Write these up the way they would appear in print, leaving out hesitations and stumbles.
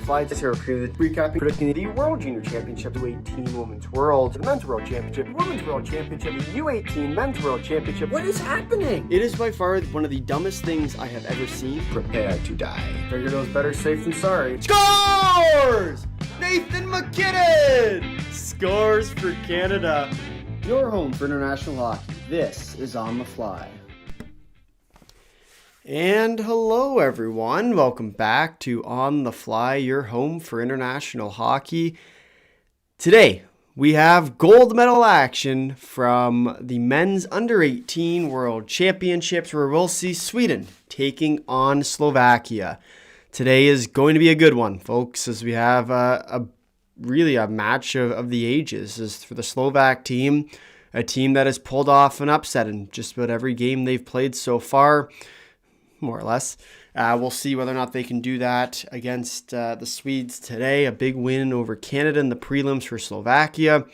Fly. This here recapping, predicting the World Junior Championship, U18 Women's World, the Men's World Championship, Women's World Championship, U18 Men's World Championship. What is happening? It is by far one of the dumbest things I have ever seen. Prepare to die. Figured it was better safe than sorry. Scores! Nathan McKinnon scores for Canada. Your home for international hockey. This is On the Fly. And hello everyone, welcome back to On the Fly, your home for international hockey. Today, we have gold medal action from the men's under-18 World Championships, where we'll see Sweden taking on Slovakia. Today is going to be a good one, folks, as we have a match of the ages. As for the Slovak team, a team that has pulled off an upset in just about every game they've played so far, more or less. We'll see whether or not they can do that against the Swedes today. A big win over Canada in the prelims for Slovakia.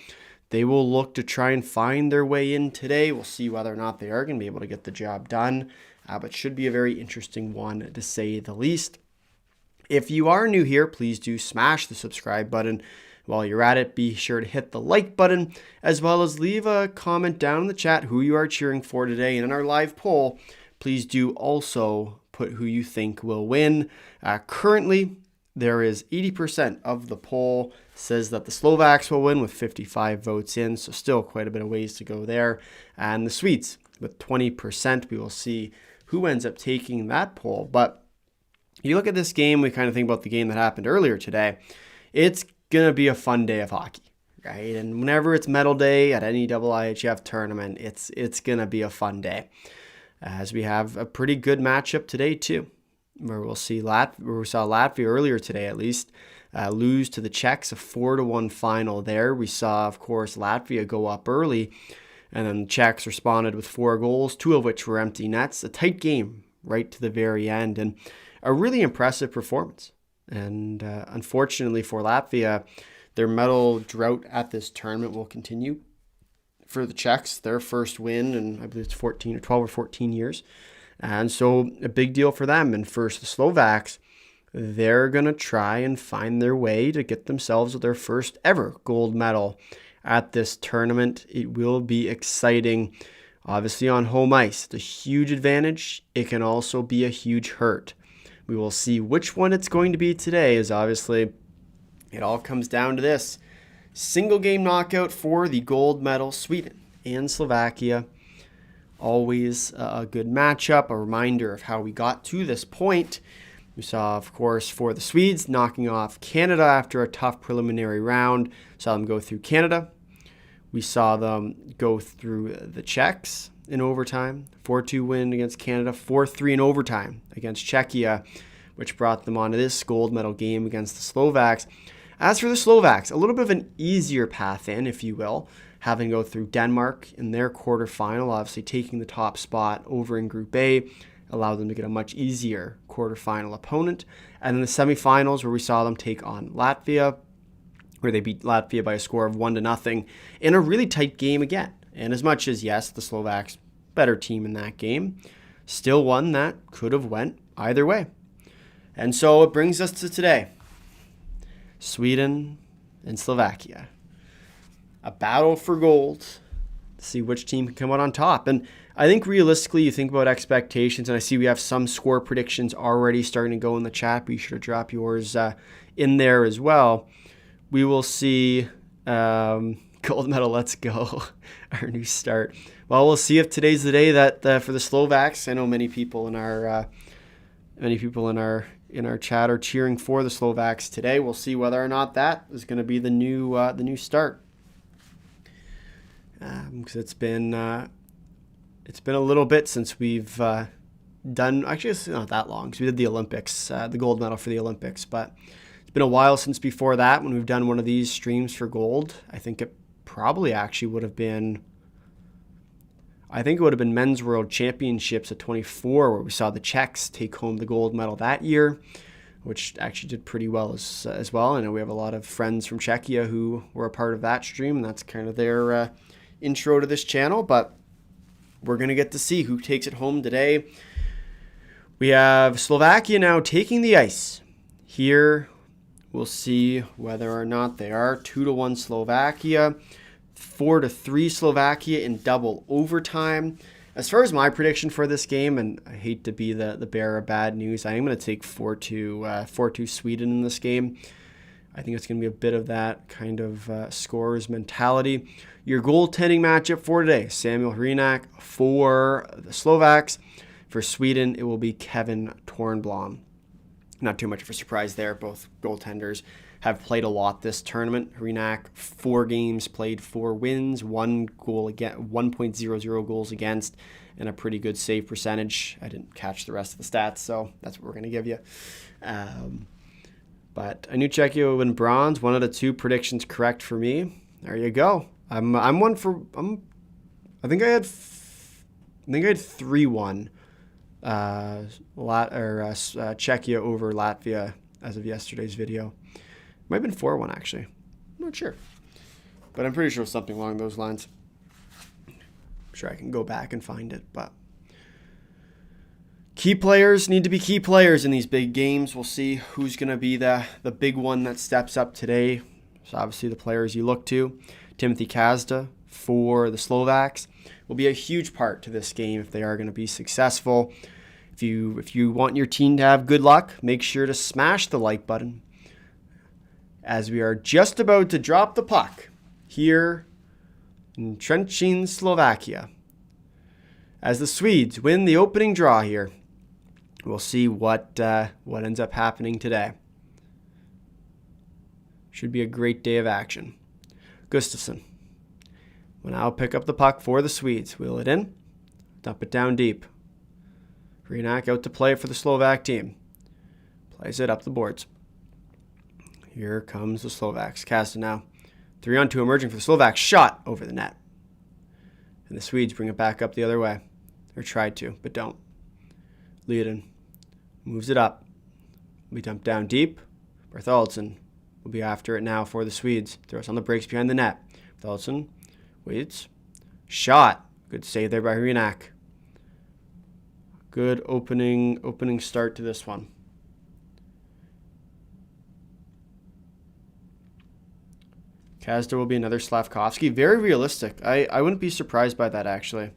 They will look to try and find their way in today. We'll see whether or not they are going to be able to get the job done. But should be a very interesting one, to say the least. If you are new here, please do smash the subscribe button. While you're at it, be sure to hit the like button, as well as leave a comment down in the chat who you are cheering for today. And in our live poll, please do also put who you think will win. Currently, there is 80% of the poll says that the Slovaks will win with 55 votes in, so still quite a bit of ways to go there. And the Swedes with 20%. We will see who ends up taking that poll. But you look at this game, we kind of think about the game that happened earlier today. It's going to be a fun day of hockey, right? And whenever it's medal day at any IIHF tournament, it's going to be a fun day. As we have a pretty good matchup today too, where we saw Latvia earlier today at least lose to the Czechs, a 4-1 final there. We saw, of course, Latvia go up early, and then the Czechs responded with 4 goals, 2 of which were empty nets. A tight game right to the very end, and a really impressive performance. And unfortunately for Latvia, their medal drought at this tournament will continue. For the Czechs, their first win in, I believe it's 12 or 14 years. And so a big deal for them. And for the Slovaks, they're going to try and find their way to get themselves their first ever gold medal at this tournament. It will be exciting. Obviously on home ice, it's a huge advantage. It can also be a huge hurt. We will see which one it's going to be today, as obviously it all comes down to this. Single game knockout for the gold medal, Sweden and Slovakia. Always a good matchup, a reminder of how we got to this point. We saw, of course, for the Swedes knocking off Canada after a tough preliminary round. Saw them go through Canada. We saw them go through the Czechs in overtime. 4-2 win against Canada, 4-3 in overtime against Czechia, which brought them onto this gold medal game against the Slovaks. As for the Slovaks, a little bit of an easier path in, if you will, having to go through Denmark in their quarterfinal, obviously taking the top spot over in Group A, allowed them to get a much easier quarterfinal opponent. And then the semifinals, where we saw them take on Latvia, where they beat Latvia by a score of 1-0 in a really tight game again. And as much as, yes, the Slovaks, better team in that game, still one that could have went either way. And so it brings us to today. Sweden and Slovakia. A battle for gold to see which team can come out on top. And I think realistically, you think about expectations, and I see we have some score predictions already starting to go in the chat. Be sure to drop yours in there as well. We will see gold medal, let's go, our new start. Well, we'll see if today's the day that for the Slovaks. I know many people in our chat are cheering for the Slovaks today. We'll see whether or not that is going to be the new start. Because it's been a little bit since we've done. Actually, it's not that long because we did the Olympics, the gold medal for the Olympics. But it's been a while since before that when we've done one of these streams for gold. I think it probably actually would have been. I think it would have been Men's World Championships at 24, where we saw the Czechs take home the gold medal that year, which actually did pretty well as well. I know we have a lot of friends from Czechia who were a part of that stream, and that's kind of their intro to this channel. But we're going to get to see who takes it home today. We have Slovakia now taking the ice here We'll see whether or not they are. 2-1 Slovakia, 4-3 Slovakia in double overtime. As far as my prediction for this game, and I hate to be the bearer of bad news, I am going to take 4-2 Sweden in this game. I think it's going to be a bit of that kind of scorers mentality. Your goaltending matchup for today, Samuel Hrenak for the Slovaks. For Sweden, it will be Kevin Tornblom. Not too much of a surprise there. Both goaltenders have played a lot this tournament. Hrenak, 4 games, played 4 wins, 1.00 goals against, and a pretty good save percentage. I didn't catch the rest of the stats, so that's what we're going to give you. But I knew Czechia would win bronze. 1 out of 2 predictions correct for me. There you go. I think I had 3-1 Czechia over Latvia as of yesterday's video. Might have been 4-1 actually. I'm not sure, but I'm pretty sure it was something along those lines. I'm sure I can go back and find it, but key players need to be key players in these big games. We'll see who's going to be the big one that steps up today. So obviously the players you look to. Timothy Kazda for the Slovaks will be a huge part to this game if they are going to be successful. If you want your team to have good luck, make sure to smash the like button, as we are just about to drop the puck here in Trenčín, Slovakia. As the Swedes win the opening draw here, we'll see what ends up happening today. Should be a great day of action. Gustafsson will now pick up the puck for the Swedes. Wheel it in, dump it down deep. Hrenak out to play for the Slovak team. Plays it up the boards. Here comes the Slovaks. Kazda now. 3-on-2 emerging for the Slovaks. Shot over the net. And the Swedes bring it back up the other way. Or tried to, but don't. Lieden moves it up. Will be dumped down deep. Bartholdsson will be after it now for the Swedes. Throws on the brakes behind the net. Bartholdsson waits. Shot. Good save there by Hrenak. Good opening start to this one. Kazda will be another Slavkovsky. Very realistic. I wouldn't be surprised by that, actually.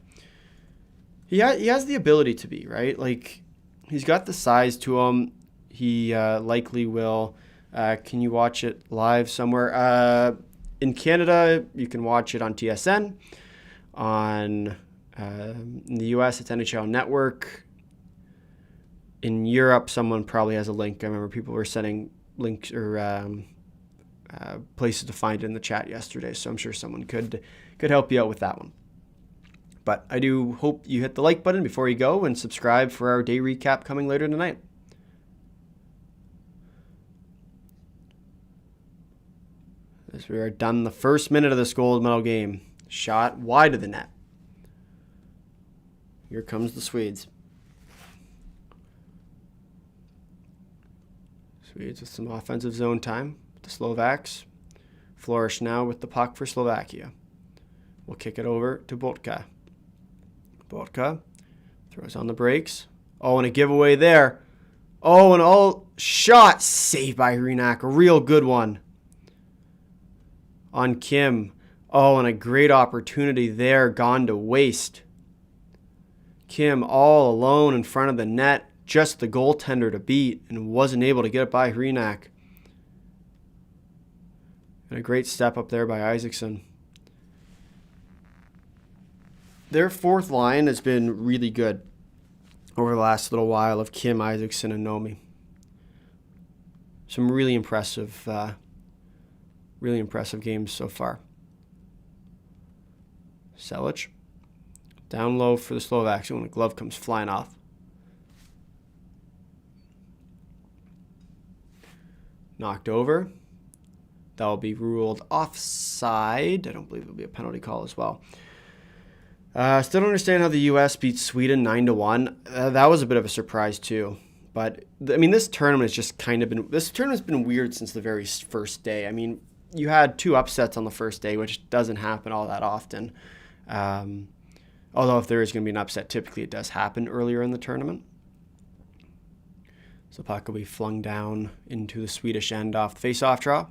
He has the ability to be, right? Like, he's got the size to him. He likely will. Can you watch it live somewhere? In Canada, you can watch it on TSN. In the US, it's NHL Network. In Europe, someone probably has a link. I remember people were sending links or places to find it in the chat yesterday, so I'm sure someone could help you out with that one. But I do hope you hit the like button before you go and subscribe for our day recap coming later tonight. As we are done the first minute of this gold medal game. Shot wide of the net. Here comes the Swedes. Swedes with some offensive zone time. The Slovaks flourish now with the puck for Slovakia. We'll kick it over to Botka. Botka throws on the brakes. Oh, and a giveaway there. Oh, and all shot saved by Hrenak. A real good one on Kim. Oh, and a great opportunity there gone to waste. Kim all alone in front of the net. Just the goaltender to beat and wasn't able to get it by Hrenak. And a great step up there by Isaacson. Their fourth line has been really good over the last little while of Kim, Isaacson, and Nomi. Some really impressive games so far. Selic down low for the Slovaks when the glove comes flying off. Knocked over. That will be ruled offside. I don't believe it will be a penalty call as well. Still don't understand how the U.S. beat Sweden 9-1. That was a bit of a surprise too. But I mean, this tournament has just this tournament's been weird since the very first day. I mean, you had 2 upsets on the first day, which doesn't happen all that often. Although if there is going to be an upset, typically it does happen earlier in the tournament. So the puck will be flung down into the Swedish end off the face-off draw.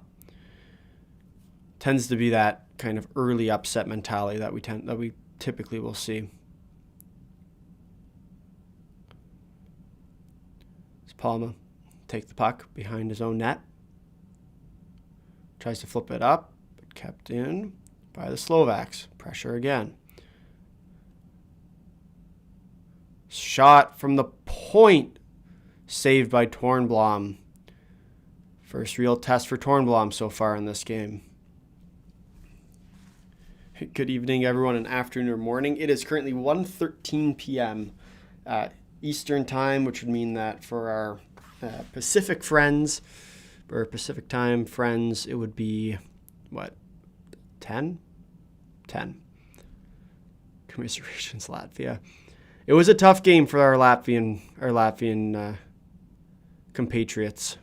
Tends to be that kind of early upset mentality that we typically will see. So Palma take the puck behind his own net. Tries to flip it up, but kept in by the Slovaks. Pressure again. Shot from the point. Saved by Tornblom. First real test for Tornblom so far in this game. Good evening, everyone, and afternoon or morning. It is currently 1:13 p.m. Eastern Time, which would mean that for our Pacific friends, or Pacific Time friends, it would be, what, 10? 10. Commiserations, Latvia. It was a tough game for our Latvian compatriots.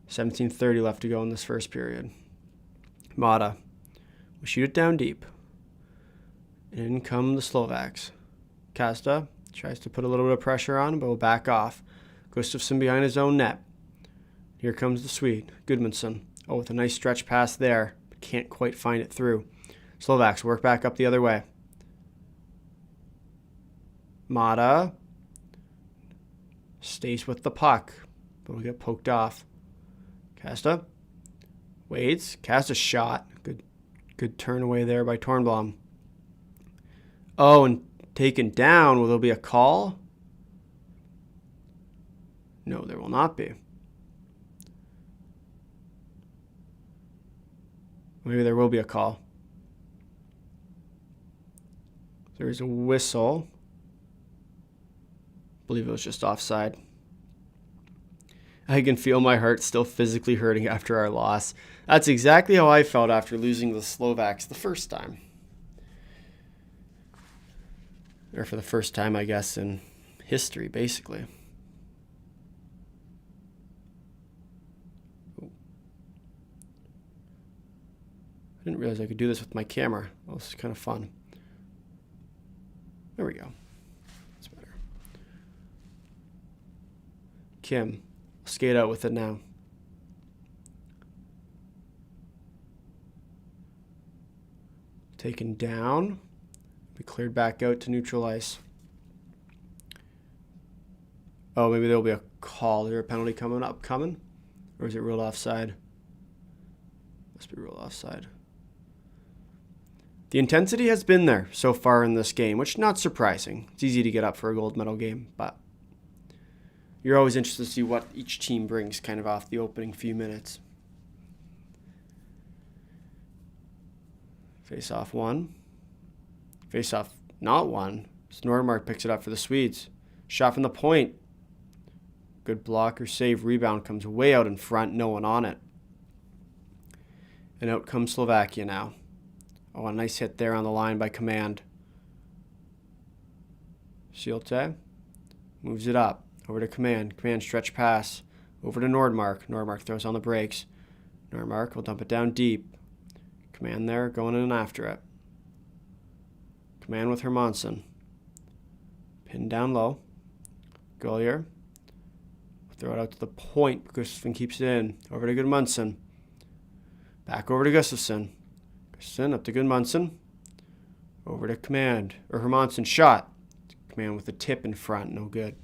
17:30 left to go in this first period. Mata will shoot it down deep. In come the Slovaks. Kasta tries to put a little bit of pressure on, but will back off. Gustafsson behind his own net. Here comes the Swede, Gudmundsson. Oh, with a nice stretch pass there, but can't quite find it through. Slovaks work back up the other way. Mata stays with the puck, but will get poked off. Kasta waits. Kasta shot. Good turn away there by Tornblom. Oh, and taken down. Will there be a call? No, there will not be. Maybe there will be a call. There's a whistle. I believe it was just offside. I can feel my heart still physically hurting after our loss. That's exactly how I felt after losing the Slovaks the first time. Or for the first time, I guess, in history, basically. I didn't realize I could do this with my camera. Well, this is kind of fun. There we go. That's better. Kim, skate out with it now. Taken down. Be cleared back out to neutral ice. Oh, maybe there'll be a call. Is there a penalty coming? Or is it ruled offside? Must be ruled offside. The intensity has been there so far in this game, which is not surprising. It's easy to get up for a gold medal game, but you're always interested to see what each team brings kind of off the opening few minutes. Face-off one. Face-off not one. Nordmark picks it up for the Swedes. Shot from the point. Good block or save. Rebound comes way out in front. No one on it. And out comes Slovakia now. Oh, a nice hit there on the line by Command. Shielte moves it up. Over to Command. Command stretch pass. Over to Nordmark. Nordmark throws on the brakes. Nordmark will dump it down deep. Command there going in after it. Command with Hermansson. Pinned down low. Gullier. Throw it out to the point. Gustafsson keeps it in. Over to Gudmundsson. Back over to Gustafsson. Gustafsson up to Gudmundsson. Over to Command. Or Hermansson shot. Command with a tip in front. No good.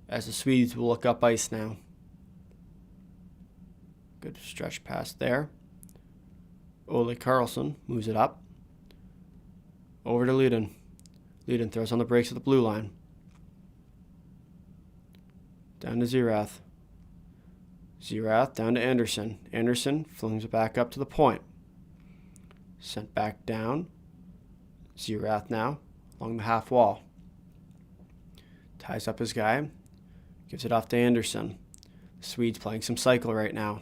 As the Swedes will look up ice now. Good stretch pass there. Ole Karlsson moves it up. Over to Luden. Luden throws on the brakes at the blue line. Down to Zerath. Zerath down to Anderson. Anderson flings it back up to the point. Sent back down. Zerath now along the half wall. Ties up his guy. Gives it off to Anderson. The Swedes playing some cycle right now.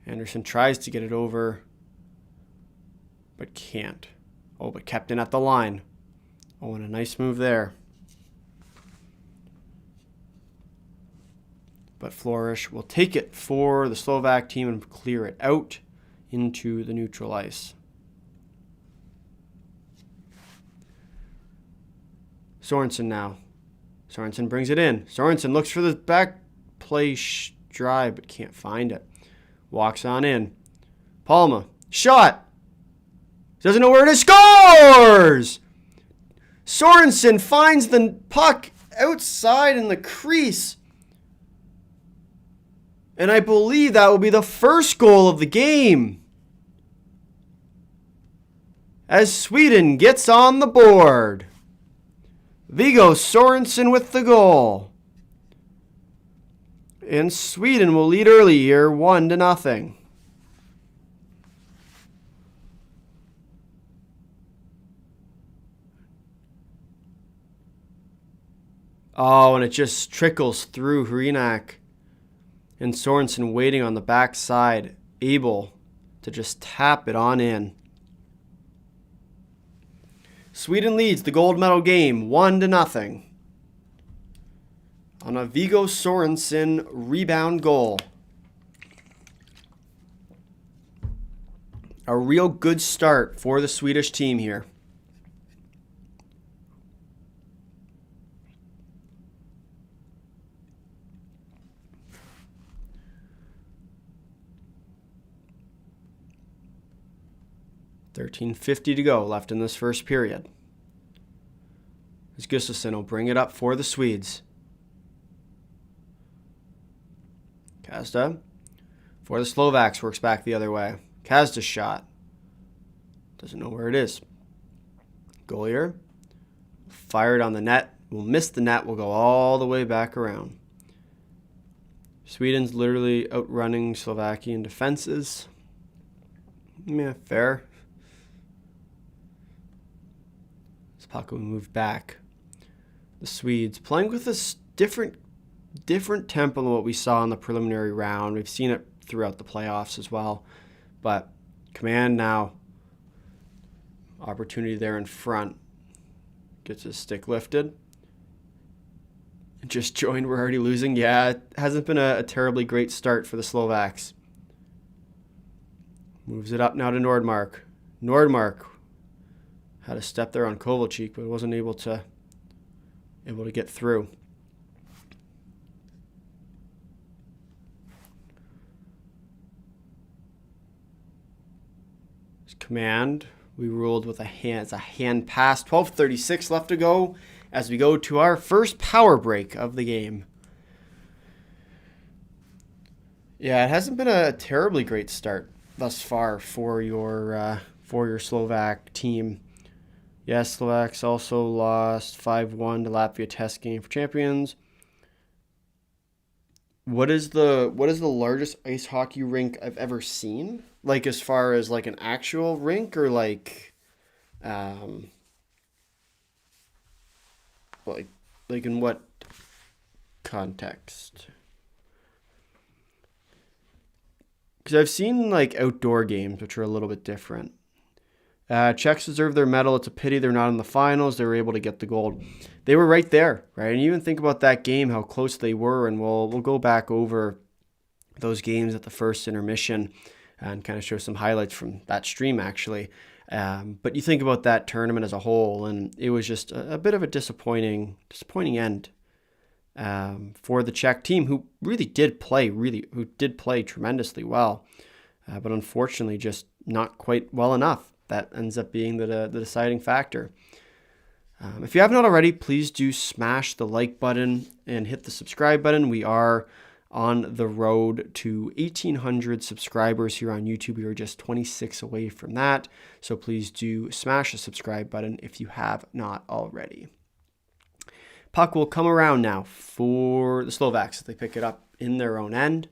Anderson tries to get it over, but can't. Oh, but kept in at the line. Oh, and a nice move there. But Flourish will take it for the Slovak team and clear it out into the neutral ice. Sorensen now. Sorensen brings it in. Sorensen looks for the back play drive, but can't find it. Walks on in. Palma. Shot. Doesn't know where it is. Scores! Sorensen finds the puck outside in the crease. And I believe that will be the first goal of the game. As Sweden gets on the board. Viggo Sorensen with the goal. And Sweden will lead early here, 1-0. Oh, and it just trickles through Hrinak. And Sorensen waiting on the backside, able to just tap it on in. Sweden leads the gold medal game 1-0 on a Viggo Sorensen rebound goal. A real good start for the Swedish team here. $13:50 to go left in this first period. As Gustafsson will bring it up for the Swedes. Kazda for the Slovaks works back the other way. Kazda's shot. Doesn't know where it is. Goalier fired on the net. Will miss the net. Will go all the way back around. Sweden's literally outrunning Slovakian defenses. Yeah, fair. Puck will move back. The Swedes playing with this different tempo than what we saw in the preliminary round. We've seen it throughout the playoffs as well. But Command now. Opportunity there in front. Gets his stick lifted. Just joined. We're already losing. Yeah, it hasn't been a terribly great start for the Slovaks. Moves it up now to Nordmark. Nordmark had a step there on Kovalchik, but wasn't able to get through. His command, we ruled with a hand pass. 12:36 left to go as we go to our first power break of the game. Yeah, it hasn't been a terribly great start thus far for your Slovak team. Yes, Slovaks also lost 5-1 to Latvia test game for champions. What is the largest ice hockey rink I've ever seen? Like as far as like an actual rink or like in what context? Because I've seen like outdoor games which are a little bit different. Czechs deserve their medal. It's a pity they're not in the finals. They were able to get the gold. They were right there, right? And even think about that game, how close they were, and we'll go back over those games at the first intermission and kind of show some highlights from that stream, actually. But you think about that tournament as a whole, and it was just a bit of a disappointing end for the Czech team, who did play tremendously well, but unfortunately just not quite well enough. That ends up being the deciding factor. If you have not already, please do smash the like button and hit the subscribe button. We are on the road to 1,800 subscribers here on YouTube. We are just 26 away from that. So please do smash the subscribe button if you have not already. Puck will come around now for the Slovaks as they pick it up in their own end.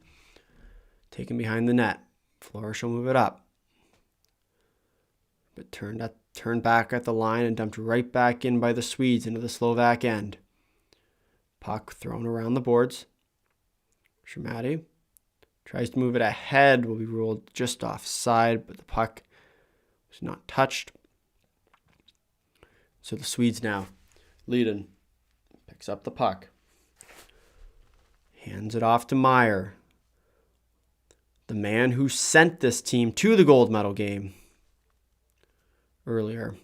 Taken behind the net. Flourish will move it up. But turned back at the line and dumped right back in by the Swedes into the Slovak end. Puck thrown around the boards. Shermati tries to move it ahead. Will be ruled just offside, but the puck was not touched. So the Swedes now. Lydon picks up the puck. Hands it off to Meyer, the man who sent this team to the gold medal game earlier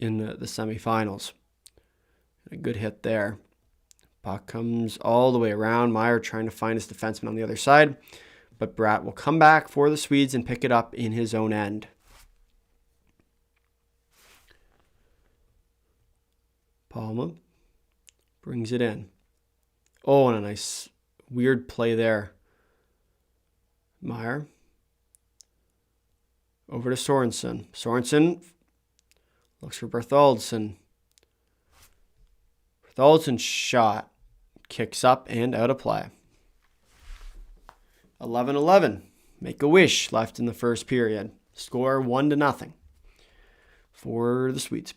in the semifinals. A good hit there. Puck comes all the way around. Meyer trying to find his defenseman on the other side, but Bratt will come back for the Swedes and pick it up in his own end. Palma brings it in. Oh, and a nice weird play there. Meyer over to Sorensen. Sorensen looks for Bertholdsson. Bertholdsson shot. Kicks up and out of play. 11-11. Make a wish left in the first period. Score 1-0 for the Swedes.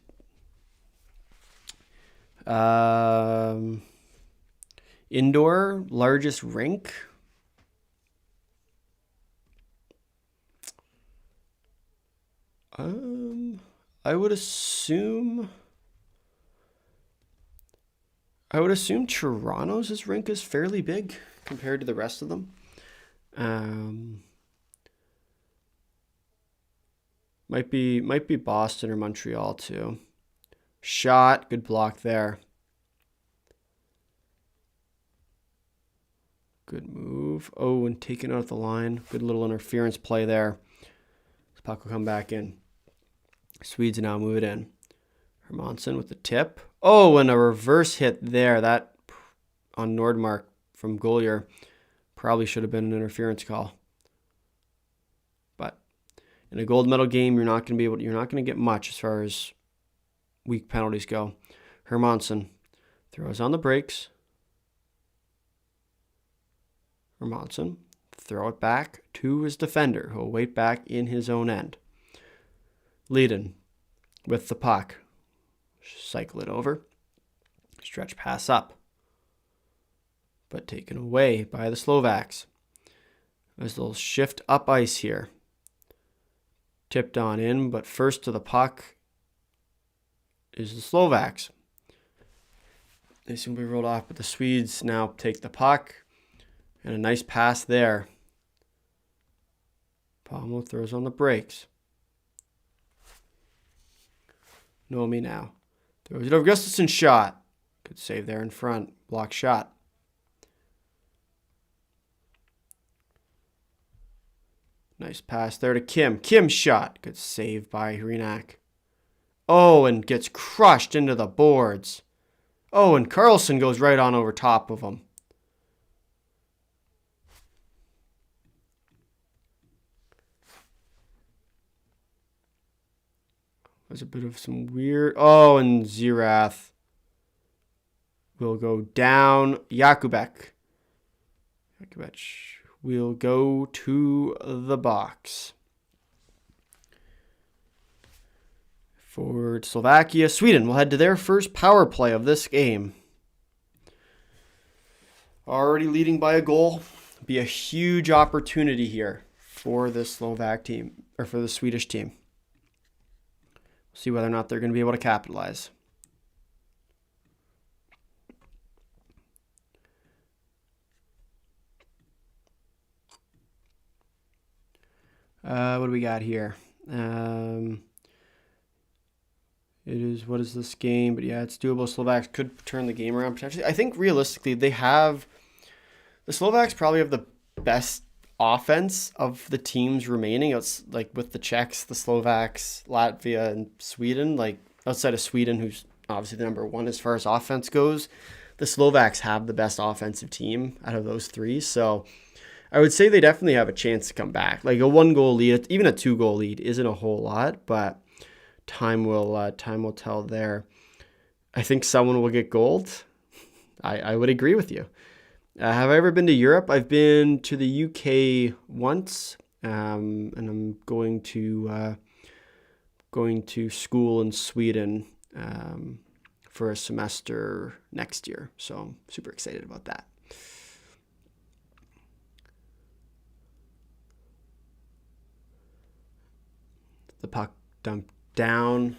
Indoor largest rink. I would assume Toronto's rink is fairly big compared to the rest of them. Might be Boston or Montreal too. Shot, good block there. Good move. Oh, and taken out the line. Good little interference play there. This puck will come back in. Swedes now move it in. Hermansson with the tip. Oh, and a reverse hit there. That on Nordmark from Golier probably should have been an interference call. But in a gold medal game, you're not going to get much as far as weak penalties go. Hermansson throws on the brakes. Hermansson throw it back to his defender, who will wait back in his own end. Leiden with the puck. Cycle it over. Stretch pass up. But taken away by the Slovaks. There's a little shift up ice here. Tipped on in, but first to the puck is the Slovaks. They simply rolled off, but the Swedes now take the puck. And a nice pass there. Palmo throws on the brakes. Nomi now. Throws it over. Gustafsson shot. Good save there in front. Block shot. Nice pass there to Kim. Kim shot. Good save by Hrenak. Oh, and gets crushed into the boards. Oh, and Carlson goes right on over top of him. There's a bit of some weird... Oh, and Zirath will go down. Jakubek will go to the box. For Slovakia, Sweden will head to their first power play of this game. Already leading by a goal. Be a huge opportunity here for the Slovak team, or for the Swedish team. See whether or not they're going to be able to capitalize. What do we got here? It is, what is this game? But yeah, it's doable. Slovaks could turn the game around potentially. I think realistically, the Slovaks probably have the best offense of the teams remaining. It's like with the Czechs, the Slovaks, Latvia, and Sweden. Like outside of Sweden, who's obviously the number one as far as offense goes, the Slovaks have the best offensive team out of those three. So I would say they definitely have a chance to come back. Like a 1-goal lead, even a 2-goal lead isn't a whole lot, but time will tell there. I think someone will get gold. I would agree with you. Have I ever been to Europe? I've been to the UK once, and I'm going to school in Sweden for a semester next year. So I'm super excited about that. The puck dumped down.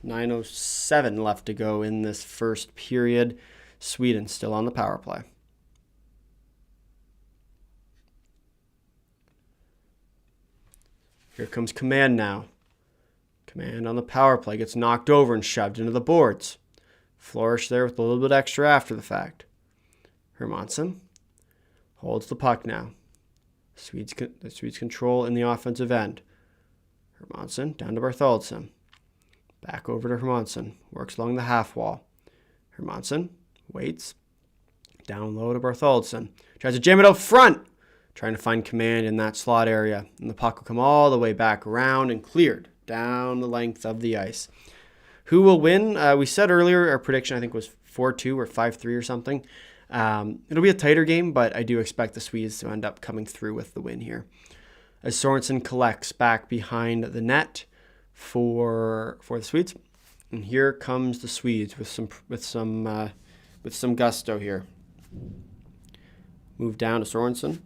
9:07 left to go in this first period. Sweden still on the power play. Here comes Command now. Command on the power play gets knocked over and shoved into the boards. Flourish there with a little bit extra after the fact. Hermansson holds the puck now. The Swedes control in the offensive end. Hermansson down to Bartholdsson. Back over to Hermansson. Works along the half wall. Hermansson waits. Down low to Bartholdsson. Tries to jam it out front. Trying to find Command in that slot area. And the puck will come all the way back around and cleared down the length of the ice. Who will win? We said earlier our prediction I think was 4-2 or 5-3 or something. It'll be a tighter game, but I do expect the Swedes to end up coming through with the win here. As Sorensen collects back behind the net for the Swedes. And here comes the Swedes with some gusto here. Move down to Sorensen.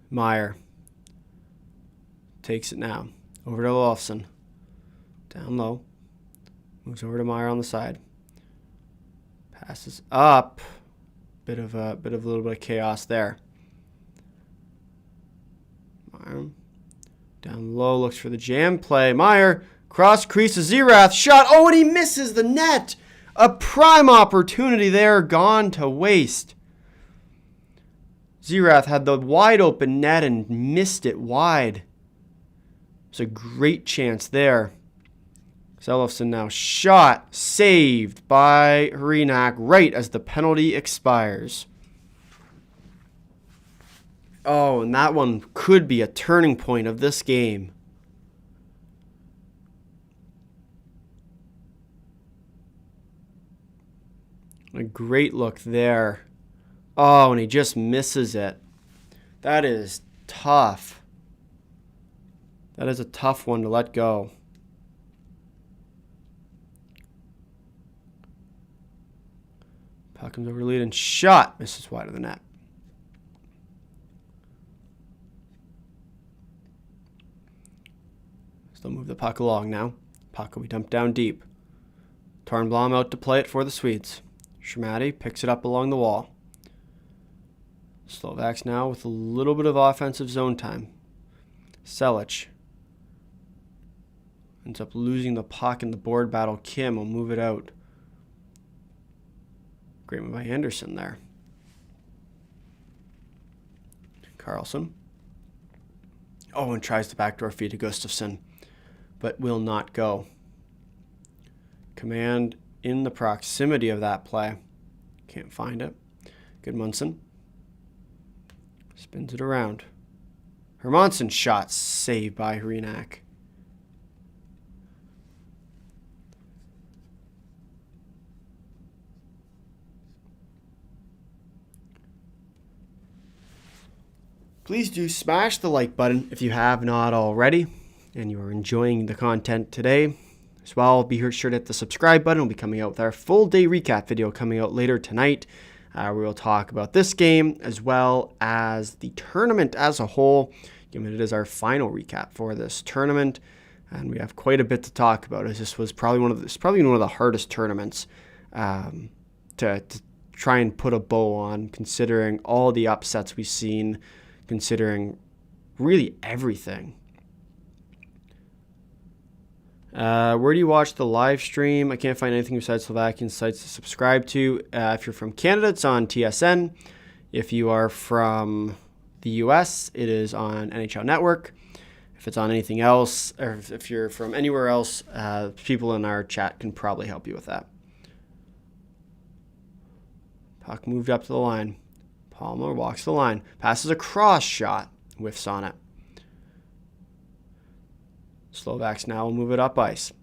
Meyer takes it now. Over to Olofsson. Down low. Moves over to Meyer on the side. Passes up. Bit of a little bit of chaos there. Meyer down low, looks for the jam play. Meyer cross crease to Zerath. Shot. Oh, and he misses the net. A prime opportunity there, gone to waste. Zerath had the wide open net and missed it wide. It's a great chance there. Olofsson now shot, saved by Hrenak right as the penalty expires. Oh, and that one could be a turning point of this game. A great look there. Oh, and he just misses it. That is tough. That is a tough one to let go. Puck comes over to lead and shot. Misses wide of the net. Still move the puck along now. Puck will be dumped down deep. Tornblom out to play it for the Swedes. Shermatti picks it up along the wall. Slovaks now with a little bit of offensive zone time. Selic ends up losing the puck in the board battle. Kim will move it out. Great move by Anderson there. Karlsson. Oh, and tries the backdoor feed to Gustafsson, but will not go. Command in the proximity of that play. Can't find it. Gudmundsson. Spins it around. Hermansson shot, saved by Hrenak. Please do smash the like button if you have not already and you are enjoying the content today. As well, be sure to hit the subscribe button. We'll be coming out with our full day recap video coming out later tonight. We will talk about this game as well as the tournament as a whole, given it is our final recap for this tournament. And we have quite a bit to talk about, as this was probably one of the hardest tournaments to try and put a bow on, considering all the upsets we've seen, considering really everything. Where do you watch the live stream? I can't find anything besides Slovakian sites to subscribe to. If you're from Canada, it's on TSN. If you are from the US, it is on NHL Network. If it's on anything else, or if you're from anywhere else, people in our chat can probably help you with that. Puck moved up to the line. Palmer walks the line. Passes a cross shot. Whiffs on it. Slovaks now will move it up ice.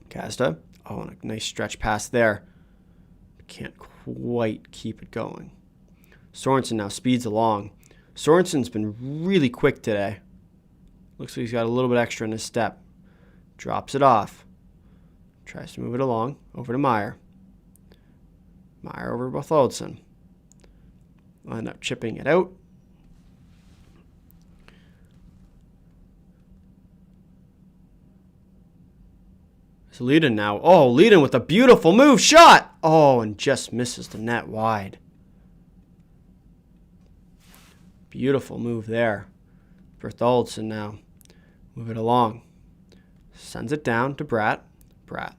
Kazda. Oh, and a nice stretch pass there. Can't quite keep it going. Sorensen now speeds along. Sorensen's been really quick today. Looks like he's got a little bit extra in his step. Drops it off. Tries to move it along. Over to Meyer. Meyer over to Bartholdsson. Will end up chipping it out. It's Leadon now. Oh, Leadon with a beautiful move. Shot! Oh, and just misses the net wide. Beautiful move there. Bertholdsen now. Move it along. Sends it down to Bratt. Bratt.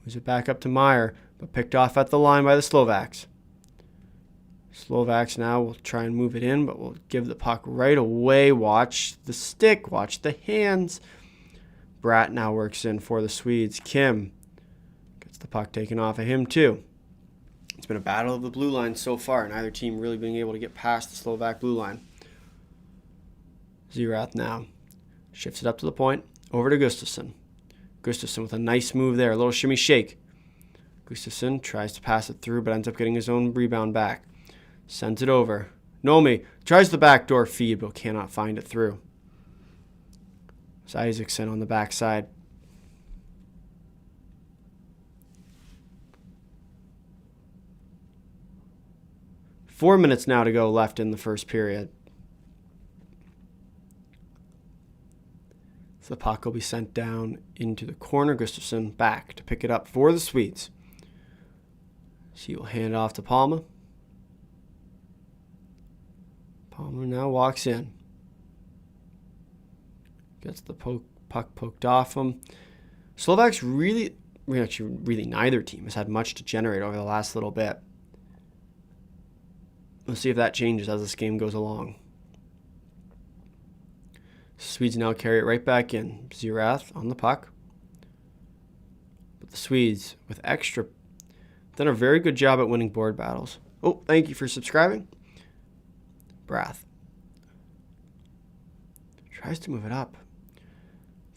Moves it back up to Meyer, but picked off at the line by the Slovaks. Slovaks now will try and move it in, but will give the puck right away. Watch the stick. Watch the hands. Bratt now works in for the Swedes. Kim gets the puck taken off of him too. It's been a battle of the blue line so far, neither team really being able to get past the Slovak blue line. Zerath now shifts it up to the point, over to Gustafsson. Gustafsson with a nice move there, a little shimmy shake. Gustafsson tries to pass it through, but ends up getting his own rebound back. Sends it over. Nomi tries the backdoor feed, but cannot find it through. It's Isaacson on the backside. Four minutes now to go left in the first period. So the puck will be sent down into the corner. Gustafsson back to pick it up for the Swedes. She will hand it off to Palma. Palmer now walks in. Gets the puck poked off him. Slovaks really neither team has had much to generate over the last little bit. We'll see if that changes as this game goes along. Swedes now carry it right back in. Zerath on the puck. But the Swedes, with extra, done a very good job at winning board battles. Oh, thank you for subscribing. Brath tries to move it up.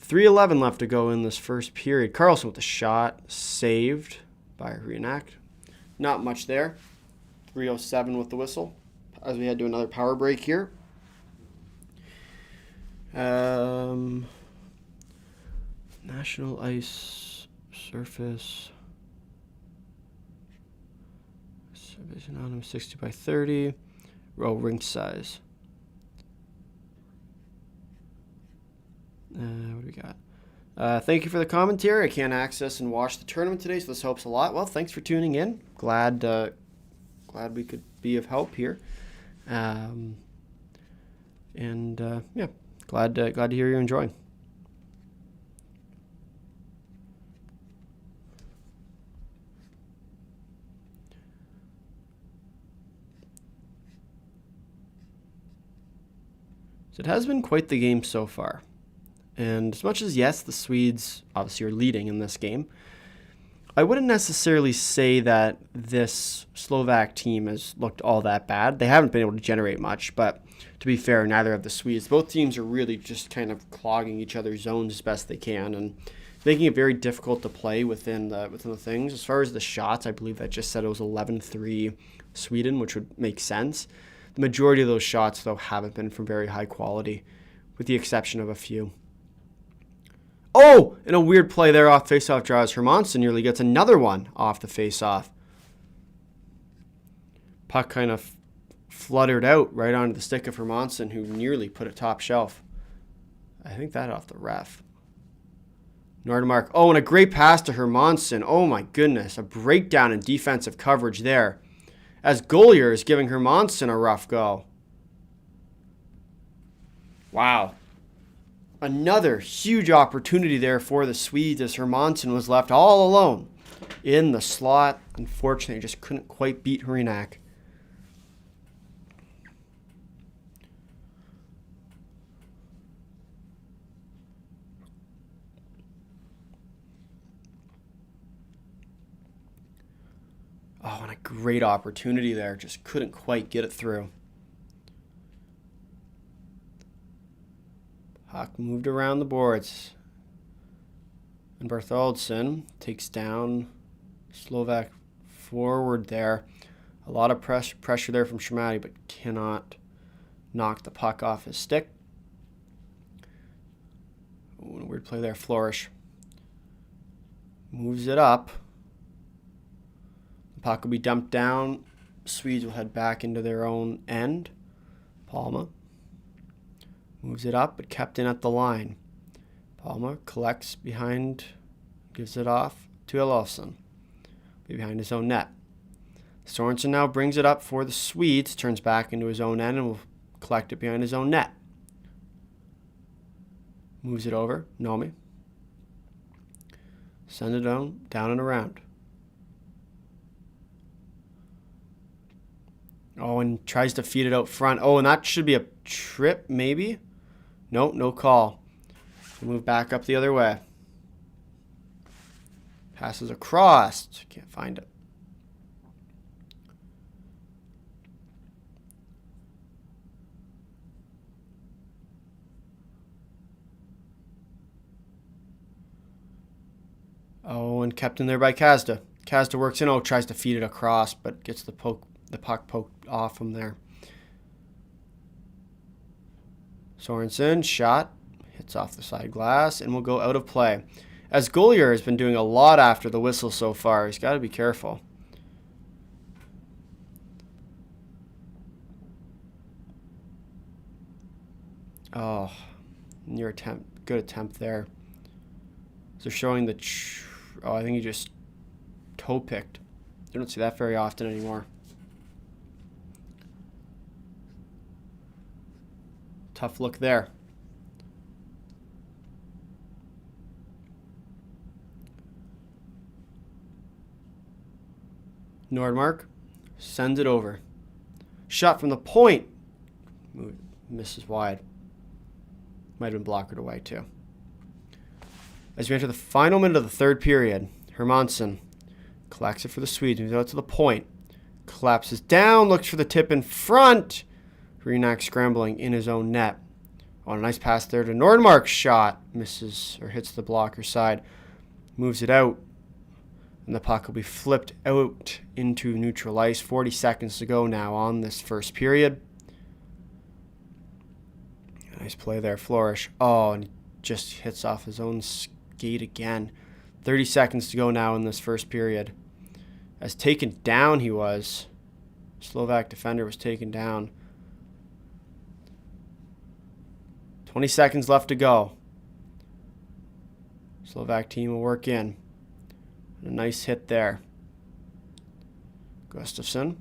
3:11 left to go in this first period. Carlson with the shot, saved by Reenact. Not much there. 3:07 with the whistle as we head to another power break here. National ice surface. Division on him 60 by 30. Row rink size. What do we got? Thank you for the commentary. I can't access and watch the tournament today, so this helps a lot. Well, thanks for tuning in. Glad we could be of help here. Yeah, glad to hear you're enjoying. So it has been quite the game so far. And as much as, yes, the Swedes obviously are leading in this game, I wouldn't necessarily say that this Slovak team has looked all that bad. They haven't been able to generate much, but to be fair, neither have the Swedes. Both teams are really just kind of clogging each other's zones as best they can and making it very difficult to play within the things. As far as the shots, I believe that just said it was 11-3 Sweden, which would make sense. The majority of those shots, though, haven't been from very high quality, with the exception of a few. Oh! And a weird play there off faceoff draws. Hermansson nearly gets another one off the faceoff. Puck kind of fluttered out right onto the stick of Hermansson, who nearly put it top shelf. I think that off the ref. Nordemark. Oh, and a great pass to Hermansson. Oh, my goodness. A breakdown in defensive coverage there, as Golier is giving Hermansson a rough go. Wow. Another huge opportunity there for the Swedes as Hermansson was left all alone in the slot. Unfortunately, just couldn't quite beat Hrenak. Oh, and a great opportunity there. Just couldn't quite get it through. Puck moved around the boards. And Bertholdsen takes down Slovak forward there. A lot of pressure there from Shamati, but cannot knock the puck off his stick. Ooh, weird play there. Flourish moves it up. Puck will be dumped down. Swedes will head back into their own end. Palma moves it up, but kept in at the line. Palma collects behind, gives it off to Elofsson. Behind his own net. Sorensen now brings it up for the Swedes, turns back into his own end, and will collect it behind his own net. Moves it over. Nomi. Send it down and around. Oh, and tries to feed it out front. Oh, and that should be a trip, maybe? Nope, no call. Move back up the other way. Passes across. Can't find it. Oh, and kept in there by Kazda. Kazda works in. Oh, tries to feed it across, but gets the puck poked off him there. Sorensen, shot. Hits off the side glass and will go out of play. As Golier has been doing a lot after the whistle so far. He's got to be careful. Oh, near attempt. Good attempt there. So showing the... Oh, I think he just toe picked. You don't see that very often anymore. Tough look there. Nordmark sends it over. Shot from the point. Misses wide. Might have been blockered away too. As we enter the final minute of the third period, Hermansson collects it for the Swedes. Moves out to the point. Collapses down. Looks for the tip in front. Reenact scrambling in his own net. Oh, a nice pass there to Nordmark's shot. Misses or hits the blocker side. Moves it out. And the puck will be flipped out into neutral ice. 40 seconds to go now on this first period. Nice play there, Flourish. Oh, and he just hits off his own skate again. 30 seconds to go now in this first period. As taken down he was. Slovak defender was taken down. 20 seconds left to go. Slovak team will work in. A nice hit there. Gustafsson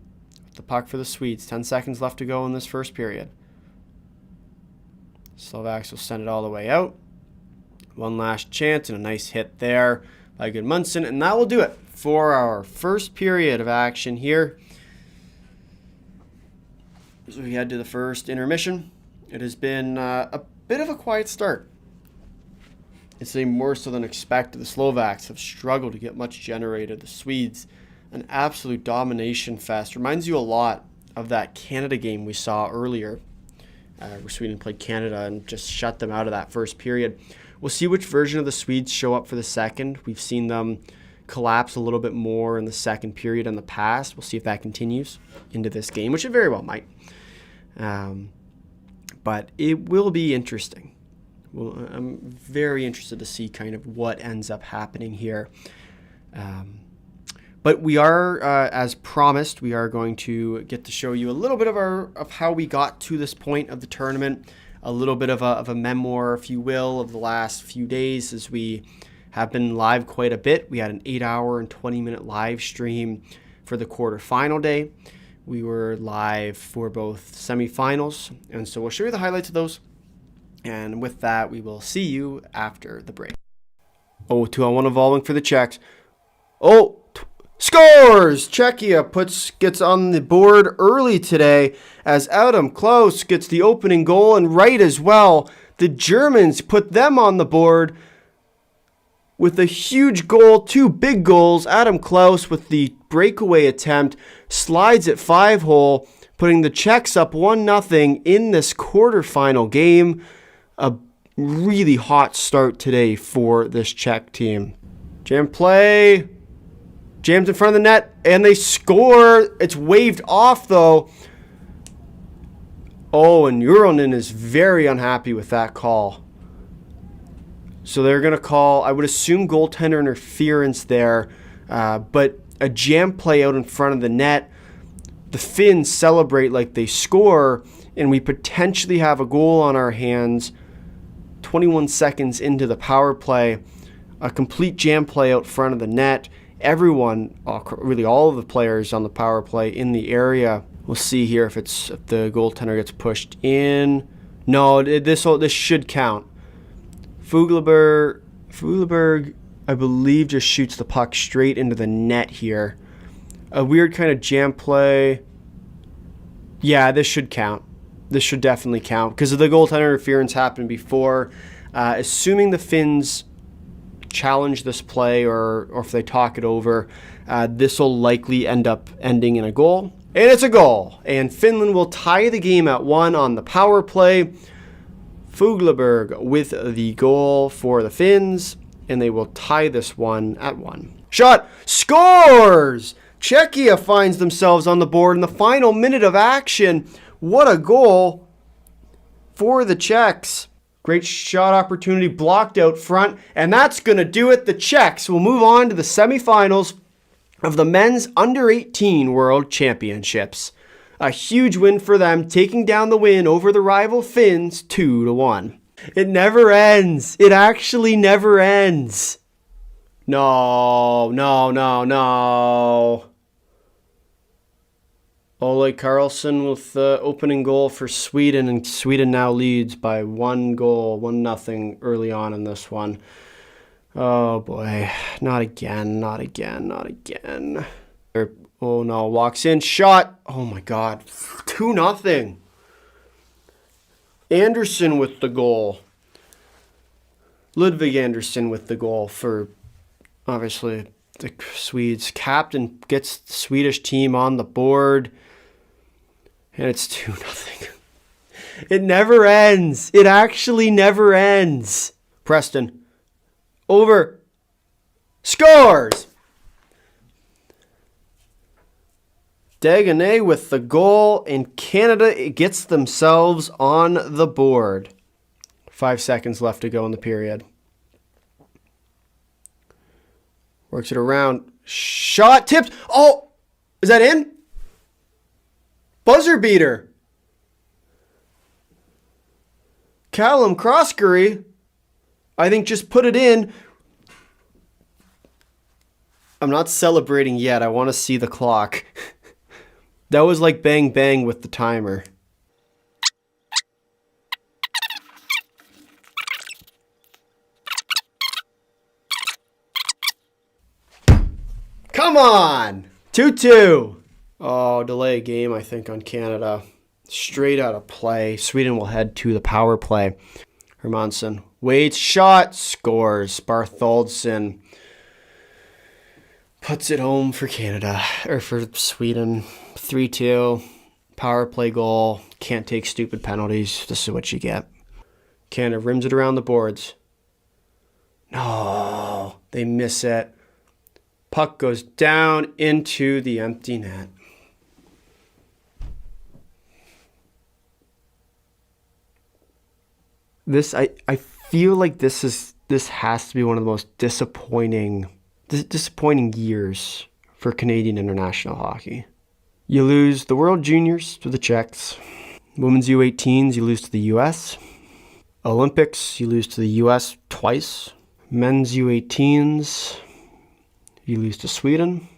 with the puck for the Swedes. 10 seconds left to go in this first period. Slovaks will send it all the way out. One last chance and a nice hit there by Gudmundsson. And that will do it for our first period of action here. As we head to the first intermission, it has been a bit of a quiet start. It's even more so than expected. The Slovaks have struggled to get much generated. The Swedes, an absolute domination fest. Reminds you a lot of that Canada game we saw earlier, where Sweden played Canada and just shut them out of that first period. We'll see which version of the Swedes show up for the second. We've seen them collapse a little bit more in the second period in the past. We'll see if that continues into this game, which it very well might. But it will be interesting. Well, I'm very interested to see kind of what ends up happening here. But we are, as promised, we are going to get to show you a little bit of how we got to this point of the tournament, a little bit of a memoir, if you will, of the last few days, as we have been live quite a bit. We had an 8-hour and 20-minute live stream for the quarterfinal day. We were live for both semifinals, and so we'll show you the highlights of those. And with that, we will see you after the break. Oh, 2-on-1 evolving for the Czechs. Oh, scores! Czechia gets on the board early today as Adam Klaus gets the opening goal, and right as well, the Germans put them on the board with a huge goal, 2 big goals. Adam Klaus with the breakaway attempt slides it 5-hole, putting the Czechs up 1-0 in this quarterfinal game. A really hot start today for this Czech team. Jam play. Jams in front of the net, and they score. It's waved off, though. Oh, and Euronen is very unhappy with that call. So they're going to call, I would assume, goaltender interference there. But a jam play out in front of the net. The Finns celebrate like they score, and we potentially have a goal on our hands 21 seconds into the power play. A complete jam play out front of the net. Everyone, really all of the players on the power play in the area. We'll see here if the goaltender gets pushed in. No, this should count. Fugleberg, I believe, just shoots the puck straight into the net here. A weird kind of jam play. Yeah, this should count. This should definitely count because the goaltender interference happened before. Assuming the Finns challenge this play or if they talk it over, this will likely end up ending in a goal. And it's a goal. And Finland will tie the game at 1 on the power play. Fugleberg with the goal for the Finns, and they will tie this one at 1. Shot, scores! Czechia finds themselves on the board in the final minute of action. What a goal for the Czechs. Great shot opportunity blocked out front, and that's going to do it. The Czechs will move on to the semifinals of the men's under-18 World Championships. A huge win for them, taking down the win over the rival Finns 2-1. It never ends. It actually never ends. No. Ole Karlsson with the opening goal for Sweden, and Sweden now leads by 1-0 early on in this one. Oh boy, not again. Oh no, walks in, shot. Oh my God, 2-0. Anderson with the goal. Ludvig Anderson with the goal for, obviously, the Swedes. Captain gets the Swedish team on the board. And it's 2-0. It never ends. It actually never ends. Preston. Over. Scores! Dagonet with the goal, and Canada gets themselves on the board. 5 seconds left to go in the period. Works it around. Shot, tipped. Oh, is that in? Buzzer beater. Callum Croskery, I think, just put it in. I'm not celebrating yet. I want to see the clock. That was like bang bang with the timer. Come on! 2-2. Oh, delay game, I think, on Canada. Straight out of play. Sweden will head to the power play. Hermansson waits, shot, scores. Bartholdsson puts it home for Canada, or for Sweden. 3-2. Power play goal. Can't take stupid penalties. This is what you get. Canada rims it around the boards. No, they miss it. Puck goes down into the empty net. I feel like this has to be one of the most disappointing years for Canadian international hockey. You lose the World Juniors to the Czechs. Women's U18s, you lose to the US. Olympics, you lose to the US twice. Men's U18s, you lose to Sweden.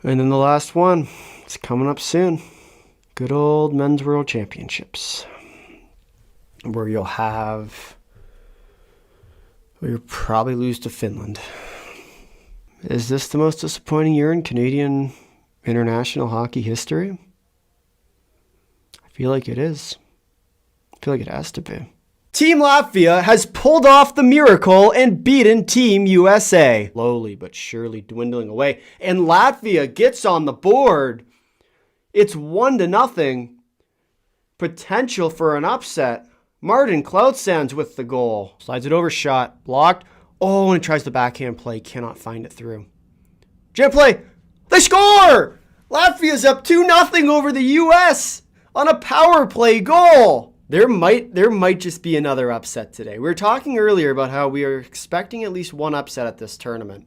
And then the last one, it's coming up soon. Good old Men's World Championships. Where you'll probably lose to Finland. Is this the most disappointing year in Canadian international hockey history? I feel like it is. I feel like it has to be. Team Latvia has pulled off the miracle and beaten Team USA. Slowly but surely dwindling away. And Latvia gets on the board. It's 1-0. Potential for an upset. Martin Cloudsands with the goal. Slides it over, shot, blocked. Oh, and it tries the backhand play. Cannot find it through. Jet play. They score! Latvia's up 2-0 over the U.S. on a power play goal. There might just be another upset today. We were talking earlier about how we are expecting at least one upset at this tournament.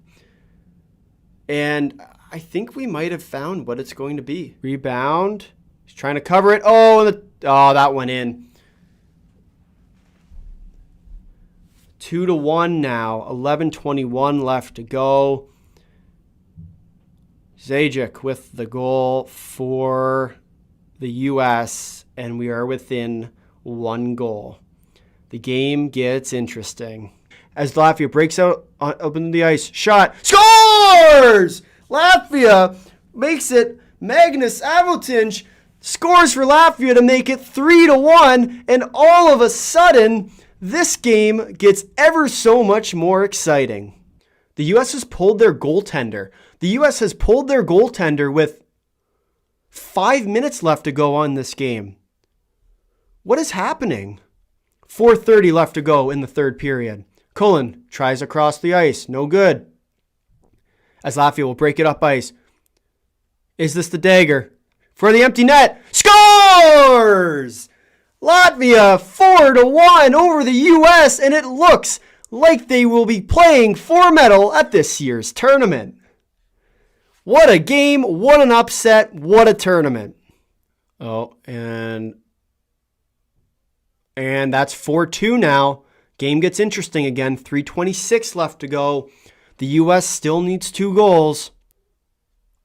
And I think we might have found what it's going to be. Rebound. He's trying to cover it. Oh, that went in. 2-1 now. 11:21 left to go. Zajic with the goal for the U.S. and we are within one goal. The game gets interesting. as Latvia breaks out up into the ice. Shot. Scores! Latvia makes it. Magnus Avotinch scores for Latvia to make it 3-1. And all of a sudden, this game gets ever so much more exciting. The U.S. has pulled their goaltender. The U.S. has pulled their goaltender with 5 minutes left to go on this game. What is happening? 4:30 left to go in the third period. Cullen tries across the ice. No good. As Latvia will break it up ice. Is this the dagger? For the empty net. Scores! Latvia 4-1 over the U.S. and it looks like they will be playing for medal at this year's tournament. What a game, what an upset, what a tournament. Oh, and that's 4-2 now. Game gets interesting again. 3:26 left to go. The U.S. still needs 2 goals.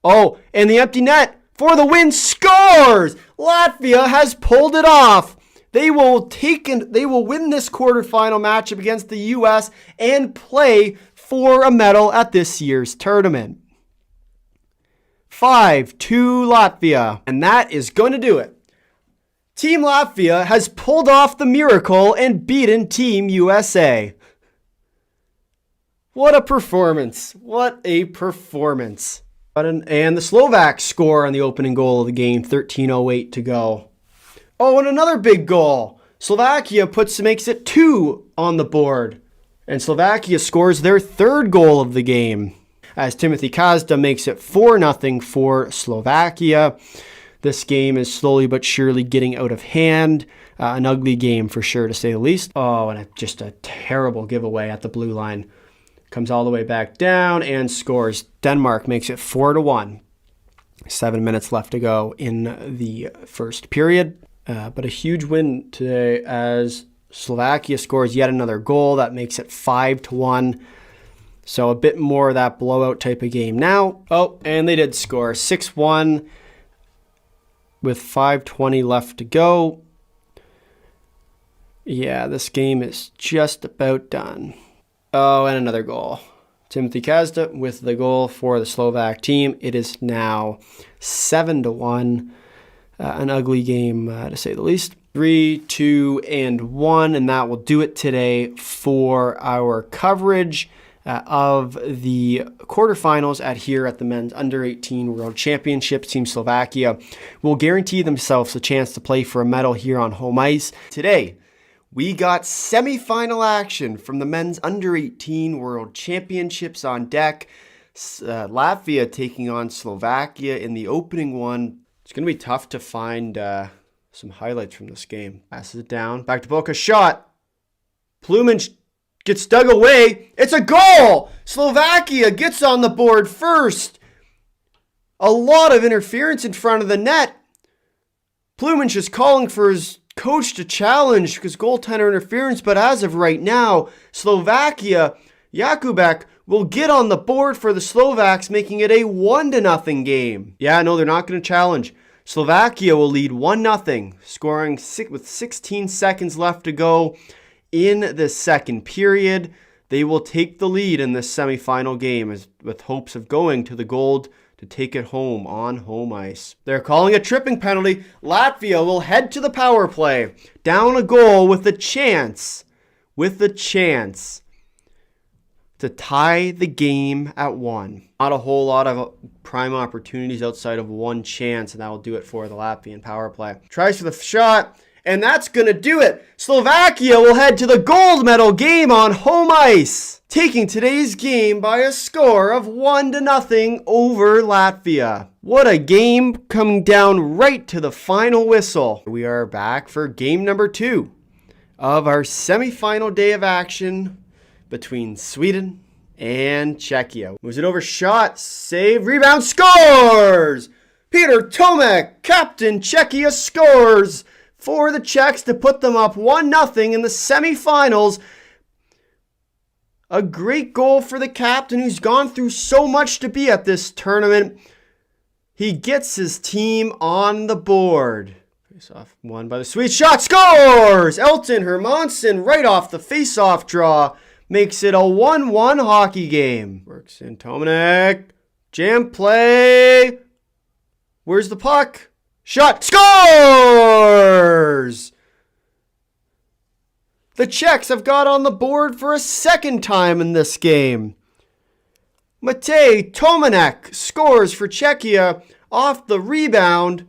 Oh, and the empty net for the win scores! Latvia has pulled it off. They will win this quarterfinal matchup against the U.S. and play for a medal at this year's tournament. 5-2 Latvia. And that is going to do it. Team Latvia has pulled off the miracle and beaten Team USA. What a performance. What a performance. And the Slovaks score on the opening goal of the game, 13:08 to go. Oh, and another big goal. Slovakia makes it 2 on the board. And Slovakia scores their 3rd goal of the game, as Timothy Kazda makes it 4-0 for Slovakia. This game is slowly but surely getting out of hand. An ugly game for sure, to say the least. Oh, and just a terrible giveaway at the blue line. Comes all the way back down and scores. Denmark makes it 4-1. 7 minutes left to go in the first period. But a huge win today as Slovakia scores yet another goal. That makes it 5-1. So a bit more of that blowout type of game now. Oh, and they did score 6-1 with 5:20 left to go. Yeah, this game is just about done. Oh, and another goal. Timothy Kazda with the goal for the Slovak team. It is now 7-1. An ugly game, to say the least. 3, 2, and 1, and that will do it today for our coverage of the quarterfinals here at the Men's Under-18 World Championship. Team Slovakia will guarantee themselves a chance to play for a medal here on home ice. Today, we got semifinal action from the Men's Under-18 World Championships on deck. Latvia taking on Slovakia in the opening one. It's going to be tough to find some highlights from this game. Passes it down. Back to Boca. Shot. Plumin gets dug away. It's a goal! Slovakia gets on the board first. A lot of interference in front of the net. Plumin is calling for his coach to challenge because goaltender interference. But as of right now, Slovakia, Jakubek, will get on the board for the Slovaks, making it a 1-0 game. Yeah, no, they're not going to challenge. Slovakia will lead 1-0, scoring with 16 seconds left to go in the second period. They will take the lead in this semifinal game with hopes of going to the gold to take it home on home ice. They're calling a tripping penalty. Latvia will head to the power play, down a goal with a chance to tie the game at 1. Not a whole lot of prime opportunities outside of one chance, and that will do it for the Latvian power play. Tries for the shot, and that's going to do it. Slovakia will head to the gold medal game on home ice, taking today's game by a score of 1-0 over Latvia. What a game, coming down right to the final whistle. We are back for game number 2 of our semifinal day of action between Sweden and Czechia. Was it over? Shot, save, rebound, scores! Peter Tomek, captain Czechia, scores for the Czechs to put them up 1-0 in the semifinals. A great goal for the captain who's gone through so much to be at this tournament. He gets his team on the board. Face-off won by the Swedes. Shot, scores! Elton Hermansson right off the face-off draw makes it a 1-1 hockey game. Works in Tomanek. Jam play. Where's the puck? Shot. Scores! The Czechs have got on the board for a second time in this game. Matej Tomanek scores for Czechia off the rebound.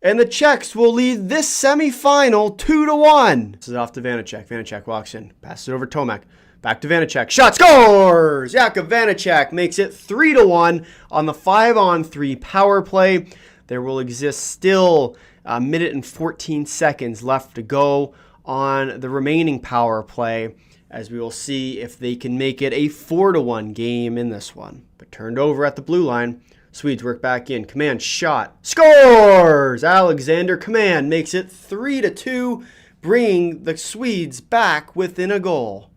And the Czechs will lead this semifinal 2-1. This is off to Vanacek. Vanacek walks in. Passes it over to Tomac. Back to Vanacek. Shot. Scores! Jakub Vanacek makes it 3-1 on the 5-on-3 power play. There will exist still a minute and 14 seconds left to go on the remaining power play, as we will see if they can make it a 4-1 game in this one. But turned over at the blue line. Swedes work back in. Command shot. Scores! Alexander Command makes it 3-2, bringing the Swedes back within a goal.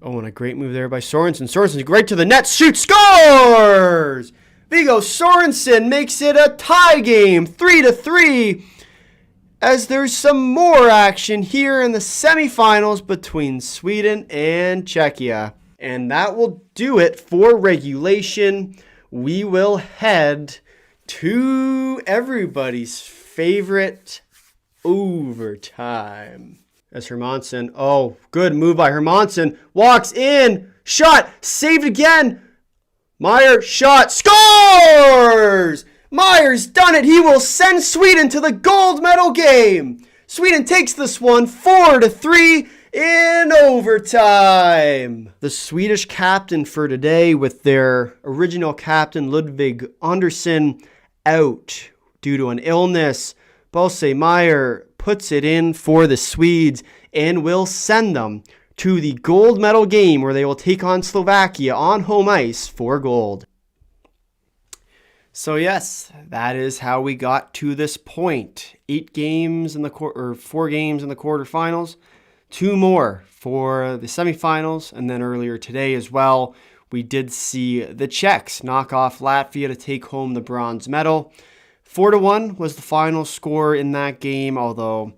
Oh, and a great move there by Sorensen. Sorensen right to the net. Shoots. Scores! Viggo Sorensen makes it a tie game, 3-3, as there's some more action here in the semifinals between Sweden and Czechia. And that will do it for regulation. We will head to everybody's favorite overtime. As Hermansson, oh, good move by Hermansson, walks in, shot, saved again. Meyer, shot, scores! Meyer's done it. He will send Sweden to the gold medal game. Sweden takes this one 4-3 in overtime. The Swedish captain for today, with their original captain Ludvig Andersson out due to an illness, Bosse Meyer puts it in for the Swedes and will send them to the gold medal game, where they will take on Slovakia on home ice for gold. So yes, that is how we got to this point. 4 games in the quarterfinals, 2 more for the semifinals, and then earlier today as well, we did see the Czechs knock off Latvia to take home the bronze medal. 4-1 was the final score in that game, although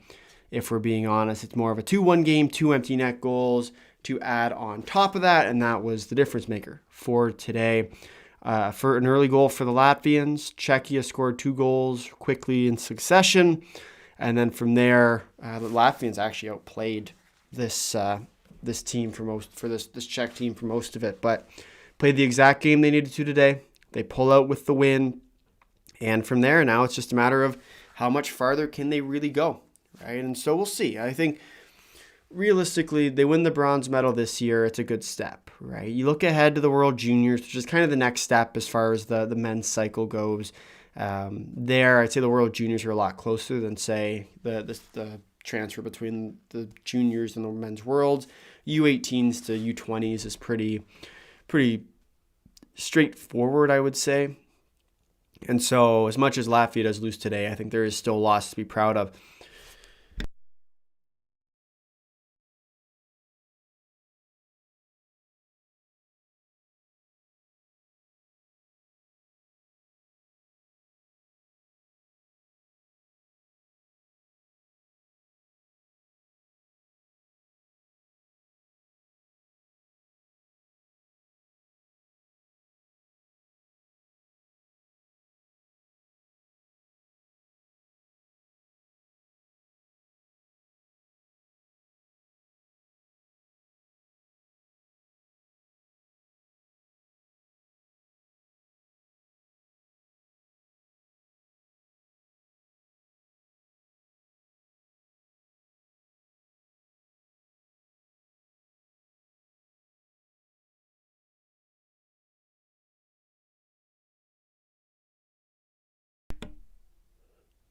if we're being honest, it's more of a 2-1 game, 2 empty net goals to add on top of that, and that was the difference maker for today. For an early goal for the Latvians, Czechia scored 2 goals quickly in succession, and then from there, the Latvians actually outplayed this team this Czech team for most of it, but played the exact game they needed to today. They pull out with the win, and from there, now it's just a matter of how much farther can they really go. Right, and so we'll see. I think realistically, they win the bronze medal this year. It's a good step, right? You look ahead to the World Juniors, which is kind of the next step as far as the men's cycle goes. I'd say the World Juniors are a lot closer than, say, the transfer between the juniors and the men's worlds. U18s to U20s is pretty straightforward, I would say. And so, as much as Latvia does lose today, I think there is still a loss to be proud of.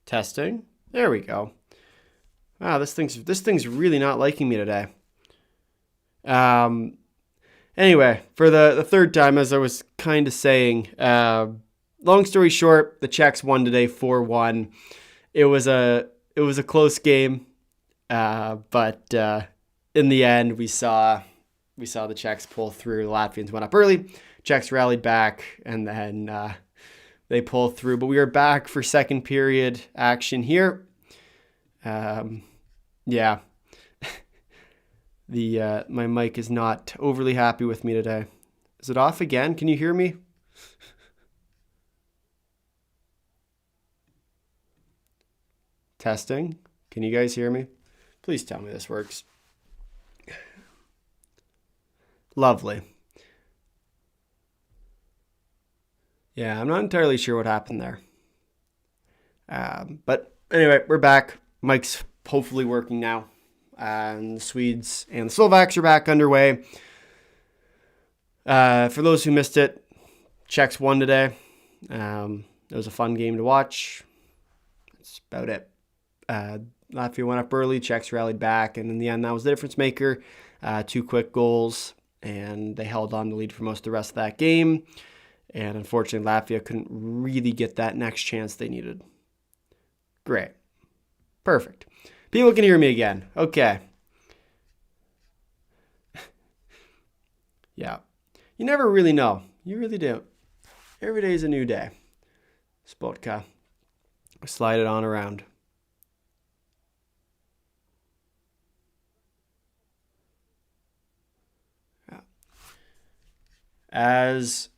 Testing. There we go. Wow, this thing's really not liking me today. Anyway, for the third time, as I was kind of saying, long story short, the Czechs won today 4-1. It was a close game, but in the end, we saw the Czechs pull through. The Latvians went up early. Czechs rallied back, and then they pulled through. But we are back for second period action here. Yeah. My mic is not overly happy with me today. Is it off again? Can you hear me? Testing. Can you guys hear me? Please tell me this works. Lovely. Yeah, I'm not entirely sure what happened there. But anyway, we're back. Mic's hopefully working now. And the Swedes and the Slovaks are back underway. For those who missed it, Czechs won today. It was a fun game to watch. That's about it. Latvia went up early. Czechs rallied back. And in the end, that was the difference maker. 2 quick goals. And they held on to lead for most of the rest of that game. And unfortunately, Latvia couldn't really get that next chance they needed. Great. Perfect. People can hear me again. Okay. Yeah. You never really know. You really do. Every day is a new day. Spotka. Slide it on around. Yeah. As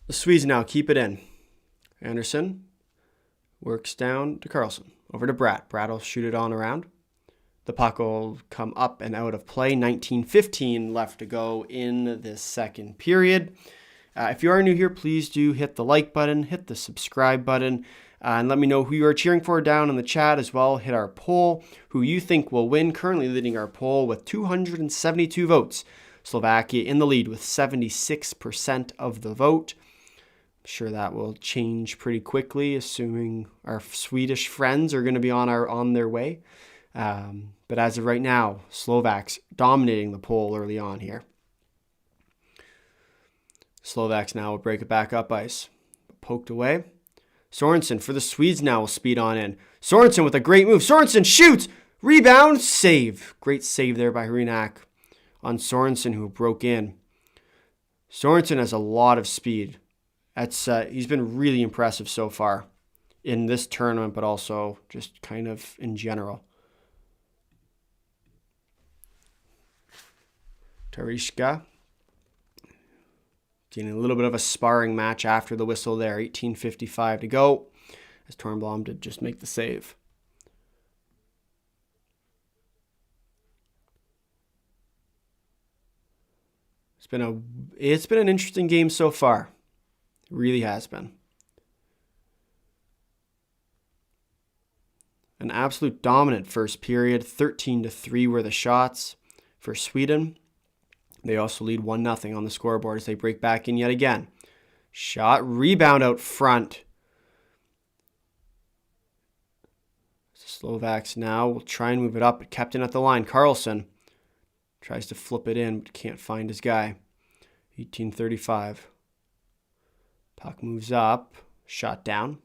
the Swedes now keep it in. Anderson works down to Carlson. Over to Bratt. Bratt will shoot it on around. The puck will come up and out of play. 19:15 left to go in this second period. If you are new here, please do hit the like button, hit the subscribe button, and let me know who you are cheering for down in the chat as well. Hit our poll, who you think will win. Currently leading our poll with 272 votes. Slovakia in the lead with 76% of the vote. I'm sure that will change pretty quickly, assuming our Swedish friends are going to be on their way. But as of right now, Slovaks dominating the poll early on here. Slovaks now will break it back up ice. Poked away. Sorensen for the Swedes now will speed on in. Sorensen with a great move. Sorensen shoots! Rebound! Save. Great save there by Hrinak on Sorensen, who broke in. Sorensen has a lot of speed. He's been really impressive so far in this tournament, but also just kind of in general. Tarishka getting a little bit of a sparring match after the whistle there. 18:55 to go as Tornblom did just make the save. It's been an interesting game so far. It really has been. An absolute dominant first period. 13-3 were the shots for Sweden. They also lead 1-0 on the scoreboard as they break back in yet again. Shot, rebound out front. The Slovaks now will try and move it up, but kept in at the line. Carlson tries to flip it in, but can't find his guy. 18:35. Puck moves up. Shot down.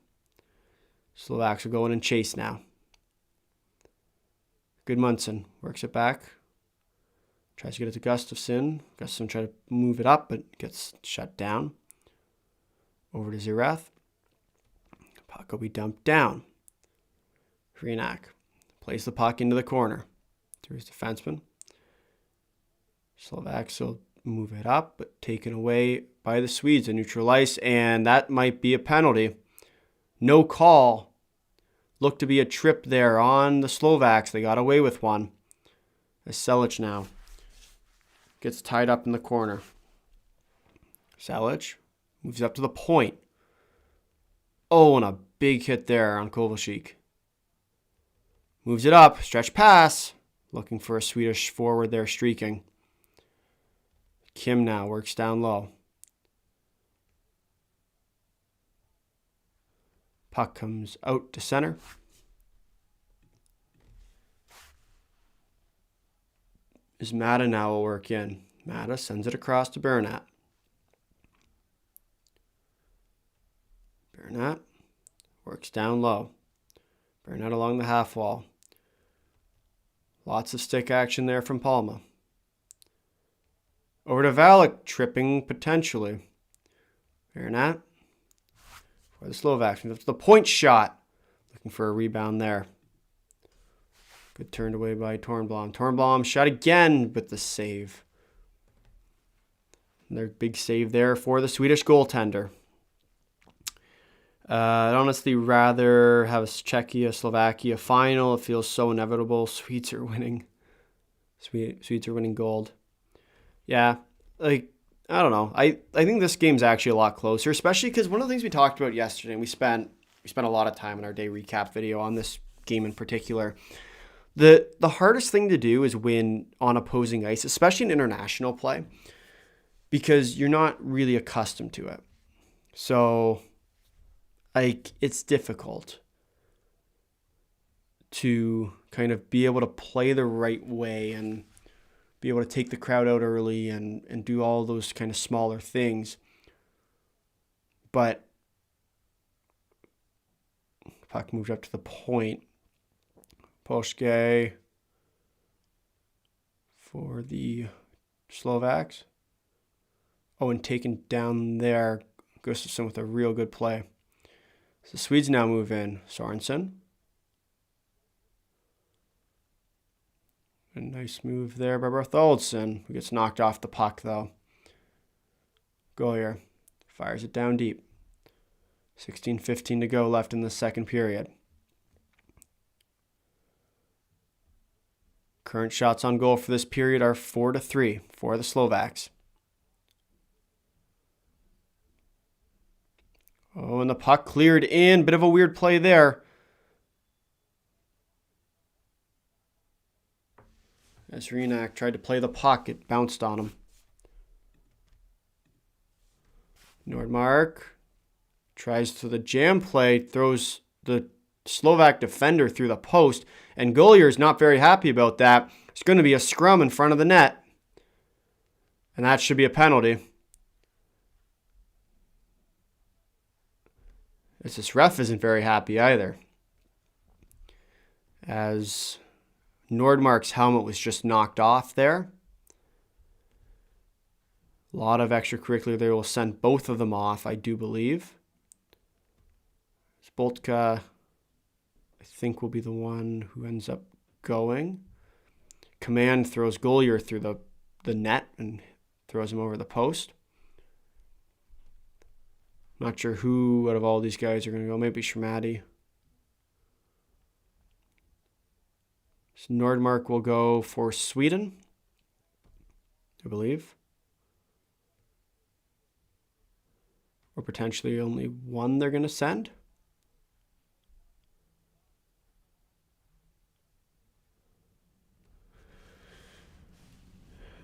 Slovaks are going in chase now. Gudmundsson works it back. Tries to get it to Gustafsson. Gustafsson tries to move it up, but gets shut down. Over to Zirath. Puck will be dumped down. Hrinak plays the puck into the corner to his defenseman. Slovaks will move it up, but taken away by the Swedes in neutral ice, and that might be a penalty. No call. Looked to be a trip there on the Slovaks. They got away with one. As Selic now gets tied up in the corner. Selic moves up to the point. Oh, and a big hit there on Kovalchik. Moves it up. Stretch pass. Looking for a Swedish forward there streaking. Kim now works down low. Puck comes out to center. Is Mata now will work in. Mata sends it across to Bernat. Bernat works down low. Bernat along the half wall. Lots of stick action there from Palma. Over to Valak, tripping potentially. Bernat for the Slovaks. Moves up to the point shot. Looking for a rebound there. Good turned away by Tornblom. Tornblom shot again with the save. Their big save there for the Swedish goaltender. I'd honestly rather have a Czechia, Slovakia final. It feels so inevitable. Swedes are winning. Swedes are winning gold. Yeah, like, I don't know. I think this game's actually a lot closer, especially because one of the things we talked about yesterday, and we spent a lot of time in our day recap video on this game in particular. The hardest thing to do is win on opposing ice, especially in international play, because you're not really accustomed to it. So, like, it's difficult to kind of be able to play the right way and be able to take the crowd out early and do all those kind of smaller things. But puck moved up to the point. Polske for the Slovaks. Oh, and taken down there. Gustafsson with a real good play. So the Swedes now move in. Sorensen. A nice move there by Bartholdsson, who gets knocked off the puck, though. Goyer fires it down deep. 16:15 to go left in the second period. Current shots on goal for this period are 4-3 for the Slovaks. Oh, and the puck cleared in. Bit of a weird play there. As Renak tried to play the puck, it bounced on him. Nordmark tries to the jam play, throws the Slovak defender through the post, and Golyer's not very happy about that. It's going to be a scrum in front of the net, and that should be a penalty. This ref isn't very happy either, as Nordmark's helmet was just knocked off there. A lot of extracurricular there will send both of them off, I do believe. Boltka, I think, will be the one who ends up going. Command throws Golyer through the net and throws him over the post. Not sure who out of all these guys are going to go. Maybe Shermati. So Nordmark will go for Sweden, I believe. Or potentially only one they're going to send.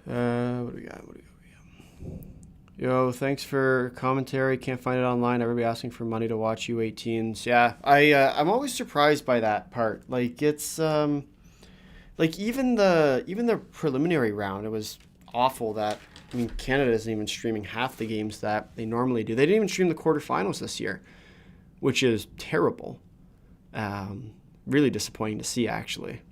What do we got? Yo, thanks for commentary. Can't find it online. Everybody asking for money to watch U18s. Yeah, I'm always surprised by that part. Like, it's like even the preliminary round, it was awful that, I mean, Canada isn't even streaming half the games that they normally do. They didn't even stream the quarterfinals this year, which is terrible. Really disappointing to see, actually.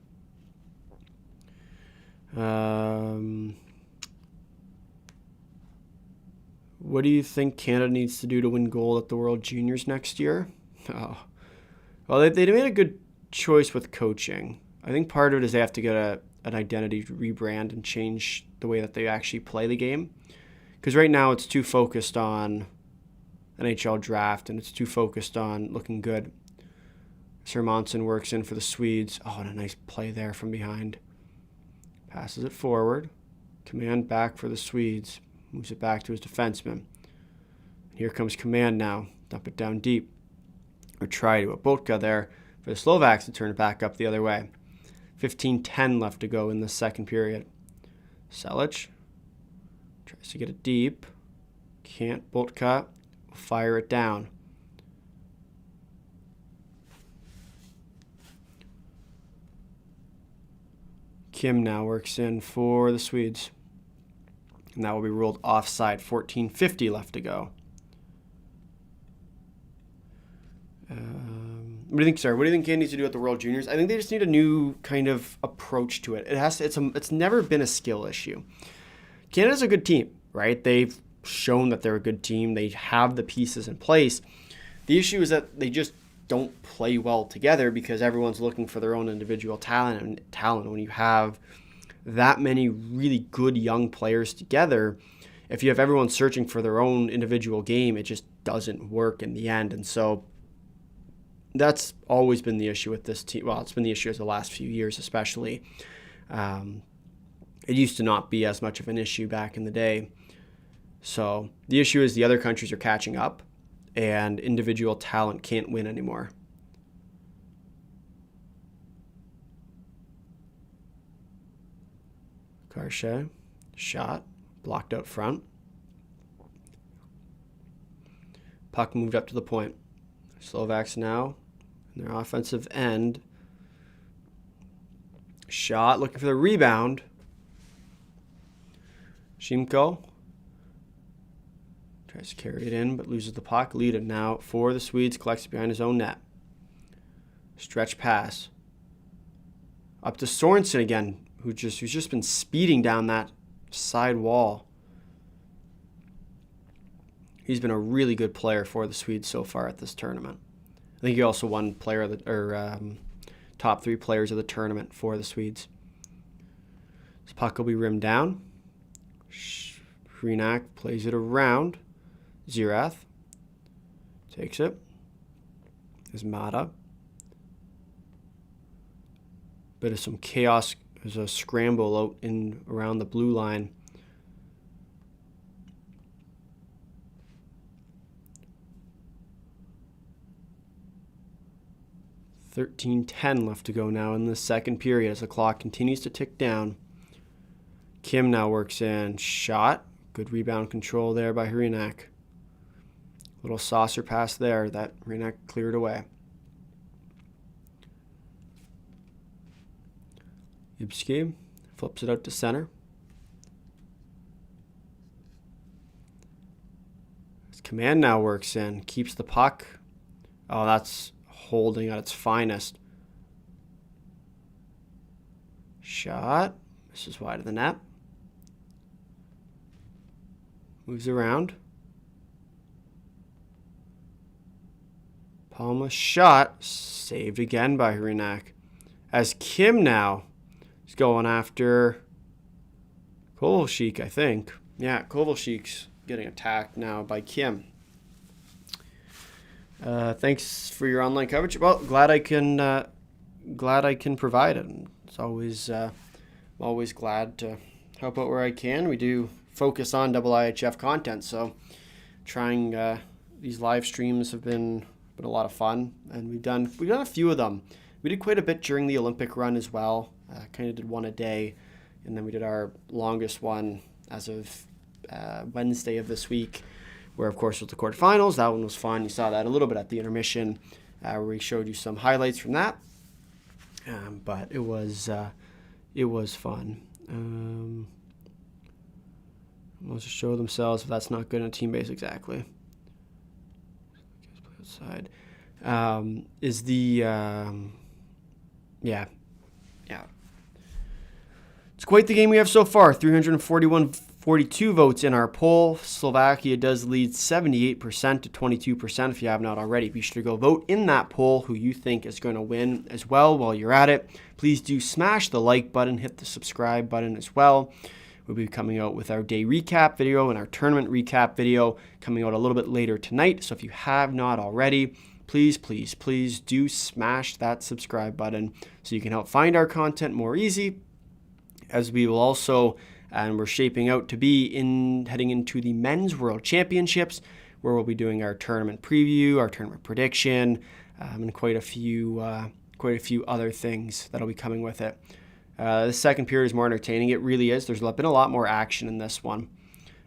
What do you think Canada needs to do to win gold at the World Juniors next year? Oh, well, they made a good choice with coaching. I think part of it is they have to get an identity rebrand and change the way that they actually play the game. Because right now it's too focused on NHL draft and it's too focused on looking good. Sermonson works in for the Swedes. Oh, and a nice play there from behind. Passes it forward. Command back for the Swedes. Moves it back to his defenseman. Here comes Command now. Dump it down deep. Or try to. A Botka there for the Slovaks to turn it back up the other way. 15:10 left to go in the second period. Selic tries to get it deep. Can't. Botka will fire it down. Kim now works in for the Swedes. And that will be ruled offside. 14:50 left to go. What do you think, sir? What do you think Canada needs to do at the World Juniors? I think they just need a new kind of approach to it. It's never been a skill issue. Canada's a good team, right? They've shown that they're a good team. They have the pieces in place. The issue is that they just don't play well together because everyone's looking for their own individual talent. And when you have that many really good young players together, if you have everyone searching for their own individual game, it just doesn't work in the end. And so that's always been the issue with this team. Well, it's been the issue as the last few years, especially. It used to not be as much of an issue back in the day. So the issue is the other countries are catching up and individual talent can't win anymore. Karshe, shot, blocked out front. Puck moved up to the point. Slovaks now in their offensive end. Shot, looking for the rebound. Shimko tries to carry it in, but loses the puck. Lead it now for the Swedes. Collects it behind his own net. Stretch pass. Up to Sorensen again, who's just been speeding down that side wall. He's been a really good player for the Swedes so far at this tournament. I think he also won top 3 players of the tournament for the Swedes. This puck will be rimmed down. Hrenak plays it around. Zirath takes it. There's Mata. Bit of some chaos. There's a scramble out in around the blue line. .13:10 left to go now in the second period as the clock continues to tick down. Kim now works in. Shot. Good rebound control there by Hrenak. Little saucer pass there that Hrenak cleared away. Yibski flips it out to center. His command now works in. Keeps the puck. Oh, that's holding at its finest. Shot. This is wide of the net. Moves around. Palma shot. Saved again by Hrenak. As Kim now is going after Kovalchik, I think. Yeah, Kovalchik's getting attacked now by Kim. Thanks for your online coverage. Well, glad I can provide it. It's always I'm always glad to help out where I can. We do focus on IIHF content, so trying these live streams have been a lot of fun, and we've done a few of them. We did quite a bit during the Olympic run as well. Kind of did one a day, and then we did our longest one as of Wednesday of this week, where of course was the quarterfinals. That one was fun. You saw that a little bit at the intermission, where we showed you some highlights from that. But it was fun. Let's just show themselves if that's not good in a team base exactly. Outside is the yeah. It's quite the game we have so far. 341-42 votes in our poll. Slovakia does lead 78% to 22%. If you have not already, be sure to go vote in that poll who you think is going to win as well. While you're at it, please do smash the like button, hit the subscribe button as well. We'll be coming out with our day recap video and our tournament recap video coming out a little bit later tonight. So if you have not already, please do smash that subscribe button so you can help find our content more easy, as we will also, and we're shaping out to be heading into the Men's World Championships, where we'll be doing our tournament preview, our tournament prediction, and quite a few other things that'll be coming with it. The second period is more entertaining. It really is. There's been a lot more action in this one.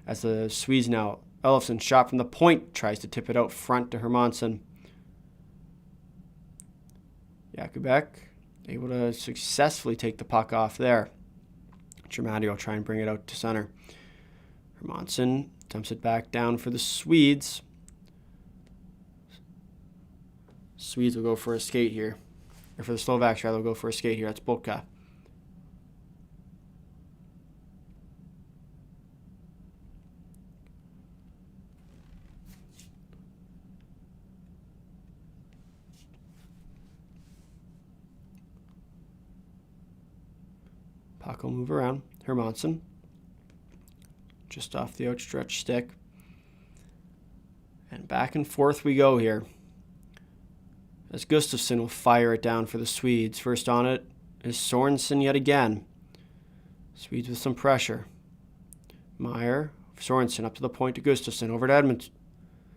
As the Swedes now, Elofsson shot from the point, tries to tip it out front to Hermansson. Jakubek able to successfully take the puck off there. Germati will try and bring it out to center. Hermansson dumps it back down for the Swedes. Swedes will go for a skate here. Or for the Slovaks, rather, will go for a skate here. That's Boka. Puck will move around. Hermansen. Just off the outstretched stick. And back and forth we go here. As Gustafsson will fire it down for the Swedes. First on it is Sorensen yet again. Swedes with some pressure. Meyer, Sorensen up to the point to Gustafsson. Over to Edmonds.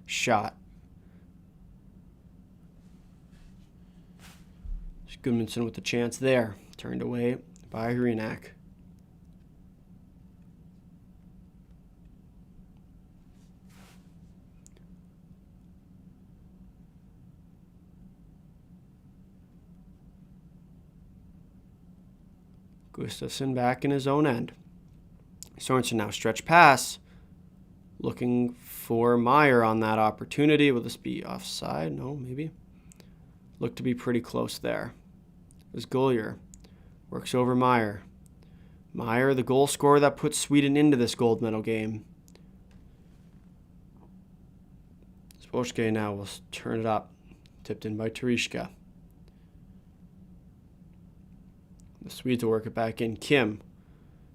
Shot. Gudmundsson with the chance there. Turned away by Hrenak. Gustafsson back in his own end. Sorensen now stretch pass. Looking for Meyer on that opportunity. Will this be offside? No, maybe. Looked to be pretty close there. As Golier works over Meyer. Meyer, the goal scorer that puts Sweden into this gold medal game. Spochke now will turn it up. Tipped in by Tereshka. The Swedes will work it back in. Kim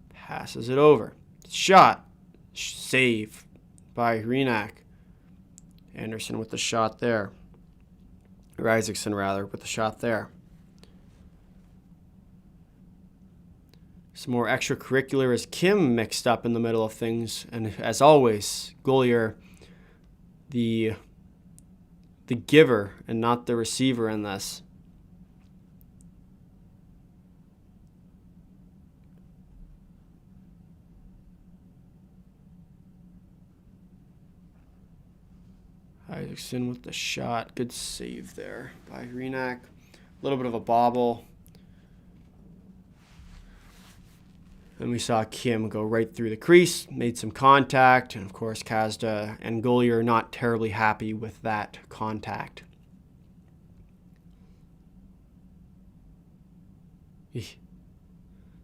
passes it over. Shot. Save by Hrenak. Anderson with the shot there. Or Isaacson, rather, with the shot there. Some more extracurricular as Kim mixed up in the middle of things. And as always, Golier, the giver and not the receiver in this. Isaacson with the shot. Good save there by Hrenak. A little bit of a bobble. And we saw Kim go right through the crease, made some contact, and of course Kazda and Golier not terribly happy with that contact.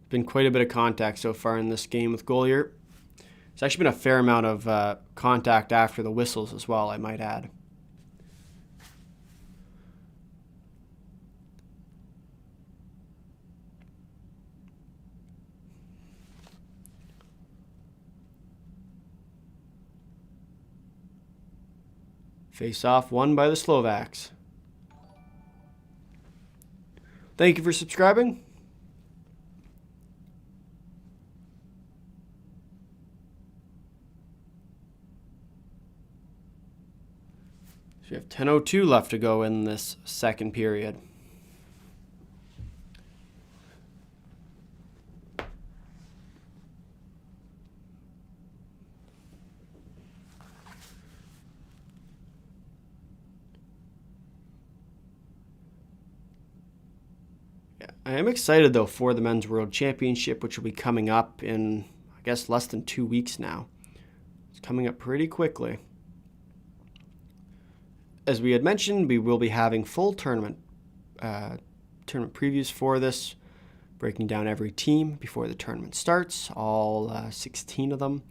Been quite a bit of contact so far in this game with Golier. There's actually been a fair amount of contact after the whistles as well, I might add. Face-off won by the Slovaks. Thank you for subscribing. So we have 10:02 left to go in this second period. I am excited, though, for the Men's World Championship, which will be coming up in, I guess, less than 2 weeks now. It's coming up pretty quickly. As we had mentioned, we will be having full tournament previews for this, breaking down every team before the tournament starts, all 16 of them.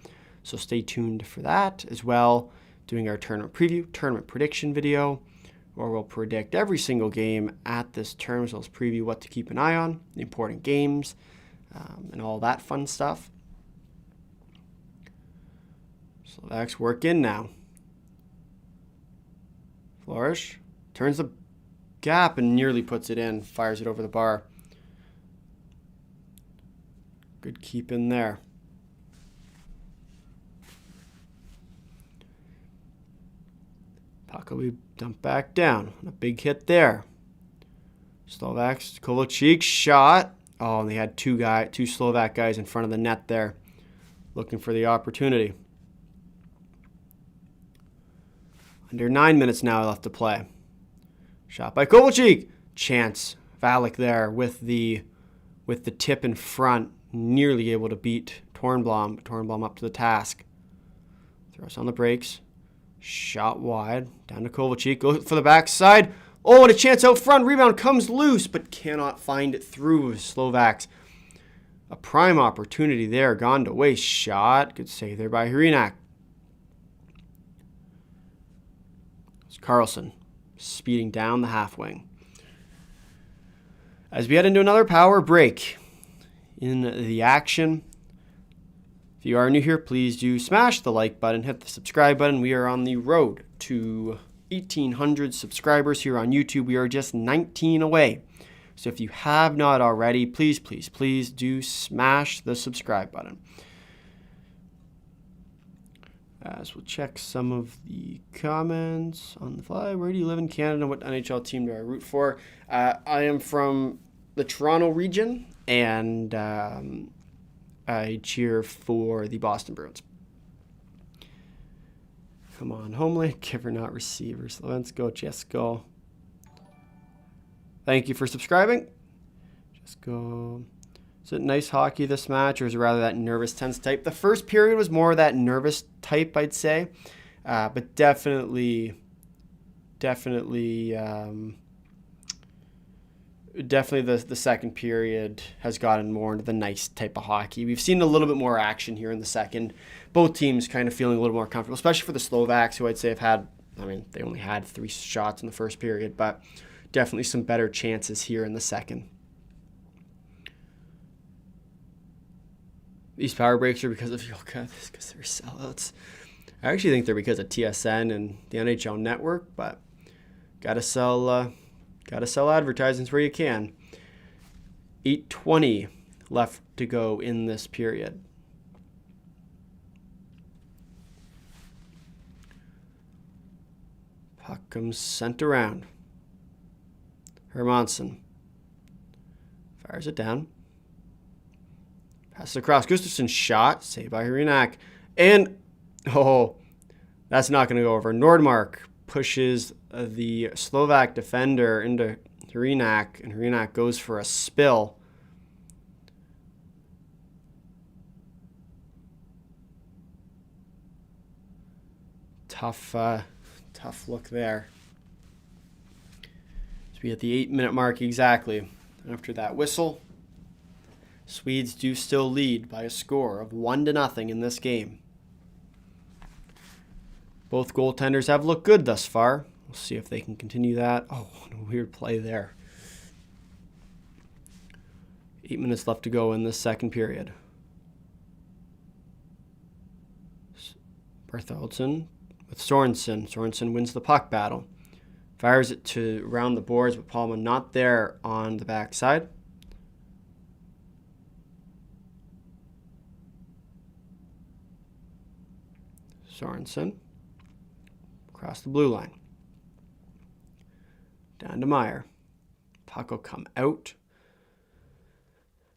So stay tuned for that as well. Doing our tournament preview, tournament prediction video, where we'll predict every single game at this tournament, as well as preview what to keep an eye on, the important games, and all that fun stuff. Slovaks work in now. Flourish turns the gap and nearly puts it in, fires it over the bar. Good keep in there. Puck will be dumped back down. A big hit there. Slovaks, Kovalchik shot. Oh, and they had two Slovak guys in front of the net there, looking for the opportunity. Under 9 minutes now left to play. Shot by Kovalchik. Chance. Valek there with the tip in front, nearly able to beat Tornblom. Tornblom up to the task. Throws on the brakes. Shot wide. Down to Kovalchik. Goes for the backside. Oh, and a chance out front. Rebound comes loose, but cannot find it through Slovaks. A prime opportunity there. Gone to waste. Shot. Good save there by Hrenak. It's Carlson speeding down the half wing. As we head into another power break in the action. If you are new here, please do smash the like button, hit the subscribe button. We are on the road to 1,800 subscribers here on YouTube. We are just 19 away. So if you have not already, please do smash the subscribe button. As we'll check some of the comments on the fly. Where do you live in Canada? What NHL team do I root for? I am from the Toronto region, and I cheer for the Boston Bruins. Come on, Homelink, giver, not receiver. Slovensko, Jesko. Thank you for subscribing. Jesko. Is it nice hockey this match, or is it rather that nervous, tense type? The first period was more of that nervous type, I'd say. But definitely the second period has gotten more into the nice type of hockey. We've seen a little bit more action here in the second. Both teams kind of feeling a little more comfortable, especially for the Slovaks, who I'd say have had, they only had 3 shots in the first period, but definitely some better chances here in the second. These power breaks are because of Yoka, because they're sellouts. I actually think they're because of TSN and the NHL Network, but gotta sell advertisements where you can. 8:20 left to go in this period. Puck comes sent around. Hermansen fires it down. Passes across. Gustafsson shot. Saved by Hrenak. And, that's not going to go over. Nordmark pushes the Slovak defender into Hrenak, and Hrenak goes for a spill. Tough look there. So we at the 8-minute mark exactly. After that whistle, Swedes do still lead by a score of 1-0 in this game. Both goaltenders have looked good thus far. We'll see if they can continue that. Oh, what a weird play there. 8 minutes left to go in this second period. Bartholdsson with Sorensen. Sorensen wins the puck battle. Fires it to around the boards, but Palma not there on the backside. Sorensen across the blue line. Down to Meyer. Puck will come out.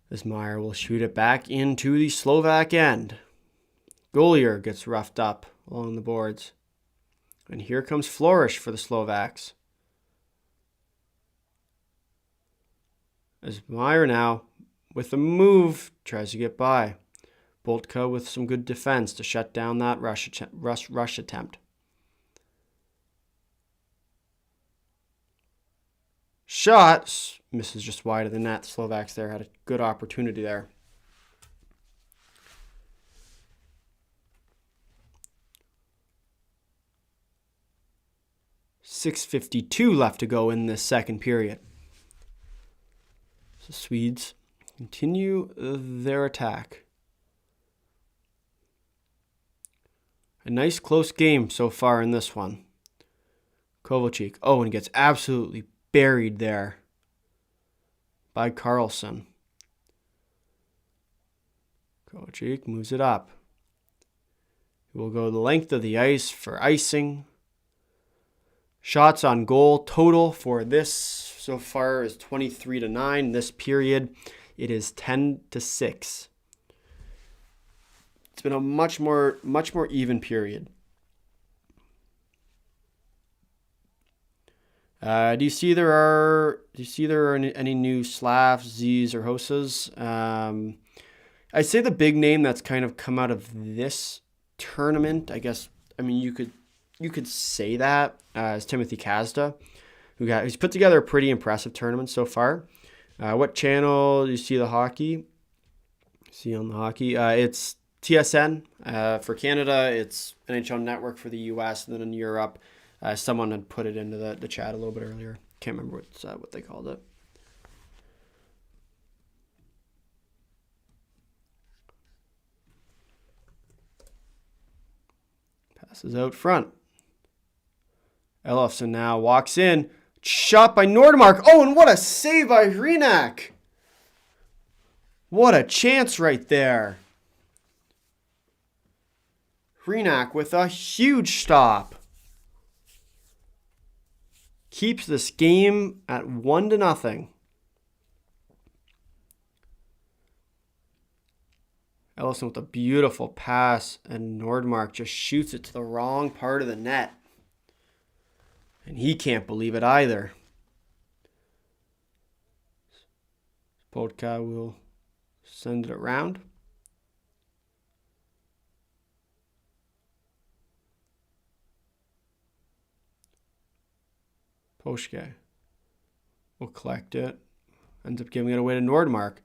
This Meyer will shoot it back into the Slovak end. Golier gets roughed up along the boards. And here comes Flourish for the Slovaks. As Meyer now, with a move, tries to get by. Boltka with some good defense to shut down that rush attempt. Shot misses just wide of the net. The Slovaks there had a good opportunity there. .6:52 left to go in this second period. So Swedes continue their attack. A nice close game so far in this one. Kovalchuk. And gets absolutely buried there by Carlson. Kovalchuk moves it up. He will go the length of the ice for icing. Shots on goal total for this so far is 23-9. This period, it is 10-6. It's been a much more even period. Do you see there are any new Slavs, Z's, or Hosas? I'd say the big name that's kind of come out of this tournament, I guess. You could say that is Timothy Kazda, who's put together a pretty impressive tournament so far. What channel do you see the hockey? See on the hockey, it's TSN for Canada. It's NHL Network for the US, and then in Europe, someone had put it into the chat a little bit earlier. Can't remember what they called it. Passes out front. Elofsson now walks in. Shot by Nordmark. Oh, and what a save by Hrenak. What a chance right there. Hrenak with a huge stop. Keeps this game at 1-0. Ellison with a beautiful pass, and Nordmark just shoots it to the wrong part of the net. And he can't believe it either. Podka will send it around. Poshke will collect it. Ends up giving it away to Nordmark.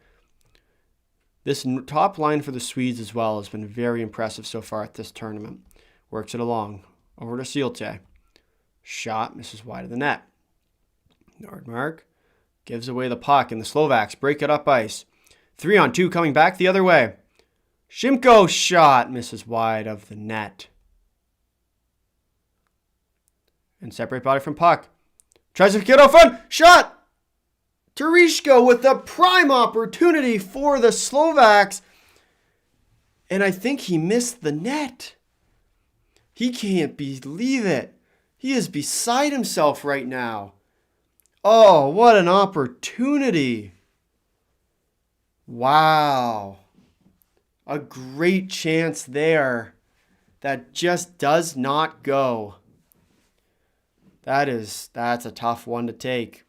This top line for the Swedes as well has been very impressive so far at this tournament. Works it along. Over to Siilte. Shot misses wide of the net. Nordmark gives away the puck, and the Slovaks break it up ice. 3-on-2 coming back the other way. Shimko shot misses wide of the net. And separate body from puck. Tries to get off front. Shot! Tereshko with the prime opportunity for the Slovaks. And I think he missed the net. He can't believe it. He is beside himself right now. Oh, what an opportunity. Wow. A great chance there that just does not go. That's a tough one to take.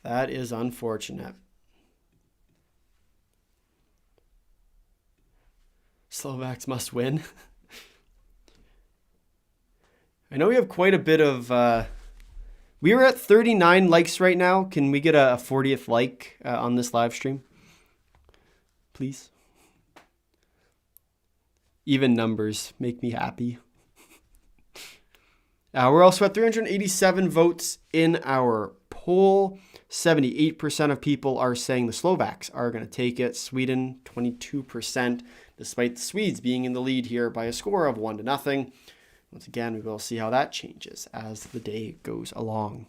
That is unfortunate. Slovaks must win. I know we have quite a bit of... we are at 39 likes right now. Can we get a 40th like on this live stream? Please. Even numbers make me happy. We're also at 387 votes in our poll. 78% of people are saying the Slovaks are going to take it. Sweden, 22%, despite the Swedes being in the lead here by a score of 1-0. Once again, we will see how that changes as the day goes along.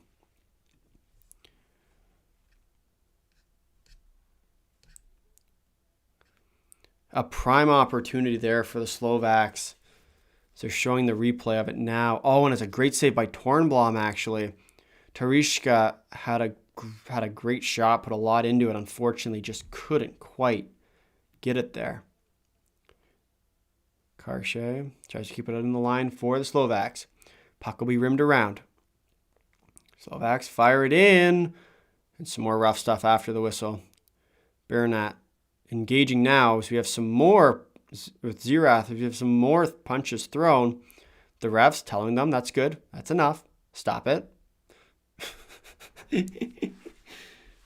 A prime opportunity there for the Slovaks. So they're showing the replay of it now. Oh, and it's a great save by Tornblom, actually. Tereshka had a great shot, put a lot into it. Unfortunately, just couldn't quite get it there. Karshe tries to keep it in the line for the Slovaks. Puck will be rimmed around. Slovaks fire it in. And some more rough stuff after the whistle. Bernat engaging now as we have some more with Zerath. If you have some more punches thrown, the refs telling them that's good. That's enough. Stop it.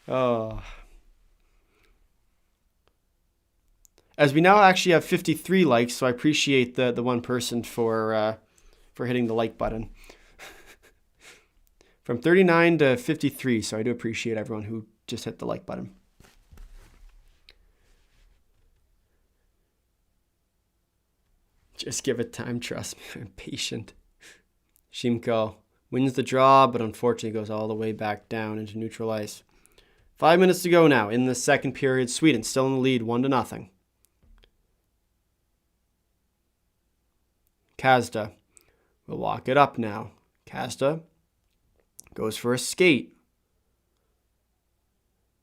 Oh. As we now actually have 53 likes, so I appreciate the one person for hitting the like button. From 39 to 53, so I do appreciate everyone who just hit the like button. Just give it time, trust me, I'm patient. Shimko wins the draw, but unfortunately goes all the way back down into neutral ice. 5 minutes to go now in the second period. Sweden still in the lead, 1-0. Kazda will walk it up now. Kazda goes for a skate.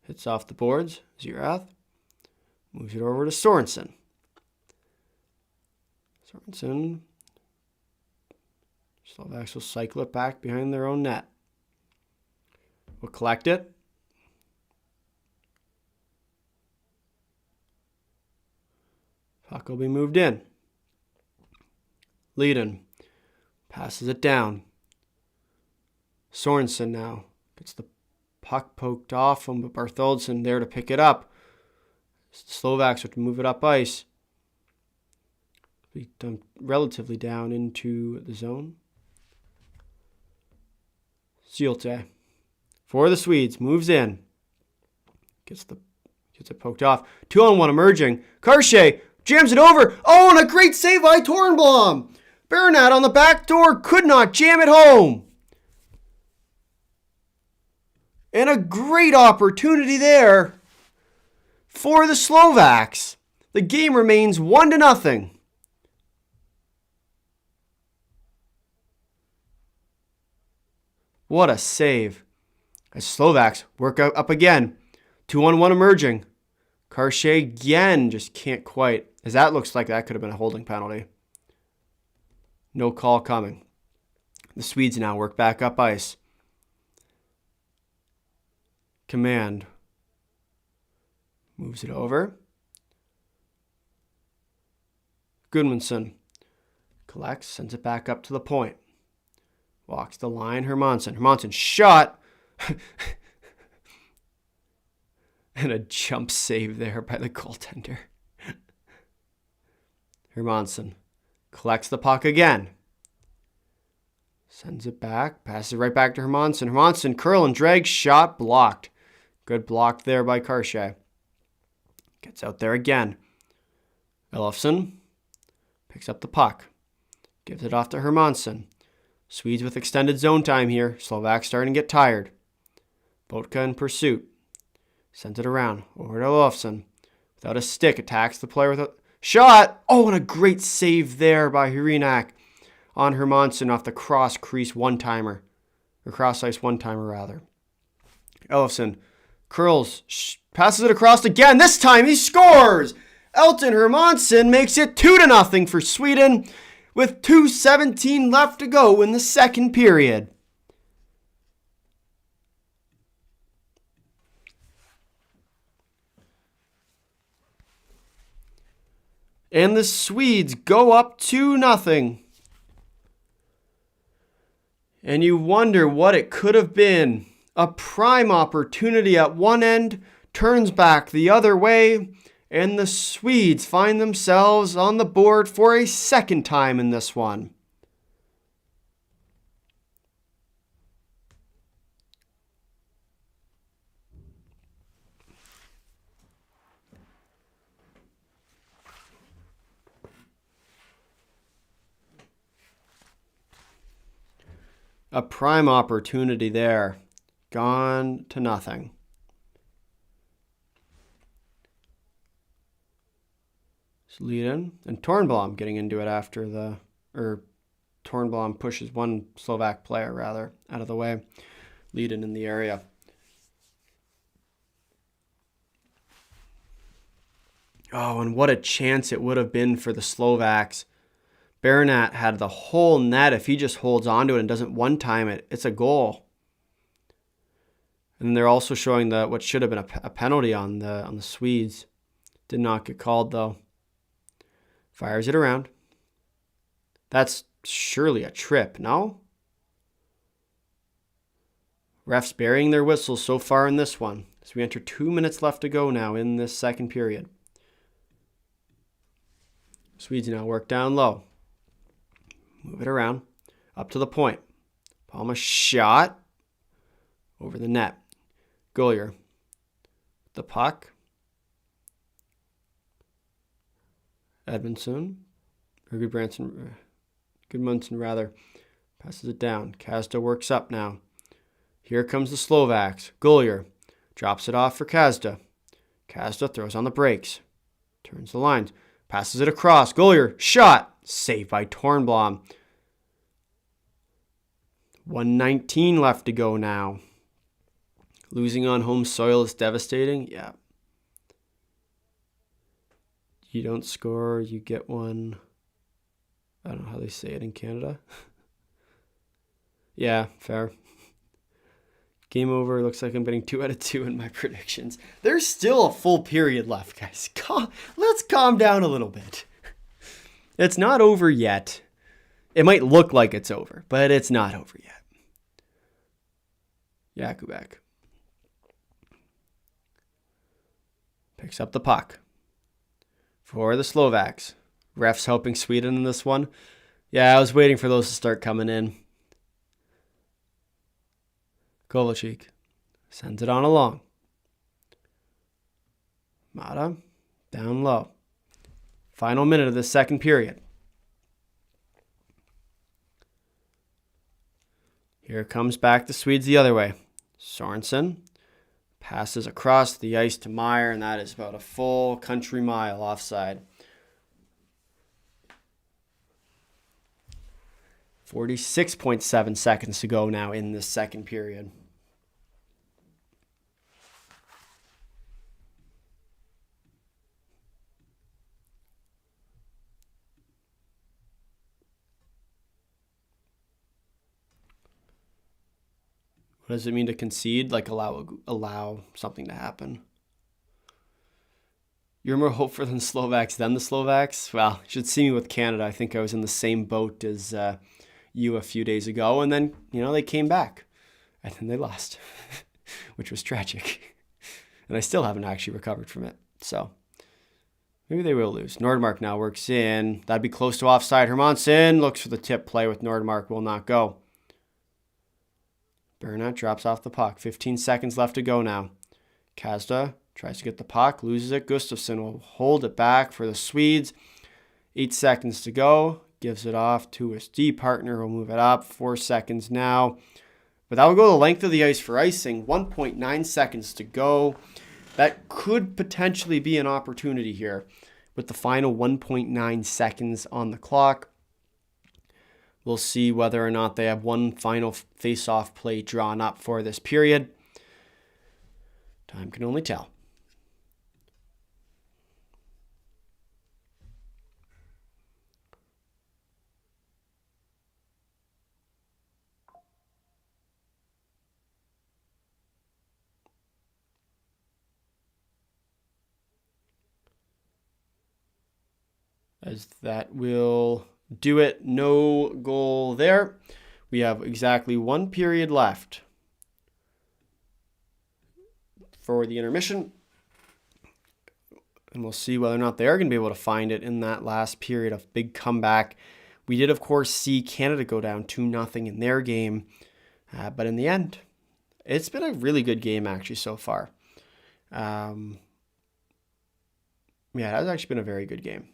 Hits off the boards. Zerath moves it over to Sorensen. Sorensen. Slovaks will cycle it back behind their own net. We'll collect it. Puck will be moved in. Leadin passes it down. Sorensen now gets the puck poked off him, but Bartholdson there to pick it up. The Slovaks have to move it up ice. Be dumped relatively down into the zone. Siilte for the Swedes moves in. Gets Gets it poked off. 2-on-1 emerging. Karshay jams it over. Oh, and a great save by Tornblom. Bernat on the back door could not jam it home. And a great opportunity there for the Slovaks. The game remains 1-0. What a save. As Slovaks work up again. 2-on-1 emerging. Karshay again just can't quite. As that looks like that could have been a holding penalty. No call coming. The Swedes now work back up ice. Command. Moves it over. Gudmundsson collects, sends it back up to the point. Walks the line, Hermansson. Hermansson shot. And a jump save there by the goaltender. Hermansson collects the puck again. Sends it back. Passes it right back to Hermansson. Hermansson curl and drag. Shot blocked. Good block there by Karshay. Gets out there again. Elofsson picks up the puck. Gives it off to Hermansson. Swedes with extended zone time here. Slovaks starting to get tired. Botka in pursuit. Sends it around. Over to Elofsson. Without a stick. Attacks the player with a shot. Oh, and a great save there by Hrinak on Hermansson off the cross crease one-timer. Or cross ice one-timer rather. Elofsson curls. Passes it across again. This time he scores! Elton Hermansson makes it 2-0 for Sweden with 2:17 left to go in the second period. And the Swedes go up 2-0. And you wonder what it could have been. A prime opportunity at one end turns back the other way, and the Swedes find themselves on the board for a second time in this one. A prime opportunity there. Gone to nothing. Lead in, and Tornblom getting into it after Tornblom pushes one Slovak player rather out of the way. Lead in the area. Oh, and what a chance it would have been for the Slovaks. Bernat had the whole net. If he just holds on to it and doesn't one-time it, it's a goal. And they're also showing what should have been a penalty on the Swedes. Did not get called though. Fires it around. That's surely a trip, no? Refs burying their whistles so far in this one. As we enter 2 minutes left to go now in this second period. Swedes now work down low. Move it around. Up to the point. Palma shot. Over the net. Golier. The puck. Gudmundsson rather, passes it down. Kazda works up now. Here comes the Slovaks. Golier drops it off for Kazda. Kazda throws on the brakes. Turns the lines. Passes it across. Golier, shot. Saved by Tornblom. 1:19 left to go now. Losing on home soil is devastating. Yeah. You don't score, you get one. I don't know how they say it in Canada. Yeah, fair. Game over. Looks like I'm getting 2 out of 2 in my predictions. There's still a full period left, guys. Let's calm down a little bit. It's not over yet. It might look like it's over, but it's not over yet. Jakubek picks up the puck for the Slovaks. Refs helping Sweden in this one. Yeah, I was waiting for those to start coming in. Kovalchuk sends it on along. Mata down low. Final minute of the second period. Here comes back the Swedes the other way. Sorensen passes across the ice to Meyer, and that is about a full country mile offside. 46.7 seconds to go now in this second period. What does it mean to concede? Like allow something to happen. You're more hopeful than Slovaks than the Slovaks? Well, you should see me with Canada. I think I was in the same boat as you a few days ago. And then, they came back. And then they lost, which was tragic. And I still haven't actually recovered from it. So maybe they will lose. Nordmark now works in. That'd be close to offside. Hermansen looks for the tip play with Nordmark. Will not go. Bernat drops off the puck. 15 seconds left to go now. Kazda tries to get the puck, loses it. Gustafsson will hold it back for the Swedes. 8 seconds to go. Gives it off to his D partner. Will move it up. 4 seconds now. But that will go the length of the ice for icing. 1.9 seconds to go. That could potentially be an opportunity here with the final 1.9 seconds on the clock. We'll see whether or not they have one final face-off play drawn up for this period. Time can only tell. As that will do it. No goal there. We have exactly one period left for the intermission. And we'll see whether or not they are going to be able to find it in that last period of big comeback. We did, of course, see Canada go down 2-0 in their game. But in the end, it's been a really good game, actually, so far. Yeah, it has actually been a very good game.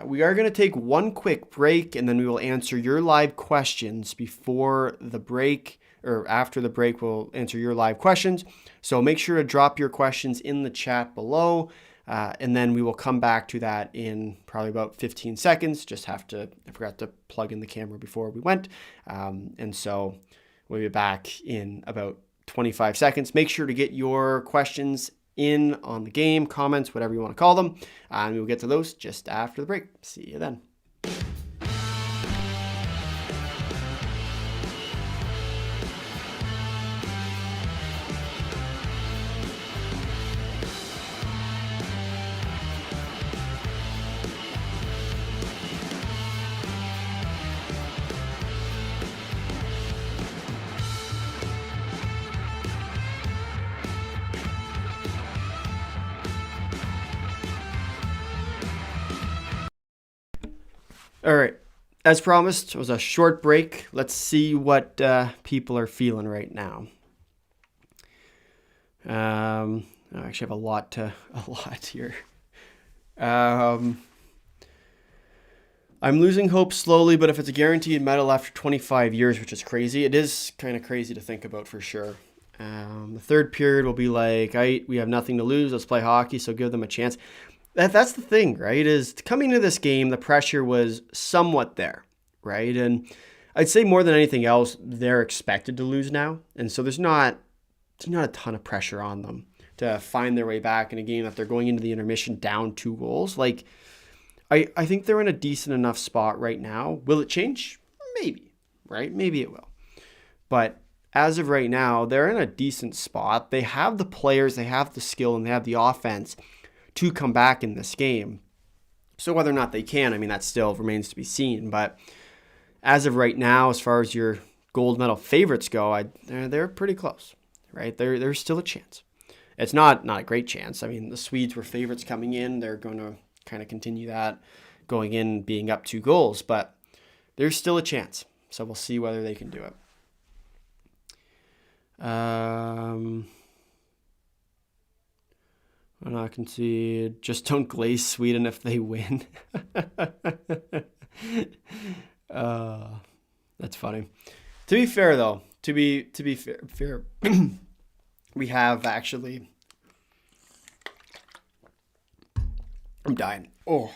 We are going to take one quick break, and then we will answer your live questions before the break, or after the break, we'll answer your live questions. So make sure to drop your questions in the chat below, and then we will come back to that in probably about 15 seconds. I forgot to plug in the camera before we went, and so we'll be back in about 25 seconds. Make sure to get your questions in on the game, comments, whatever you want to call them. And we'll get to those just after the break. See you then. All right, as promised, it was a short break. Let's see what people are feeling right now. I actually have a lot here. I'm losing hope slowly, but if it's a guaranteed medal after 25 years, which is crazy, it is kind of crazy to think about for sure. The third period will be like, we have nothing to lose. Let's play hockey, so give them a chance. That's the thing, right? Is coming to this game, the pressure was somewhat there, right? And I'd say more than anything else, they're expected to lose now. And so there's not a ton of pressure on them to find their way back in a game that they're going into the intermission down 2 goals. Like, I think they're in a decent enough spot right now. Will it change? Maybe, right? Maybe it will. But as of right now, they're in a decent spot. They have the players, they have the skill, and they have the offense to come back in this game. So whether or not they can, I mean, that still remains to be seen. But as of right now, as far as your gold medal favorites go, they're pretty close, right? There's still a chance. It's not a great chance. I mean, the Swedes were favorites coming in. They're going to kind of continue that going in, being up 2 goals. But there's still a chance. So we'll see whether they can do it. And I can see just don't glaze Sweden if they win. That's funny. To be fair, though, to be fair, we have actually. I'm dying. Oh,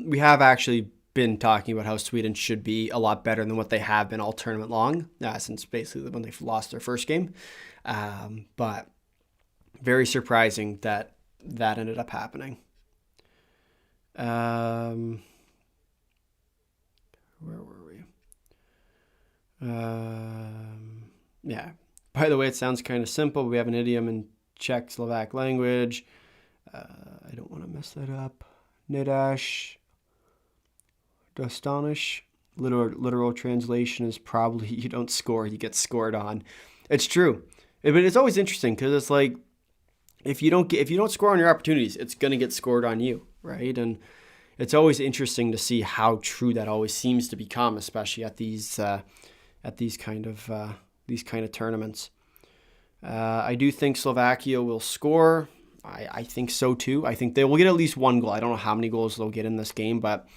we have actually been talking about how Sweden should be a lot better than what they have been all tournament long, since basically when they've lost their first game. But very surprising that ended up happening. Where were we? Yeah. By the way, it sounds kind of simple. But we have an idiom in Czech Slovak language. I don't want to mess that up. Nedash dostanish. Literal translation is probably you don't score, you get scored on. It's true. But it's always interesting because it's like if you don't score on your opportunities, it's going to get scored on you, right? And it's always interesting to see how true that always seems to become, especially at these kind of tournaments. I do think Slovakia will score. I think so too. I think they will get at least one goal. I don't know how many goals they'll get in this game, but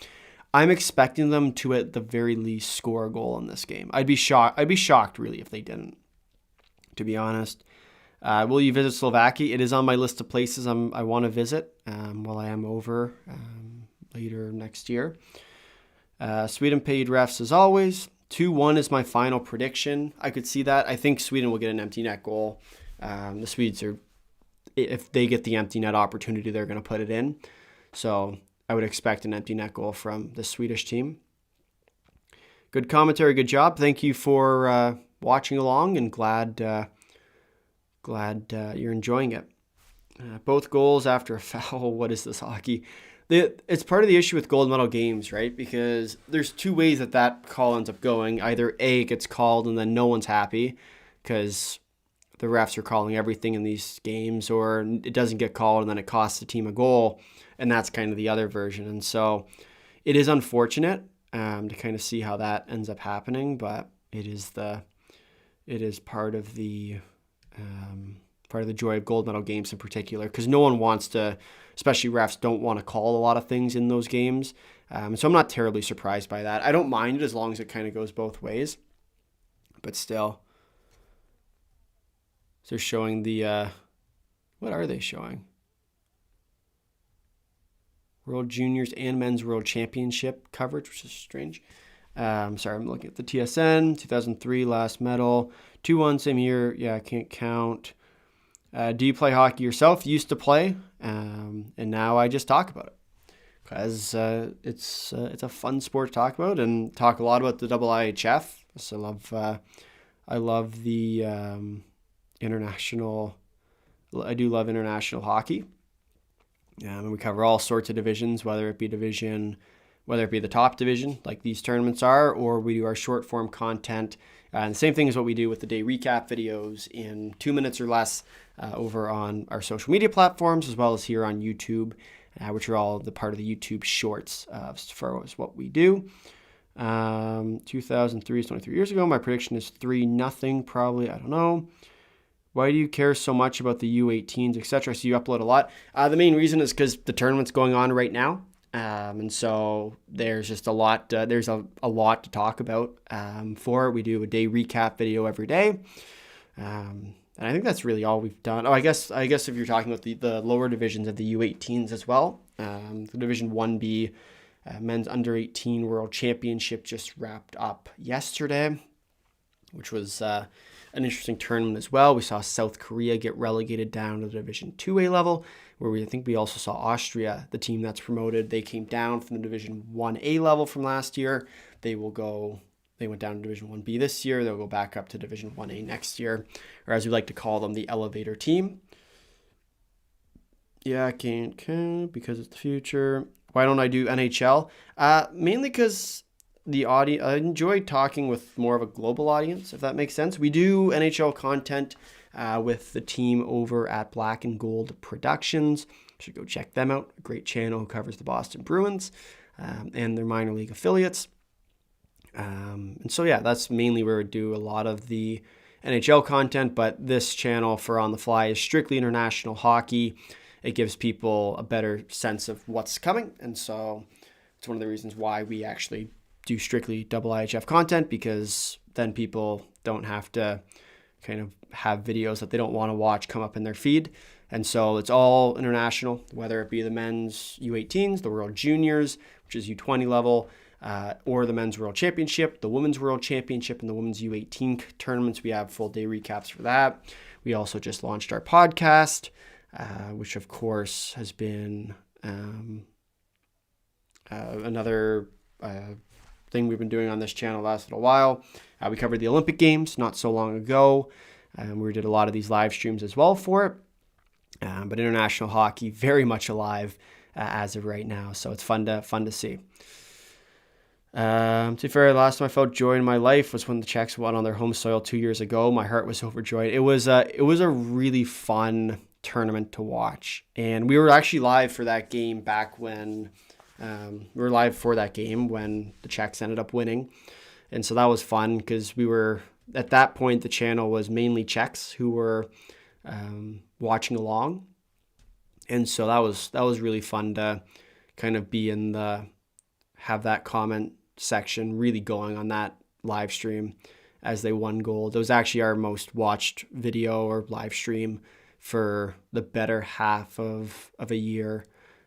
I'm expecting them to at the very least score a goal in this game. I'd be shocked really if they didn't, to be honest. Will you visit Slovakia? It is on my list of places I want to visit while I am over later next year. Sweden paid refs as always. 2-1 is my final prediction. I could see that. I think Sweden will get an empty net goal. The Swedes are, if they get the empty net opportunity, they're going to put it in. So I would expect an empty net goal from the Swedish team. Good commentary, good job. Thank you for watching along, and glad you're enjoying it. Both goals after a foul. What is this hockey? It's part of the issue with gold medal games, right? Because there's two ways that call ends up going. Either A, it gets called and then no one's happy because the refs are calling everything in these games, or it doesn't get called and then it costs the team a goal, and that's kind of the other version. And so it is unfortunate to kind of see how that ends up happening, but it is part of the joy of gold medal games in particular, because no one wants to, especially refs don't want to call a lot of things in those games. So I'm not terribly surprised by that. I don't mind it as long as it kind of goes both ways, but still. So they're showing the, what are they showing? World Juniors and Men's World Championship coverage, which is strange. Sorry, I'm looking at the TSN, 2003 last medal, 2-1, same year. Yeah, I can't count. Do you play hockey yourself? Used to play, and now I just talk about it because it's a fun sport to talk about and talk a lot about the IIHF. So I love the international. I do love international hockey. And we cover all sorts of divisions, whether it be the top division like these tournaments are, or we do our short form content. And the same thing is what we do with the day recap videos in 2 minutes or less over on our social media platforms, as well as here on YouTube, which are all the part of the YouTube shorts for what we do. 2003 is 23 years ago. My prediction is 3-0 probably. I don't know. Why do you care so much about the U18s, etc.? So you upload a lot. The main reason is because the tournament's going on right now. And so there's just a lot, there's a lot to talk about for it. We do a day recap video every day. And I think that's really all we've done. Oh, I guess if you're talking about the lower divisions of the U18s as well, the Division 1B Men's Under 18 World Championship just wrapped up yesterday, which was an interesting tournament as well. We saw South Korea get relegated down to the Division 2A level, where I think we also saw Austria, the team that's promoted. They came down from the Division 1A level from last year. They went down to Division 1B this year. They'll go back up to Division 1A next year, or as we like to call them, the elevator team. Yeah, I can't because it's the future. Why don't I do NHL? Mainly because the audience, I enjoy talking with more of a global audience, if that makes sense. We do NHL content with the team over at Black and Gold Productions. You should go check them out. A great channel who covers the Boston Bruins and their minor league affiliates. And so, yeah, that's mainly where we do a lot of the NHL content, but this channel for On the Fly is strictly international hockey. It gives people a better sense of what's coming, and so it's one of the reasons why we actually do strictly IIHF content, because then people don't have to kind of have videos that they don't want to watch come up in their feed. And so it's all international, whether it be the men's U18s, the World Juniors, which is U20 level, or the men's World Championship, the women's World Championship, and the women's U18 tournaments. We have full day recaps for that. We also just launched our podcast, which of course has been another thing we've been doing on this channel the last little while. We covered the Olympic Games not so long ago. We did a lot of these live streams as well for it. But international hockey very much alive as of right now, so it's fun to see. To be fair, the last time I felt joy in my life was when the Czechs won on their home soil 2 years ago. My heart was overjoyed. It was a really fun tournament to watch, and we were actually live for that game back when we were live for that game when the Czechs ended up winning, and so that was fun because we were at that point the channel was mainly Czechs who were watching along, and so that was really fun to kind of be in have that comment section really going on that live stream as they won gold. It was actually our most watched video or live stream for the better half of a year,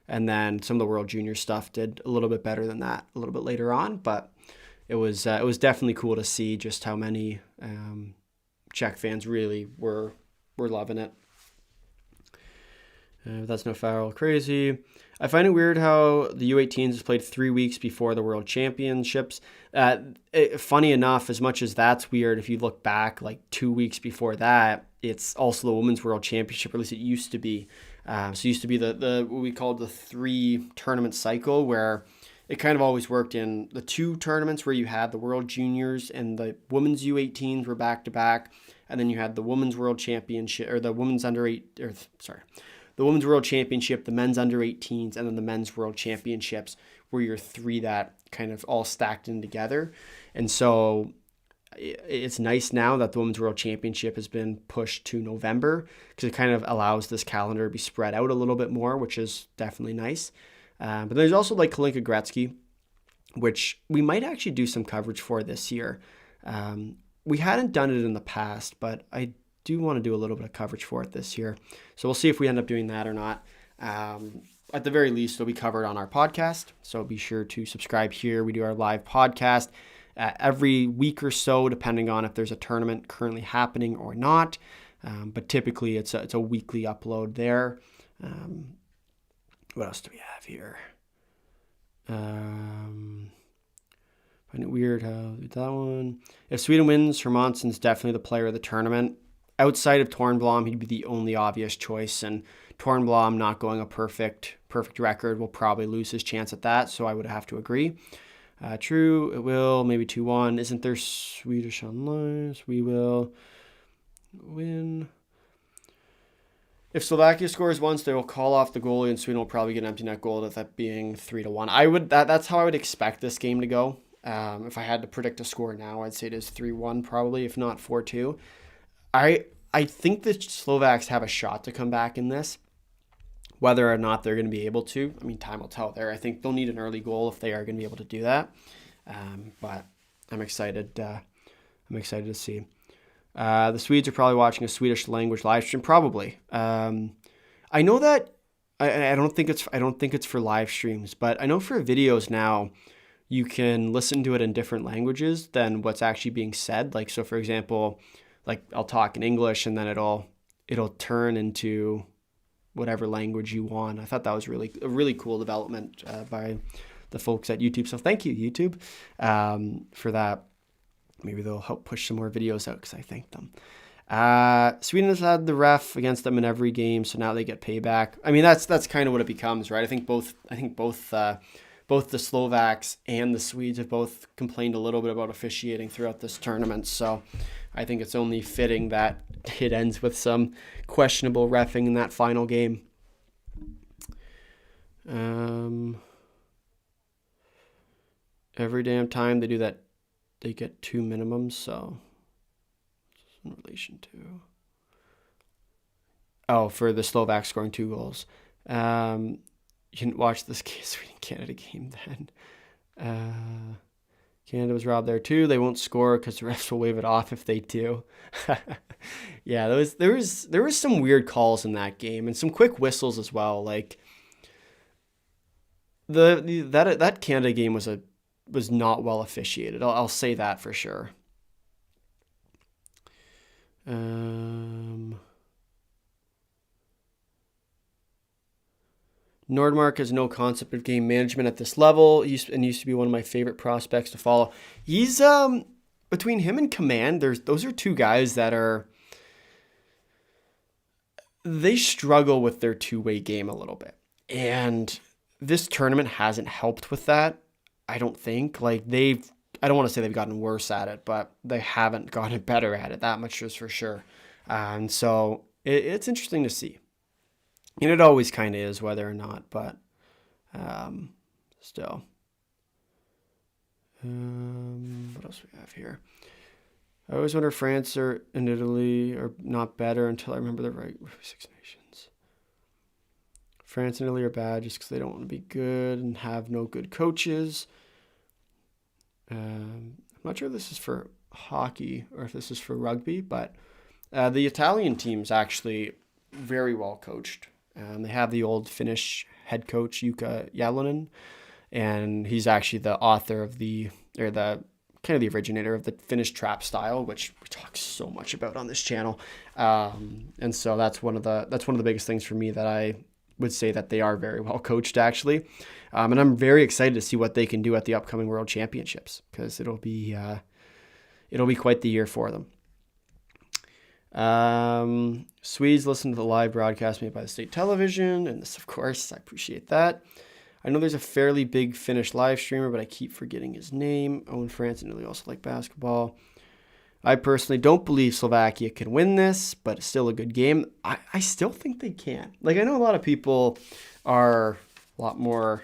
and then some of the World Junior stuff did a little bit better than that a little bit later on, but it was definitely cool to see just how many Czech fans really were loving it. That's no foul crazy. I find it weird how the U18s is played 3 weeks before the World Championships. Funny enough, as much as that's weird, if you look back like 2 weeks before that, it's also the Women's World Championship, or at least it used to be. So it used to be the what we called the 3 tournament cycle, where it kind of always worked in the 2 tournaments where you had the World Juniors and the Women's U18s were back to back, and then you had the Women's World Championship, or the Women's the Women's World Championship, the Men's Under 18s, and then the Men's World Championships were your 3 that kind of all stacked in together. And so it's nice now that the Women's World Championship has been pushed to November, because it kind of allows this calendar to be spread out a little bit more, which is definitely nice. But there's also like Kalinka Gretzky, which we might actually do some coverage for this year. We hadn't done it in the past, but I do want to do a little bit of coverage for it this year. So we'll see if we end up doing that or not. At the very least, it'll be covered on our podcast. So be sure to subscribe here. We do our live podcast every week or so, depending on if there's a tournament currently happening or not. But typically it's a weekly upload there. What else do we have here? Find it weird how that one. If Sweden wins, Hermansson's definitely the player of the tournament. Outside of Tornblom, he'd be the only obvious choice, and Tornblom not going a perfect record will probably lose his chance at that, so I would have to agree. True, it will, maybe 2-1. Isn't there Swedish online? So we will win. If Slovakia scores once, they will call off the goalie, and Sweden will probably get an empty net goal, with that being 3-1. That's how I would expect this game to go. If I had to predict a score now, I'd say it is 3-1 probably, if not 4-2. I think the Slovaks have a shot to come back in this. Whether or not they're going to be able to, I mean, time will tell there. I think they'll need an early goal if they are going to be able to do that. But I'm excited. I'm excited to see. The Swedes are probably watching a Swedish language live stream. Probably. I know that. I don't think it's for live streams, but I know for videos now, you can listen to it in different languages than what's actually being said. Like, so for example, like I'll talk in English and then it'll turn into whatever language you want. I thought that was a really cool development by the folks at YouTube. So thank you, YouTube, for that. Maybe they'll help push some more videos out because I thank them. Sweden has had the ref against them in every game, so now they get payback. I mean, that's kind of what it becomes, right? I think both the Slovaks and the Swedes have both complained a little bit about officiating throughout this tournament. So I think it's only fitting that it ends with some questionable reffing in that final game. Every damn time they do that, they get 2 minimums. So in relation to... Oh, for the Slovaks scoring 2 goals. You didn't watch this Sweden-Canada game then. Canada was robbed there too. They won't score because the refs will wave it off if they do. Yeah, there was some weird calls in that game and some quick whistles as well. Like that Canada game was not well officiated. I'll say that for sure. Nordmark has no concept of game management at this level. Used to be one of my favorite prospects to follow. He's between him and Command, those are 2 guys that they struggle with their two-way game a little bit. And this tournament hasn't helped with that. I don't think. I don't want to say they've gotten worse at it, but they haven't gotten better at it. That much is for sure. And so it's interesting to see. And it always kind of is, whether or not, but still. What else we have here? I always wonder if France and Italy are not better until I remember the right Six Nations. France and Italy are bad just because they don't want to be good and have no good coaches. I'm not sure if this is for hockey or if this is for rugby, but the Italian team's actually very well coached. They have the old Finnish head coach, Jukka Jalonen, and he's actually the author of the originator of the Finnish trap style, which we talk so much about on this channel. And so that's one of the biggest things for me, that I would say that they are very well coached, actually. And I'm very excited to see what they can do at the upcoming World Championships, because it'll be quite the year for them. Swedes listen to the live broadcast made by the state television, and this, of course, I appreciate that. I know there's a fairly big Finnish live streamer, but I keep forgetting his name. Oh, and France and Italy also like basketball. I personally don't believe Slovakia can win this, but it's still a good game. I still think they can. I know a lot of people are a lot more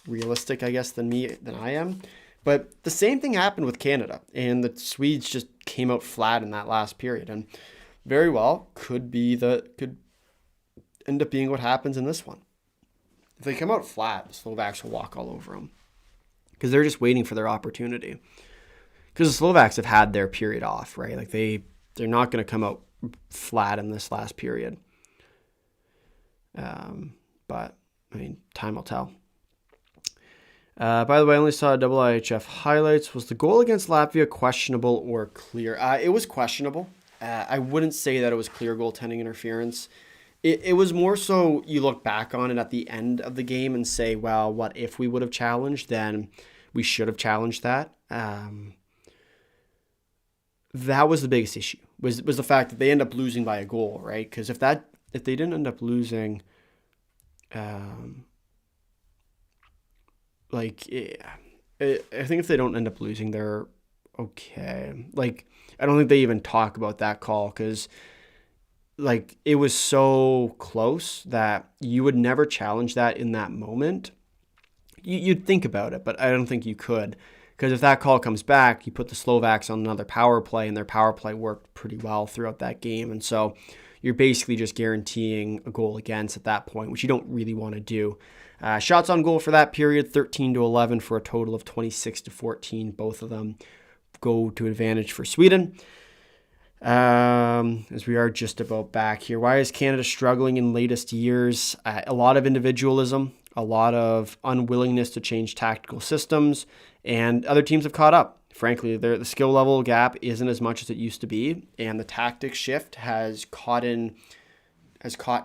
realistic, I guess, than I am. But the same thing happened with Canada, and the Swedes just came out flat in that last period, and very well could end up being what happens in this one. If they come out flat, the Slovaks will walk all over them, because they're just waiting for their opportunity. Because the Slovaks have had their period off, right? They're not going to come out flat in this last period. But time will tell. By the way, I only saw double IIHF highlights. Was the goal against Latvia questionable or clear? It was questionable. I wouldn't say that it was clear goaltending interference. It was more so you look back on it at the end of the game and say, well, what if we would have challenged? Then we should have challenged that. That was the biggest issue, was the fact that they end up losing by a goal, right? Because if they didn't end up losing, I think if they don't end up losing, they're okay. I don't think they even talk about that call, because it was so close that you would never challenge that in that moment. You'd think about it, but I don't think you could. Because if that call comes back, you put the Slovaks on another power play, and their power play worked pretty well throughout that game. And so you're basically just guaranteeing a goal against at that point, which you don't really want to do. Shots on goal for that period, 13-11 for a total of 26-14. Both of them go to advantage for Sweden. As we are just about back here. Why is Canada struggling in latest years? A lot of individualism, a lot of unwillingness to change tactical systems, and other teams have caught up. Frankly, the skill level gap isn't as much as it used to be, and the tactic shift has caught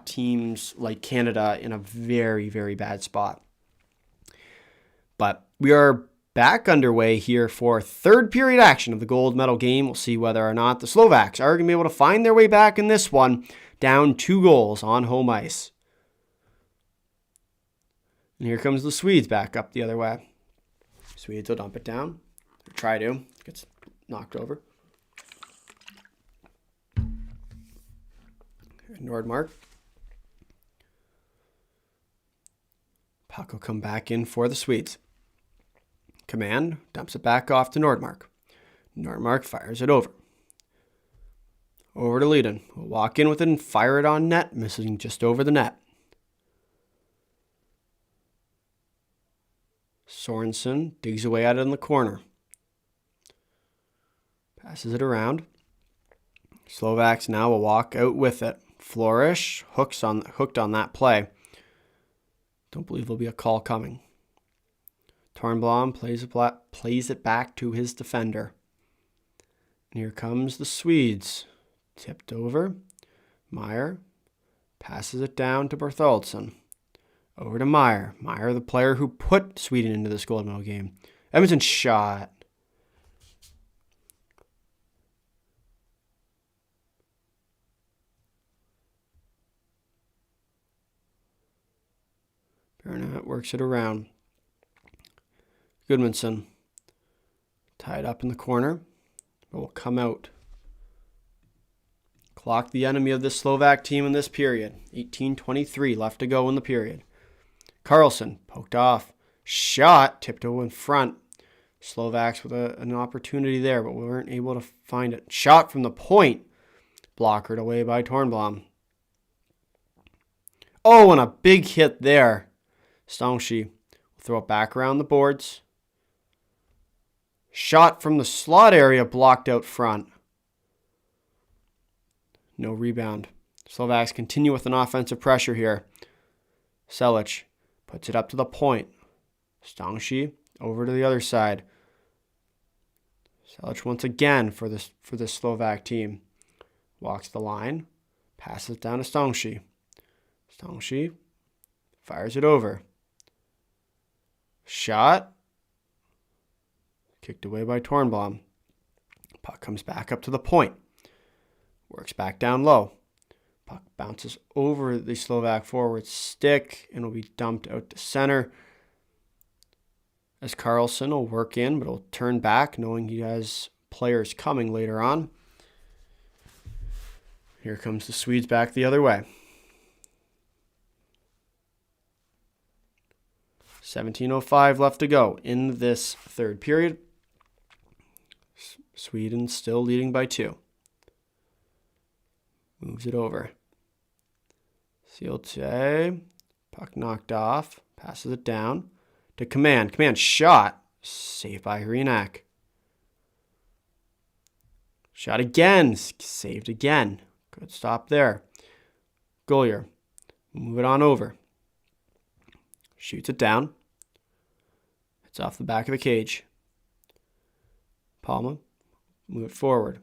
teams like Canada in a very, very bad spot. But we are back underway here for third period action of the gold medal game. We'll see whether or not the Slovaks are going to be able to find their way back in this one, down 2 goals on home ice. And here comes the Swedes back up the other way. Swedes will dump it down. Or try to. Gets knocked over. Nordmark. Puck will come back in for the Swedes. Command dumps it back off to Nordmark. Nordmark fires it over. Over to Leiden. We'll walk in with it and fire it on net, missing just over the net. Sorensen digs away at it in the corner. Passes it around. Slovaks now will walk out with it. Flourish hooked on that play. Don't believe there'll be a call coming. Tornblom plays it back to his defender. And here comes the Swedes. Tipped over. Meyer passes it down to Bertholdsson. Over to Meyer. Meyer, the player who put Sweden into this gold medal game. Edmonton shot. Bernat works it around. Goodmanson tied up in the corner, but will come out. Clock the enemy of this Slovak team in this period. 18:23 left to go in the period. Carlson poked off. Shot tipped in front. Slovaks with an opportunity there, but we weren't able to find it. Shot from the point. Blockered away by Tornblom. Oh, and a big hit there. Stongshi will throw it back around the boards. Shot from the slot area blocked out front. No rebound. Slovaks continue with an offensive pressure here. Selic puts it up to the point. Stongshi over to the other side. Selic once again for this Slovak team. Walks the line. Passes it down to Stongshi. Stongshi fires it over. Shot. Kicked away by Tornblom. Puck comes back up to the point. Works back down low. Puck bounces over the Slovak forward stick and will be dumped out to center. As Carlson will work in, but will turn back knowing he has players coming later on. Here comes the Swedes back the other way. 17:05 left to go in this third period. Sweden still leading by 2. Moves it over. Sealte. Puck knocked off. Passes it down to Command. Command shot. Saved by Hrenak. Shot again. Saved again. Good stop there. Golier. Move it on over. Shoots it down. It's off the back of the cage. Palma. Move it forward.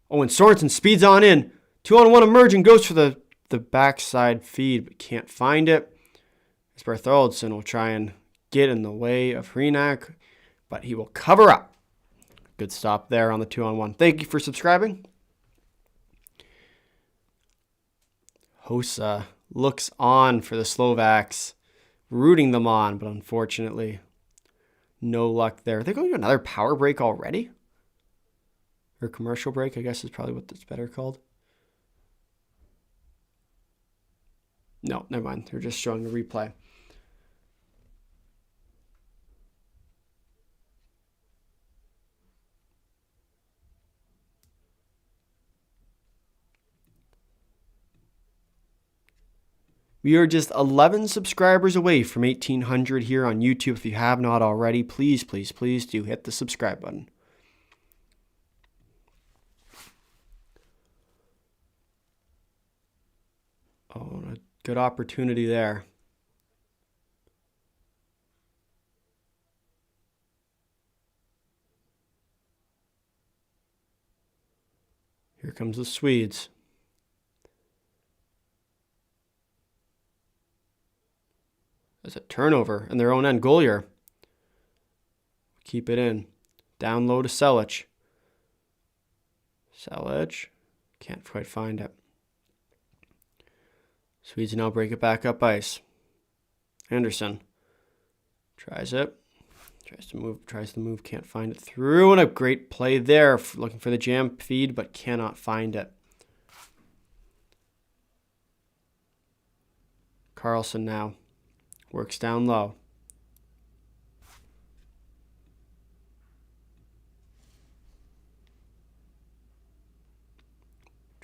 Oh, and Sorensen speeds on in. 2-on-1 emerging. Goes for the backside feed, but can't find it. As Bertholdsson will try and get in the way of Hrenak, but he will cover up. Good stop there on the 2-on-1. Thank you for subscribing. Hossa looks on for the Slovaks, rooting them on, but unfortunately, no luck there. Are they going to another power break already? Or commercial break, I guess is probably what it's better called. No, never mind. They're just showing the replay. We are just 11 subscribers away from 1,800 here on YouTube. If you have not already, please, please, please do hit the subscribe button. Oh, a good opportunity there. Here comes the Swedes. There's a turnover in their own end. Golier. Keep it in. Down low to Selic. Selic. Can't quite find it. Swedes now break it back up ice. Anderson tries it. Tries to move. Can't find it through. And a great play there. Looking for the jam feed, but cannot find it. Carlson now works down low.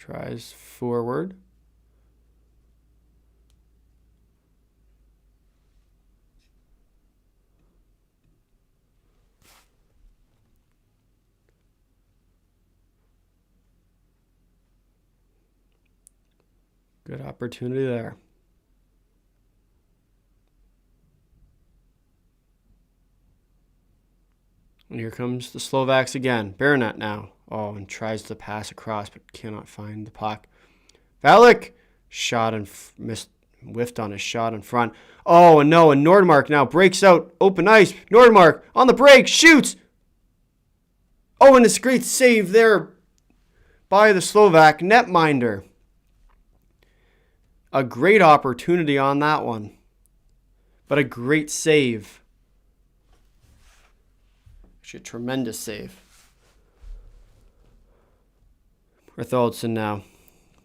Tries forward. Good opportunity there. And here comes the Slovaks again. Baronet now. Oh, and tries to pass across, but cannot find the puck. Valek shot and missed, whiffed on his shot in front. Oh, and no, and Nordmark now breaks out. Open ice. Nordmark on the break. Shoots. Oh, and it's a great save there by the Slovak netminder. A great opportunity on that one. But a great save. Actually, a tremendous save. Bertholdson now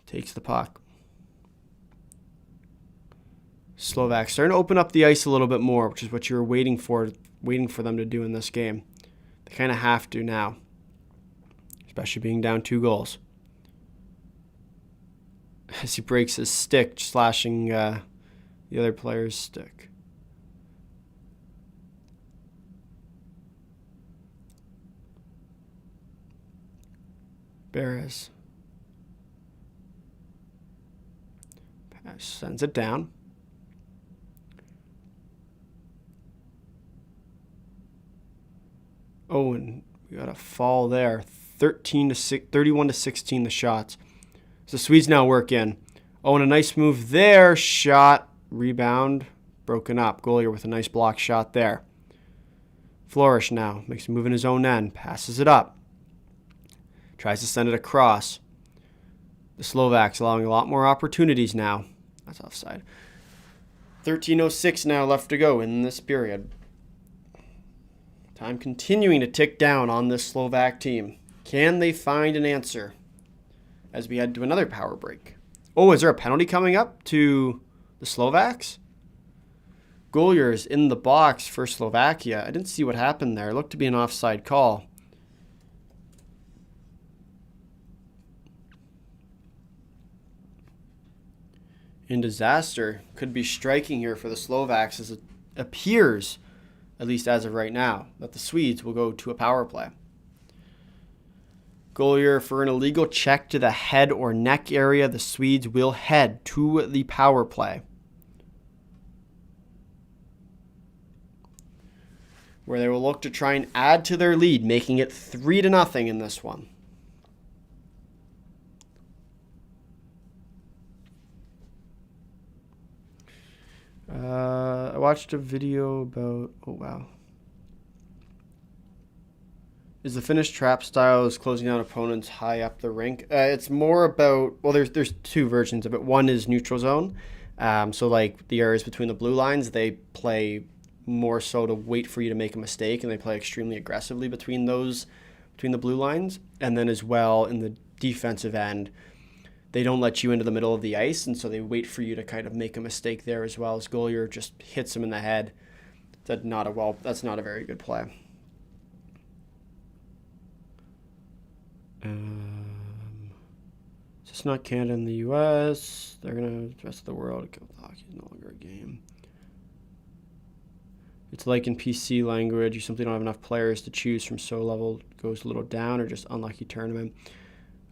takes the puck. Slovaks starting to open up the ice a little bit more, which is what you were waiting for them to do in this game. They kind of have to now, especially being down 2 goals. As he breaks his stick, slashing the other player's stick. Beres. Pass, sends it down. Oh, and we got a fall there. 31 to 16 the shots. So the Swedes now work in. Oh, and a nice move there. Shot, rebound, broken up. Goalie with a nice block shot there. Flourish now. Makes a move in his own end. Passes it up. Tries to send it across. The Slovaks allowing a lot more opportunities now. That's offside. 13:06 now left to go in this period. Time continuing to tick down on this Slovak team. Can they find an answer as we head to another power break? Oh, is there a penalty coming up to the Slovaks? Goalie is in the box for Slovakia. I didn't see what happened there. It looked to be an offside call. In disaster could be striking here for the Slovaks, as it appears, at least as of right now, that the Swedes will go to a power play. Goalie for an illegal check to the head or neck area. The Swedes will head to the power play, where they will look to try and add to their lead, making it 3-0 in this one. I watched a video about, oh wow. Is the Finnish trap style is closing down opponents high up the rink? It's more about, well, there's 2 versions of it. One is neutral zone. So like the areas between the blue lines, they play more so to wait for you to make a mistake, and they play extremely aggressively between the blue lines. And then as well in the defensive end, they don't let you into the middle of the ice, and so they wait for you to kind of make a mistake there as well. As goalie just hits him in the head. That's not a very good play. It's just not Canada and the U.S. They're gonna the rest of the world. Hockey is no longer a game. It's like in PC language, you simply don't have enough players to choose from, so level goes a little down, or just unlucky tournament.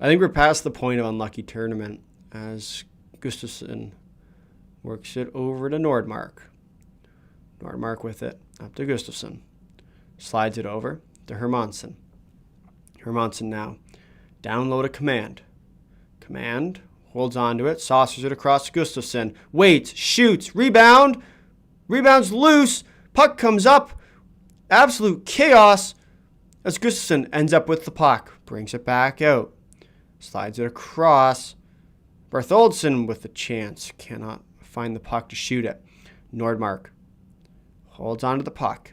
I think we're past the point of unlucky tournament, as Gustafsson works it over to Nordmark. Nordmark with it up to Gustafsson. Slides it over to Hermansson. Hermansson now down low to Command. Command holds on to it, saucers it across to Gustafsson. Waits, shoots, rebound. Rebound's loose. Puck comes up. Absolute chaos as Gustafsson ends up with the puck. Brings it back out. Slides it across. Bertholdson with the chance. Cannot find the puck to shoot it. Nordmark holds on to the puck.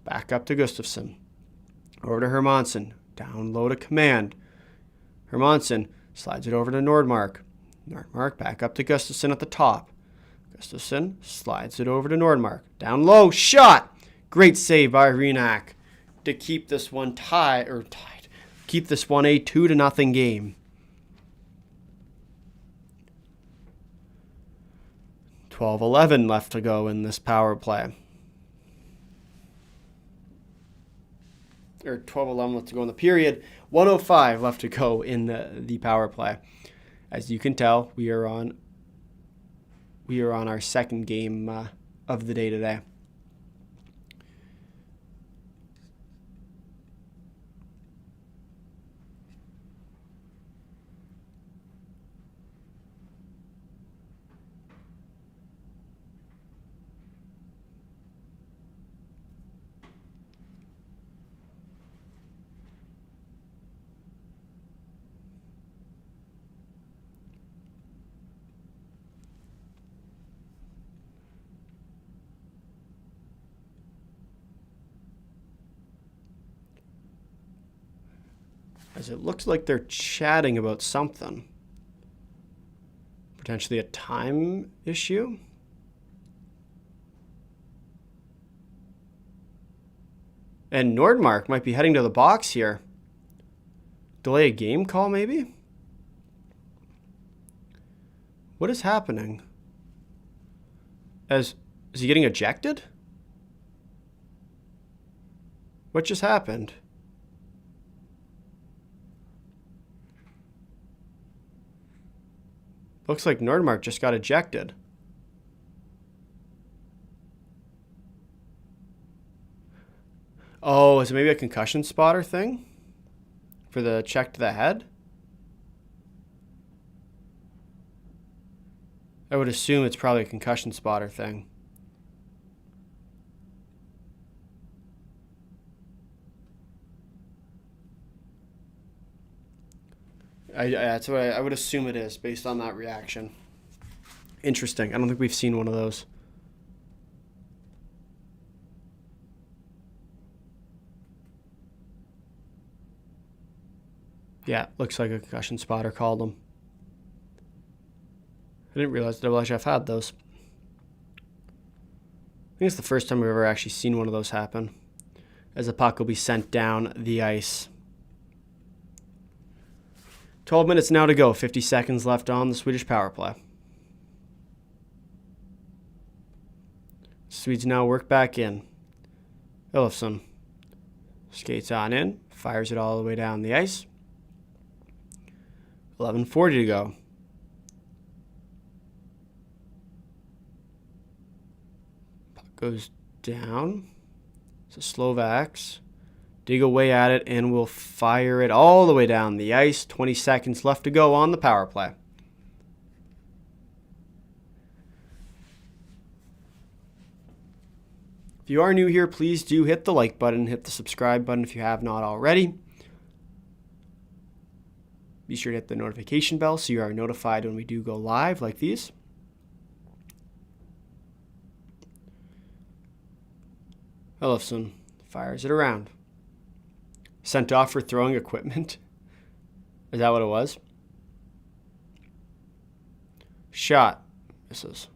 Back up to Gustafsson. Over to Hermansson. Down low to Command. Hermansson slides it over to Nordmark. Nordmark back up to Gustafsson at the top. Gustafsson slides it over to Nordmark. Down low. Shot. Great save by Renak to keep this one tied. Keep this one a 2-0 game. 12:11 left to go in this power play. Or 12:11 left to go in the period. 1:05 left to go in the power play. As you can tell, we are on our second game of the day today. As it looks like they're chatting about something. Potentially a time issue. And Nordmark might be heading to the box here. Delay a game call, maybe? What is happening? Is he getting ejected? What just happened? Looks like Nordmark just got ejected. Oh, is it maybe a concussion spotter thing? For the check to the head? I would assume it's probably a concussion spotter thing. That's what I would assume it is based on that reaction. Interesting. I don't think we've seen one of those. Yeah, looks like a concussion spotter called him. I didn't realize the IIHF had those. I think it's the first time we've ever actually seen one of those happen. As the puck will be sent down the ice. 12 minutes now to go. 50 seconds left on the Swedish power play. Swedes now work back in. Olofsson skates on in. Fires it all the way down the ice. 11:40 to go. Puck goes down. So Slovaks dig away at it and will fire it all the way down the ice. 20 seconds left to go on the power play. If you are new here, please do hit the like button, hit the subscribe button if you have not already. Be sure to hit the notification bell so you are notified when we do go live like these. Olofsson fires it around. Sent off for throwing equipment. Is that what it was? Shot. Misses.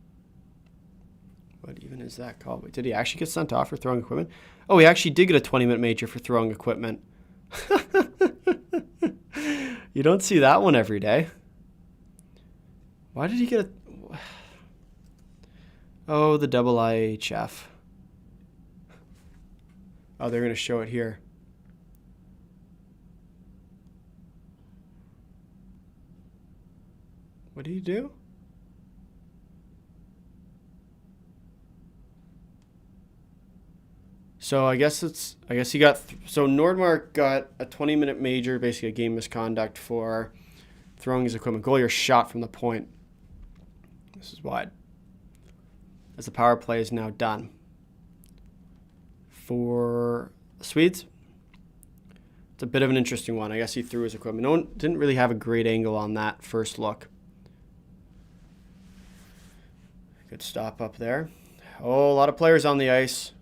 What even is that called? Wait, did he actually get sent off for throwing equipment? Oh, he actually did get a 20-minute major for throwing equipment. You don't see that one every day. Why did he get a... Oh, the double IIHF. Oh, they're going to show it here. What did he do? So I guess he got, so Nordmark got a 20-minute major, basically a game misconduct for throwing his equipment. Goalie shot from the point. This is wide. As the power play is now done. For the Swedes, it's a bit of an interesting one. I guess he threw his equipment. No one didn't really have a great angle on that first look. Good stop up there. Oh, a lot of players on the ice.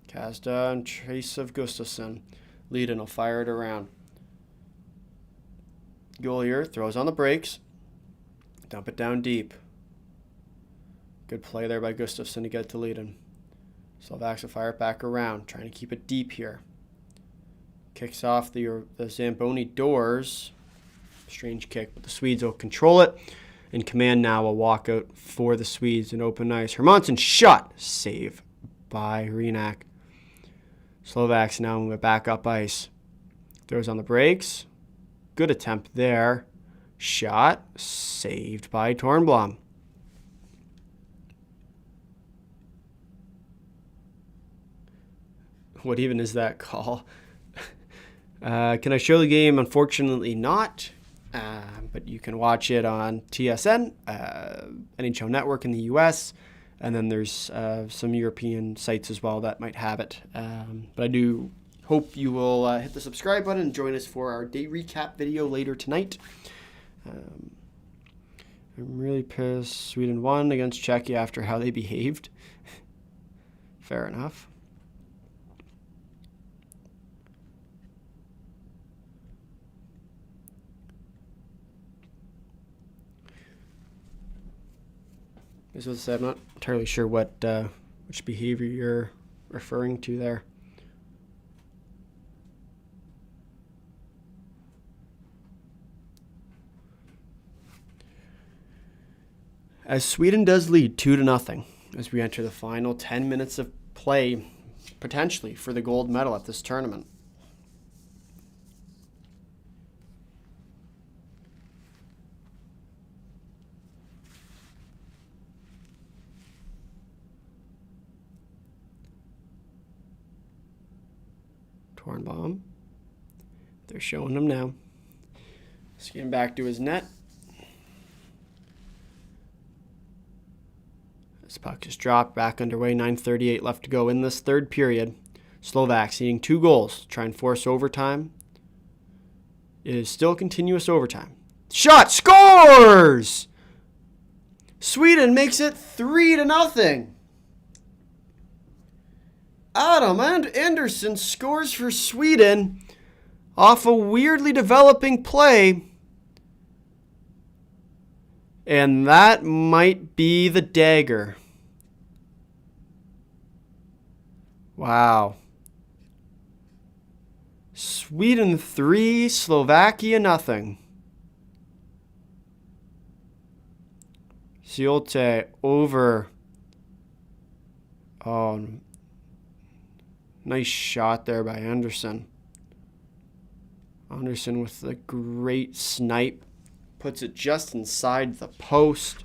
Kazda and trace of Gustafsson. Leadin will fire it around. Goalier throws on the brakes. Dump it down deep. Good play there by Gustafsson to get to Leadin. Slovaks will fire it back around, trying to keep it deep here. Kicks off the Zamboni doors. Strange kick, but the Swedes will control it. in command now. A walkout for the Swedes in open ice. Hermansson shot. Save by Hrenak. Slovaks now move it back up ice. Throws on the brakes. Good attempt there. Shot. Saved by Tornblom. What even is that call? Can I show the game? Unfortunately not. But you can watch it on TSN, NHL Network in the US, and then there's some European sites as well that might have it. But I do hope you will hit the subscribe button and join us for our day recap video later tonight. I'm really pissed. Sweden won against Czechia after how they behaved. Fair enough. As I said, I'm not entirely sure what which behavior you're referring to there. As Sweden does lead 2-0 as we enter the final 10 minutes of play, potentially for the gold medal at this tournament. Tornblom. They're showing him now. He's getting back to his net. This puck is dropped, back underway, 9:38 left to go in this third period. Slovaks needing 2 goals to try and force overtime. It is still continuous overtime. Shot, scores! Sweden makes it 3-0. Adam Andersson scores for Sweden off a weirdly developing play. And that might be the dagger. Wow. Sweden 3, Slovakia 0. Ciolte over. Oh, nice shot there by Andersson. Andersson with the great snipe. Puts it just inside the post.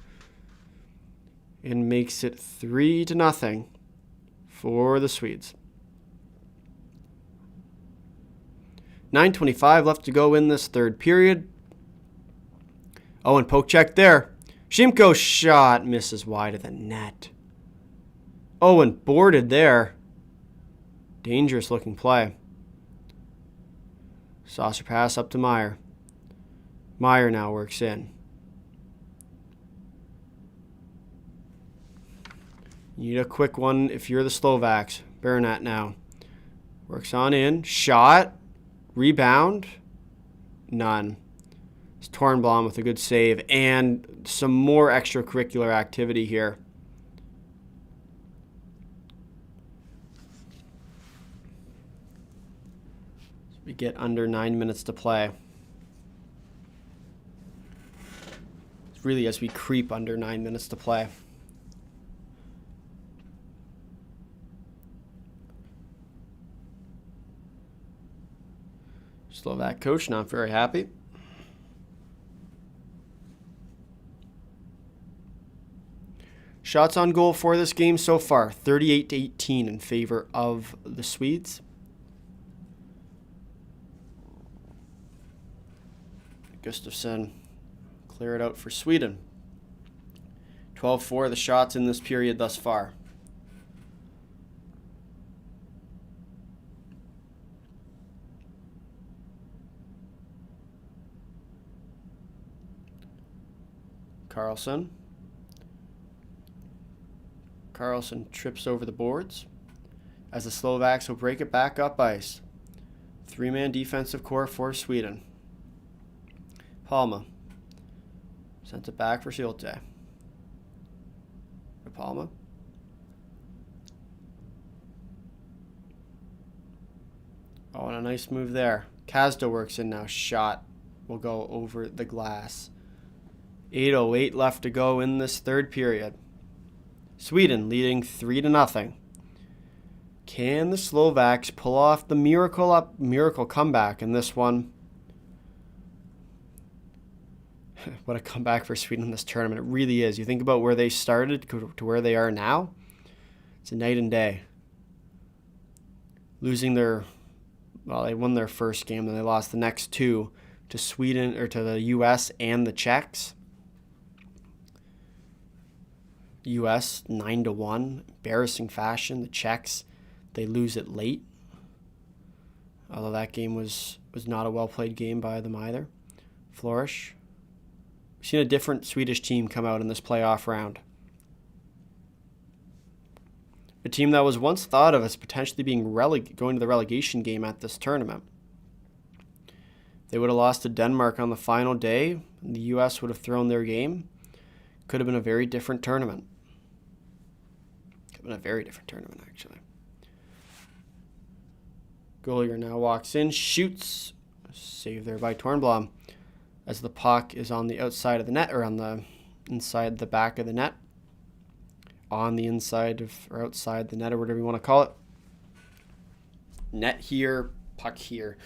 And makes it 3-0 for the Swedes. 9:25 left to go in this third period. Oh, and poke check there. Shimko shot. Misses wide of the net. Oh, and boarded there. Dangerous looking play. Saucer pass up to Meyer. Meyer now works in. You need a quick one if you're the Slovaks. Baronat now. Works on in. Shot. Rebound. None. It's Tornblom with a good save and some more extracurricular activity here. We get under 9 minutes to play. It's really as we creep under 9 minutes to play. Slovak coach not very happy. Shots on goal for this game so far, 38-18 in favor of the Swedes. Gustafsson clear it out for Sweden. 12-4 of the shots in this period thus far. Carlson. Carlson trips over the boards as the Slovaks will break it back up ice. 3-man defensive core for Sweden. Palma sent it back for Ciolte. For Palma. Oh, and a nice move there. Kazda works in now. Shot will go over the glass. 8:08 left to go in this third period. Sweden leading 3-0. Can the Slovaks pull off the miracle comeback in this one? What a comeback for Sweden in this tournament. It really is. You think about where they started to where they are now. It's a night and day. They won their first game, then they lost the next two to Sweden, or to the US and the Czechs. US 9-1, embarrassing fashion. The Czechs, they lose it late. Although that game was not a well-played game by them either. Flourish. We've seen a different Swedish team come out in this playoff round. A team that was once thought of as potentially being going to the relegation game at this tournament. They would have lost to Denmark on the final day, and the U.S. would have thrown their game. Could have been a very different tournament. Could have been a very different tournament, actually. Goalier now walks in, shoots. Save there by Tornblom, as the puck is on the outside of the net, or on the inside the back of the net. On the inside of, or outside the net, or whatever you want to call it. Net here, puck here.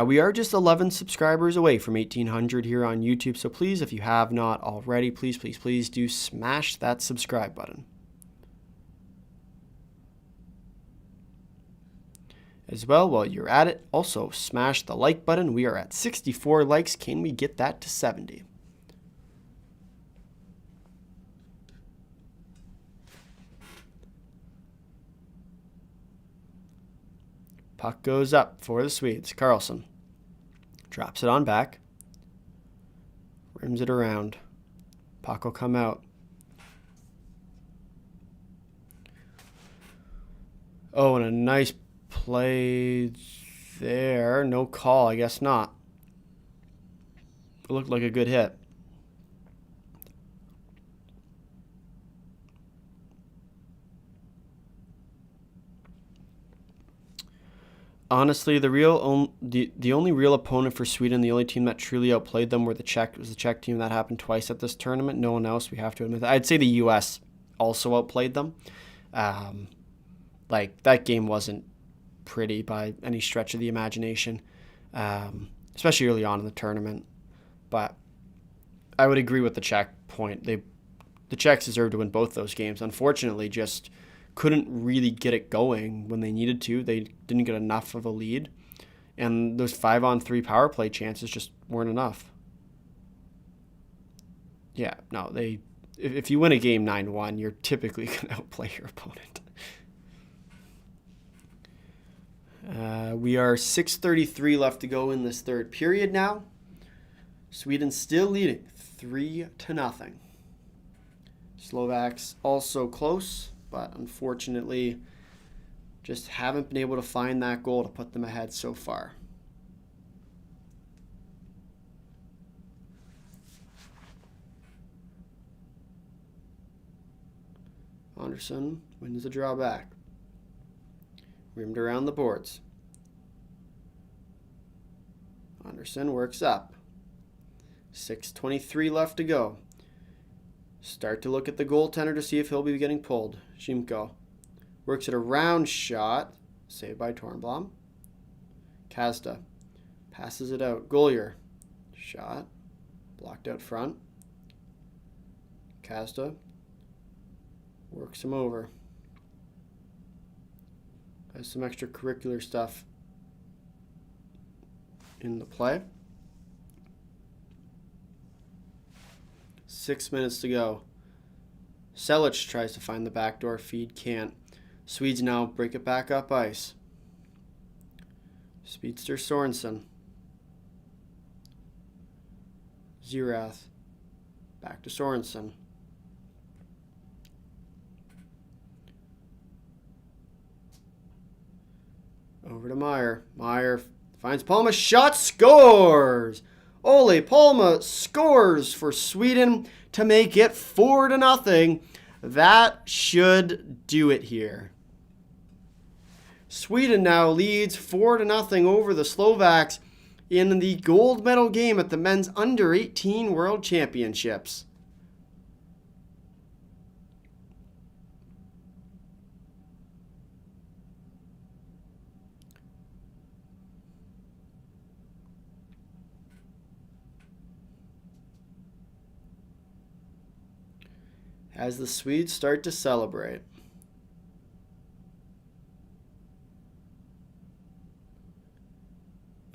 We are just 11 subscribers away from 1,800 here on YouTube, so please, if you have not already, please do smash that subscribe button. As well, while you're at it, also smash the like button. We are at 64 likes. Can we get that to 70? Puck goes up for the Swedes. Carlson drops it on back. Rims it around. Puck will come out. Oh, and a nice play there. No call. I guess not. It looked like a good hit. Honestly, the only real opponent for Sweden, the only team that truly outplayed them, was the Czech team. That happened twice at this tournament. No one else, we have to admit that. I'd say the U.S. also outplayed them. That game wasn't pretty by any stretch of the imagination, especially early on in the tournament. But I would agree with the Czech point. The Czechs deserved to win both those games. Unfortunately, just couldn't really get it going when they needed to. They didn't get enough of a lead. And those 5-on-3 power play chances just weren't enough. Yeah, no, if you win a game 9-1, you're typically going to outplay your opponent. We are 6:33 left to go in this third period now. Sweden still leading 3-0. Slovaks also close, but unfortunately just haven't been able to find that goal to put them ahead so far. Anderson wins the draw back. Rimmed around the boards. Anderson works up. 6:23 left to go. Start to look at the goaltender to see if he'll be getting pulled. Shimko works it around, shot. Saved by Tornblom. Kazda passes it out. Goalier. Shot. Blocked out front. Kazda works him over. Has some extracurricular stuff in the play. 6 minutes to go. Selic tries to find the backdoor feed, can't. Swedes now break it back up ice. Speedster Sorensen. Zerath. Back to Sorensen. Over to Meyer. Meyer finds Palma. Shot, scores! Ole Palma scores for Sweden to make it 4-0. That should do it here. Sweden now leads 4-0 over the Slovaks. in the gold medal game at the men's under 18 World Championships. As the Swedes start to celebrate.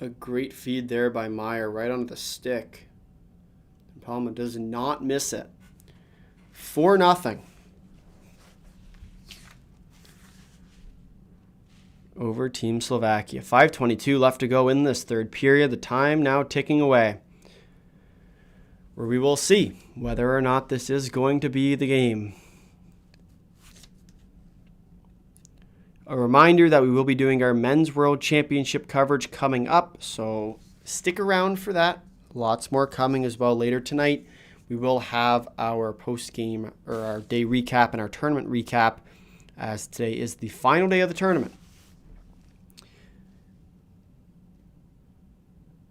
A great feed there by Meyer, right onto the stick. Palma does not miss it. 4-0. Over Team Slovakia. 5:22 left to go in this third period. The time now ticking away, where we will see whether or not this is going to be the game. A reminder that we will be doing our Men's World Championship coverage coming up, so stick around for that. Lots more coming as well later tonight. We will have our post-game or our day recap and our tournament recap, as today is the final day of the tournament.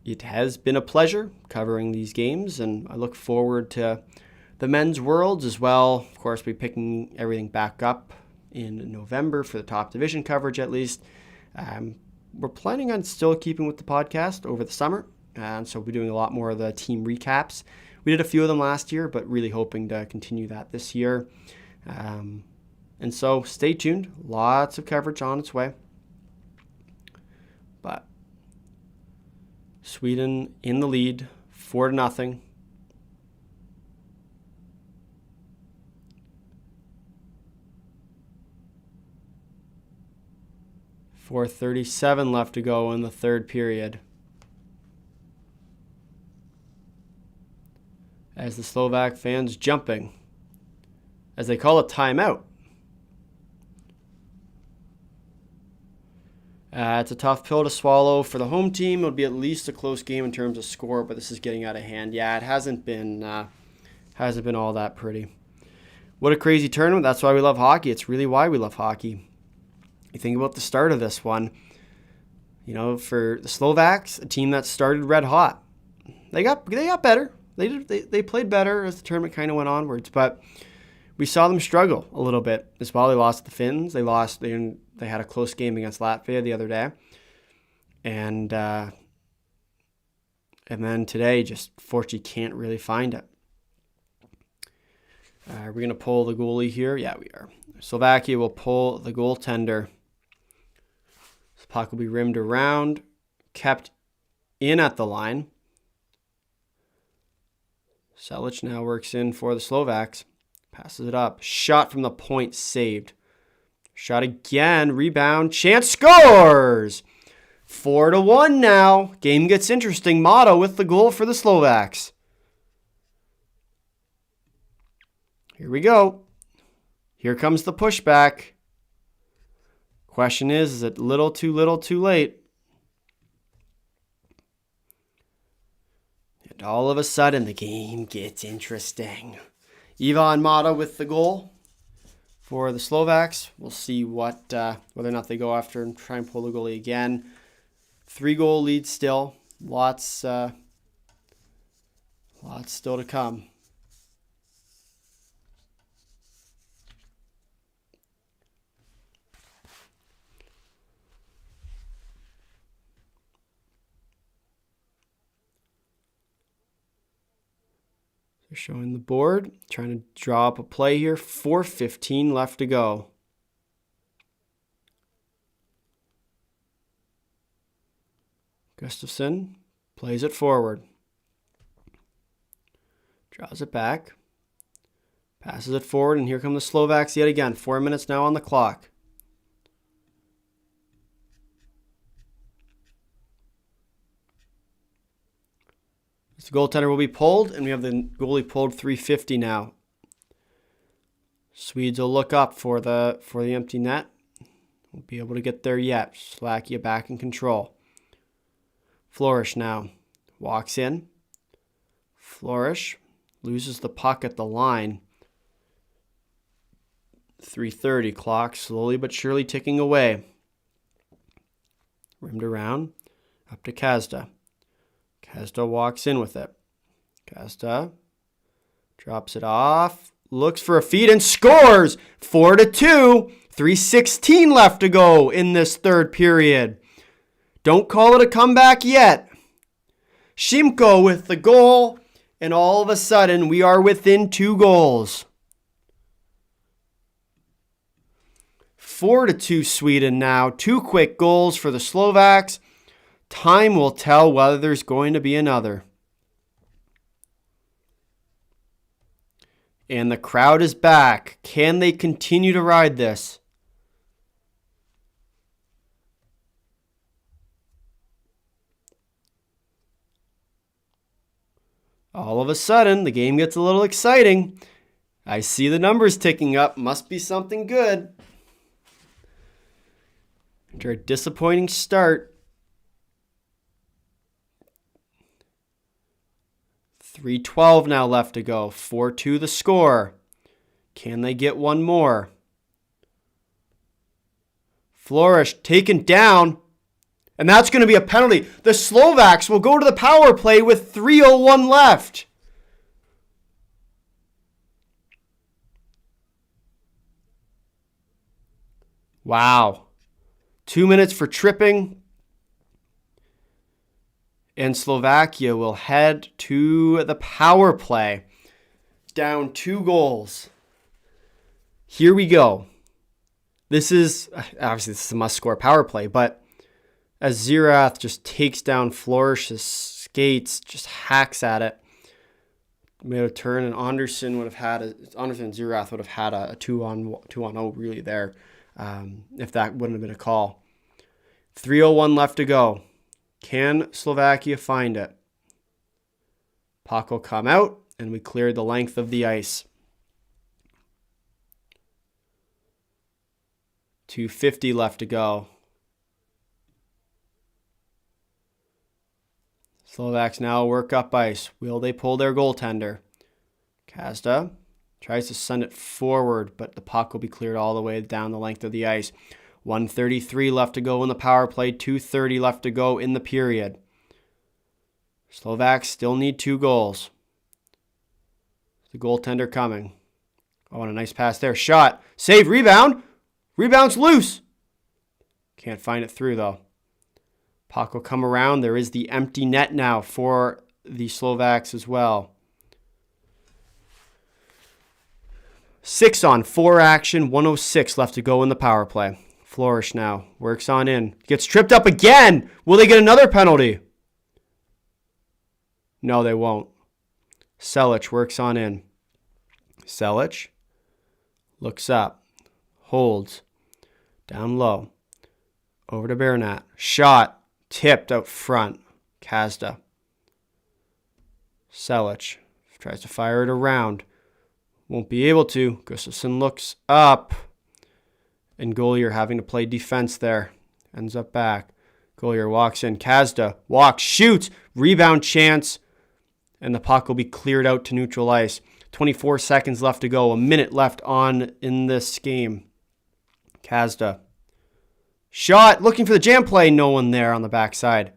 It has been a pleasure covering these games, and I look forward to the Men's Worlds as well. Of course, we'll be picking everything back up in November for the top division coverage at least. We're planning on still keeping with the podcast over the summer, and so we'll be doing a lot more of the team recaps. We did a few of them last year, but really hoping to continue that this year. And so stay tuned. Lots of coverage on its way. But Sweden in the lead, 4-0. .437 left to go in the third period, as the Slovak fans jumping as they call a timeout. It's a tough pill to swallow for the home team. It'll be at least a close game in terms of score, but this is getting out of hand. Yeah, it hasn't been all that pretty. What a crazy tournament. That's why we love hockey. It's really why we love hockey. You think about the start of this one, for the Slovaks, a team that started red hot. They got better. They played better as the tournament kind of went onwards, but we saw them struggle a little bit as well. They lost to the Finns. They had a close game against Latvia the other day, and then today just fortunately can't really find it. We're going to pull the goalie here. Yeah, we are. Slovakia will pull the goaltender. The puck will be rimmed around, kept in at the line. Selic now works in for the Slovaks. Passes it up. Shot from the point saved. Shot again. Rebound. Chance scores! 4-1 now. Game gets interesting. Motto with the goal for the Slovaks. Here we go. Here comes the pushback. Question is it little too late? And all of a sudden, the game gets interesting. Ivan Mata with the goal for the Slovaks. We'll see whether or not they go after and try and pull the goalie again. 3-goal lead still. Lots still to come. They're showing the board, trying to draw up a play here. 4:15 left to go. Gustafsson plays it forward. Draws it back. Passes it forward, and here come the Slovaks yet again. 4 minutes now on the clock. The goaltender will be pulled, and we have the goalie pulled. 3:50 now. Swedes will look up for the empty net. Won't be able to get there yet. Slovakia back in control. Flourish now. Walks in. Flourish loses the puck at the line. 3:30 clock, slowly but surely ticking away. Rimmed around. Up to Kazda. Kazda walks in with it. Kazda drops it off, looks for a feed and scores! 4-2, 3:16 left to go in this third period. Don't call it a comeback yet. Shimko with the goal, and all of a sudden we are within 2 goals. 4-2 Sweden now. 2 quick goals for the Slovaks. Time will tell whether there's going to be another. And the crowd is back. Can they continue to ride this? All of a sudden, the game gets a little exciting. I see the numbers ticking up. Must be something good. After a disappointing start, 3:12 now left to go. 4-2 the score. Can they get one more? Flourish taken down. And that's going to be a penalty. The Slovaks will go to the power play with 3:01 left. Wow. 2 minutes for tripping. And Slovakia will head to the power play. Down 2 goals. Here we go. This is a must-score power play, but as Zirath just takes down Flourish's skates, just hacks at it, made a turn, and Anderson and Zirath would have had a 2-on-0 really there, if that wouldn't have been a call. 3:01 left to go. Can Slovakia find it? Puck will come out, and we cleared the length of the ice. 2:50 left to go. Slovaks now work up ice. Will they pull their goaltender? Kazda tries to send it forward, but the puck will be cleared all the way down the length of the ice. 1:33 left to go in the power play. 2:30 left to go in the period. Slovaks still need 2 goals. The goaltender coming. Oh, and a nice pass there. Shot. Save. Rebound. Rebound's loose. Can't find it through, though. Puck will come around. There is the empty net now for the Slovaks as well. 6-on-4 action. 1:06 left to go in the power play. Flourish now. Works on in. Gets tripped up again. Will they get another penalty? No, they won't. Selic works on in. Selic looks up. Holds. Down low. Over to Bernat. Shot. Tipped out front. Kazda. Selic tries to fire it around. Won't be able to. Gustafsson looks up. And Golier having to play defense there. Ends up back. Golier walks in. Kazda walks, shoots. Rebound chance. And the puck will be cleared out to neutral ice. 24 seconds left to go. A minute left on in this game. Kazda. Shot. Looking for the jam play. No one there on the backside.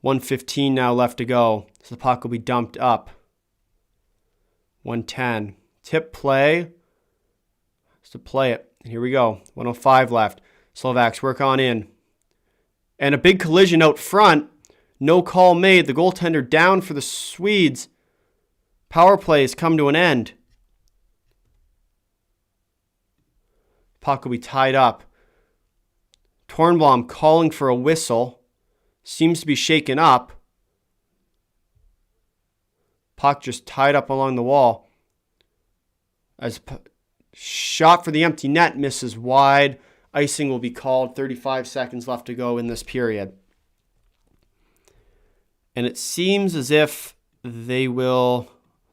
1:15 now left to go. So the puck will be dumped up. 1:10. Tip play. Has to play it. Here we go. 1:05 left. Slovaks work on in. And a big collision out front. No call made. The goaltender down for the Swedes. Power play has come to an end. Puck will be tied up. Tornblom calling for a whistle. Seems to be shaken up. Puck just tied up along the wall. As shot for the empty net misses wide. Icing will be called. 35 seconds left to go in this period. And it seems as if the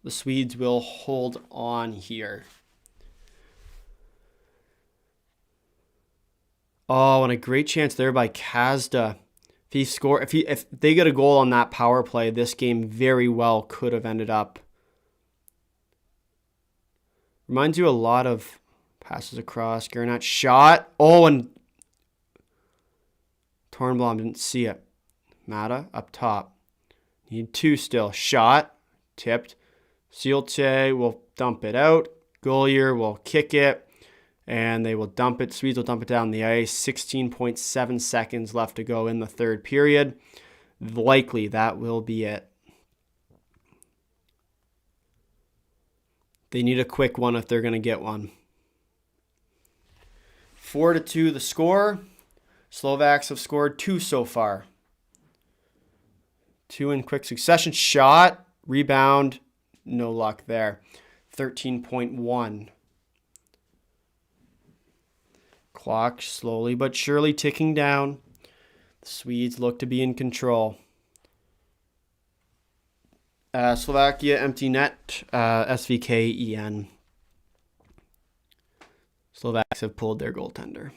Swedes will hold on here. Oh, and a great chance there by Kazda. If they get a goal on that power play, this game very well could have ended up. Reminds you a lot of passes across. Gernat shot. Oh, and Tornblom didn't see it. Mata up top. Need 2 still. Shot. Tipped. Sealte will dump it out. Gollier will kick it. And they will dump it. Swedes will dump it down the ice. 16.7 seconds left to go in the third period. Likely that will be it. They need a quick one if they're going to get one. 4-2 the score. Slovaks have scored 2 so far. 2 in quick succession. Shot, rebound, no luck there. 13.1. Clock slowly but surely ticking down. The Swedes look to be in control. Slovakia empty net, SVK-EN. Slovaks have pulled their goaltender.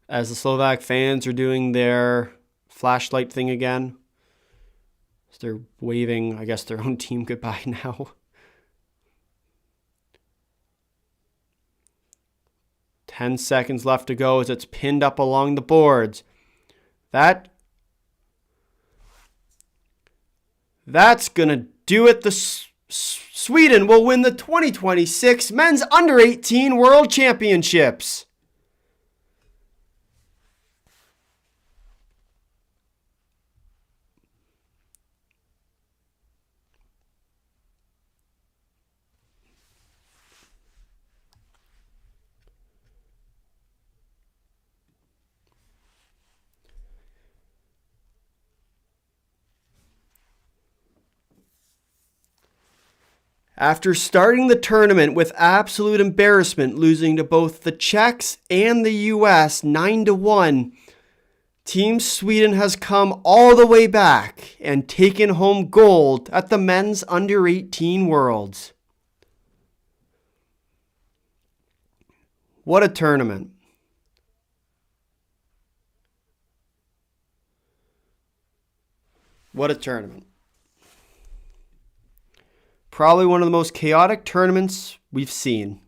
As the Slovak fans are doing their flashlight thing again, as they're waving, I guess, their own team goodbye now. 10 seconds left to go as it's pinned up along the boards. That's going to do it. Sweden will win the 2026 Men's Under-18 World Championships. After starting the tournament with absolute embarrassment, losing to both the Czechs and the US 9-1, Team Sweden has come all the way back and taken home gold at the Men's Under-18 Worlds. What a tournament. What a tournament. Probably one of the most chaotic tournaments we've seen,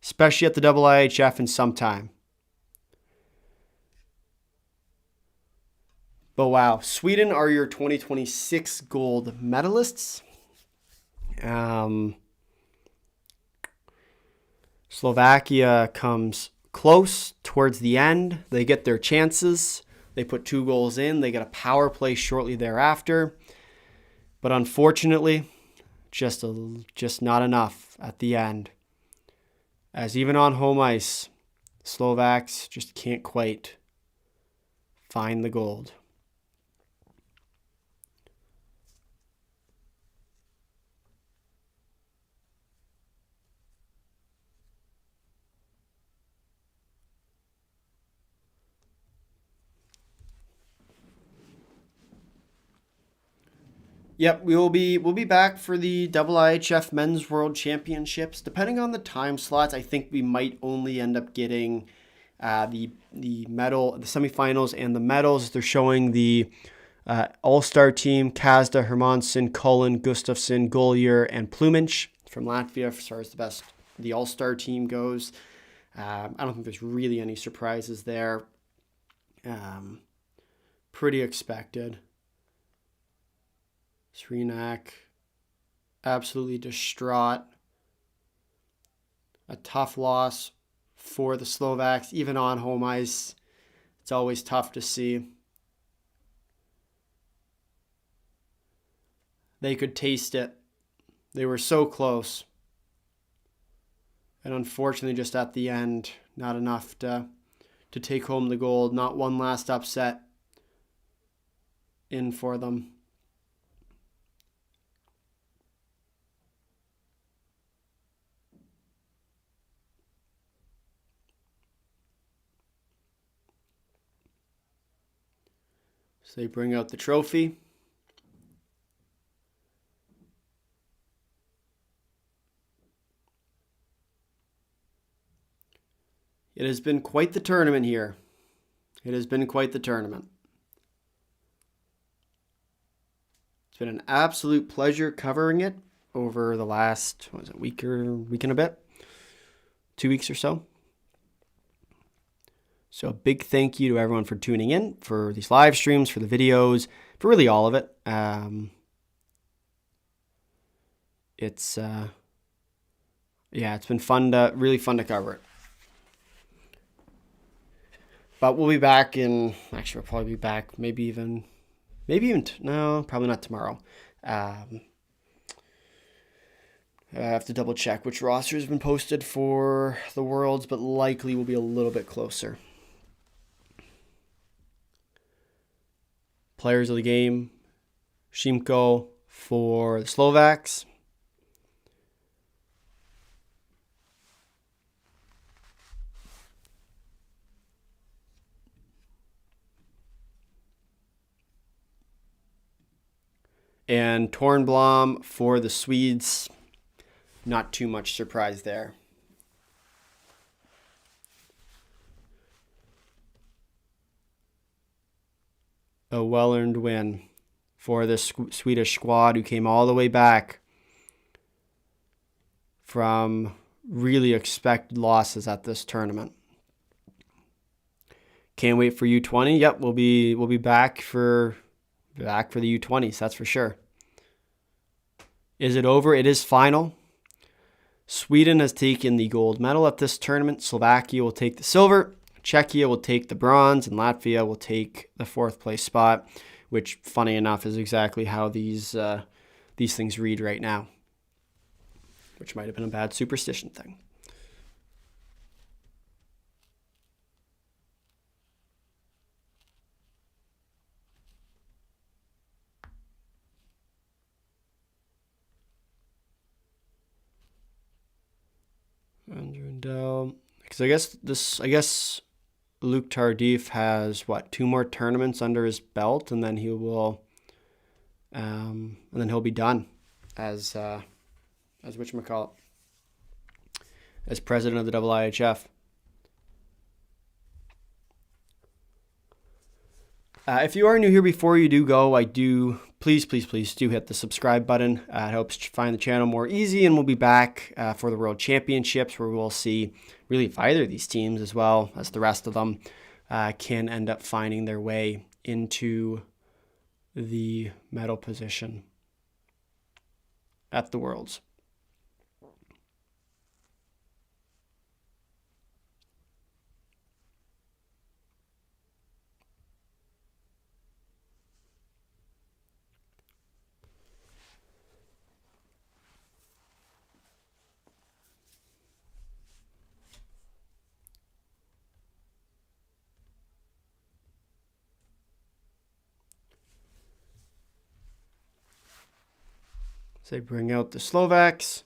especially at the IIHF in some time. But wow, Sweden are your 2026 gold medalists. Slovakia comes close towards the end. They get their chances. They put 2 goals in. They get a power play shortly thereafter. But unfortunately, just not enough at the end. As even on home ice, Slovaks just can't quite find the gold. Yep, we'll be back for the IIHF Men's World Championships. Depending on the time slots, I think we might only end up getting the medal, the semifinals, and the medals. They're showing the All-Star team: Kazda, Hermansson, Cullen, Gustafsson, Gollier, and Pluminch from Latvia. As far as the All-Star team goes, I don't think there's really any surprises there. Pretty expected. Srinak, absolutely distraught. A tough loss for the Slovaks, even on home ice. It's always tough to see. They could taste it. They were so close. And unfortunately, just at the end, not enough to take home the gold. Not one last upset in for them. So they bring out the trophy. It has been quite the tournament here. It has been quite the tournament. It's been an absolute pleasure covering it over the last, week and a bit? 2 weeks or so. So a big thank you to everyone for tuning in, for these live streams, for the videos, for really all of it. It's been really fun to cover it. But we'll be back we'll probably be back probably not tomorrow. I have to double check which roster has been posted for the Worlds, but likely will be a little bit closer. Players of the game, Šimko for the Slovaks. And Tornblom for the Swedes. Not too much surprise there. A well-earned win for the Swedish squad, who came all the way back from really expected losses at this tournament. Can't wait for U20. Yep, we'll be back for the U20s, that's for sure. Is it over? It is final. Sweden has taken the gold medal at this tournament. Slovakia will take the silver. Czechia will take the bronze, and Latvia will take the 4th place spot, which, funny enough, is exactly how these things read right now, which might have been a bad superstition thing. Because I guess Luke Tardif has 2 more tournaments under his belt, and then he will, and then he'll be done as whatchamacallit, as president of the IIHF. If you are new here, before you do go, please do hit the subscribe button. It helps find the channel more easy, and we'll be back for the World Championships, where we'll see really if either of these teams, as well as the rest of them, can end up finding their way into the medal position at the Worlds. They bring out the Slovaks.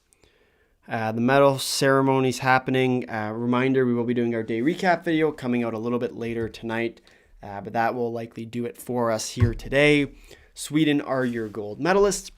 The medal ceremony's happening. Reminder, we will be doing our day recap video coming out a little bit later tonight, but that will likely do it for us here today. Sweden are your gold medalists.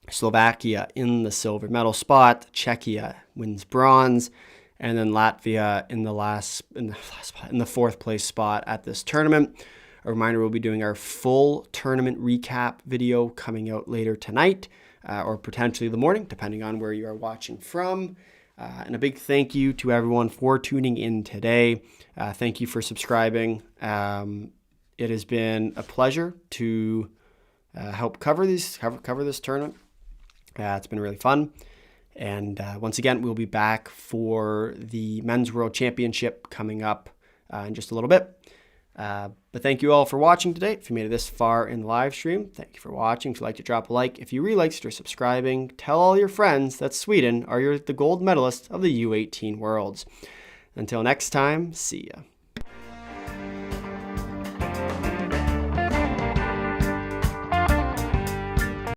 Slovakia in the silver medal spot. Czechia wins bronze, and then Latvia in the 4th place spot at this tournament. A reminder, we'll be doing our full tournament recap video coming out later tonight. Or potentially the morning, depending on where you are watching from. And a big thank you to everyone for tuning in today. Thank you for subscribing. It has been a pleasure to help cover this tournament. It's been really fun. And once again, we'll be back for the Men's World Championship coming up in just a little bit. But thank you all for watching today. If you made it this far in the live stream, thank you for watching. If you'd like to drop a like, if you really liked it, or subscribing, tell all your friends that Sweden are the gold medalists of the U18 Worlds. Until next time, see ya.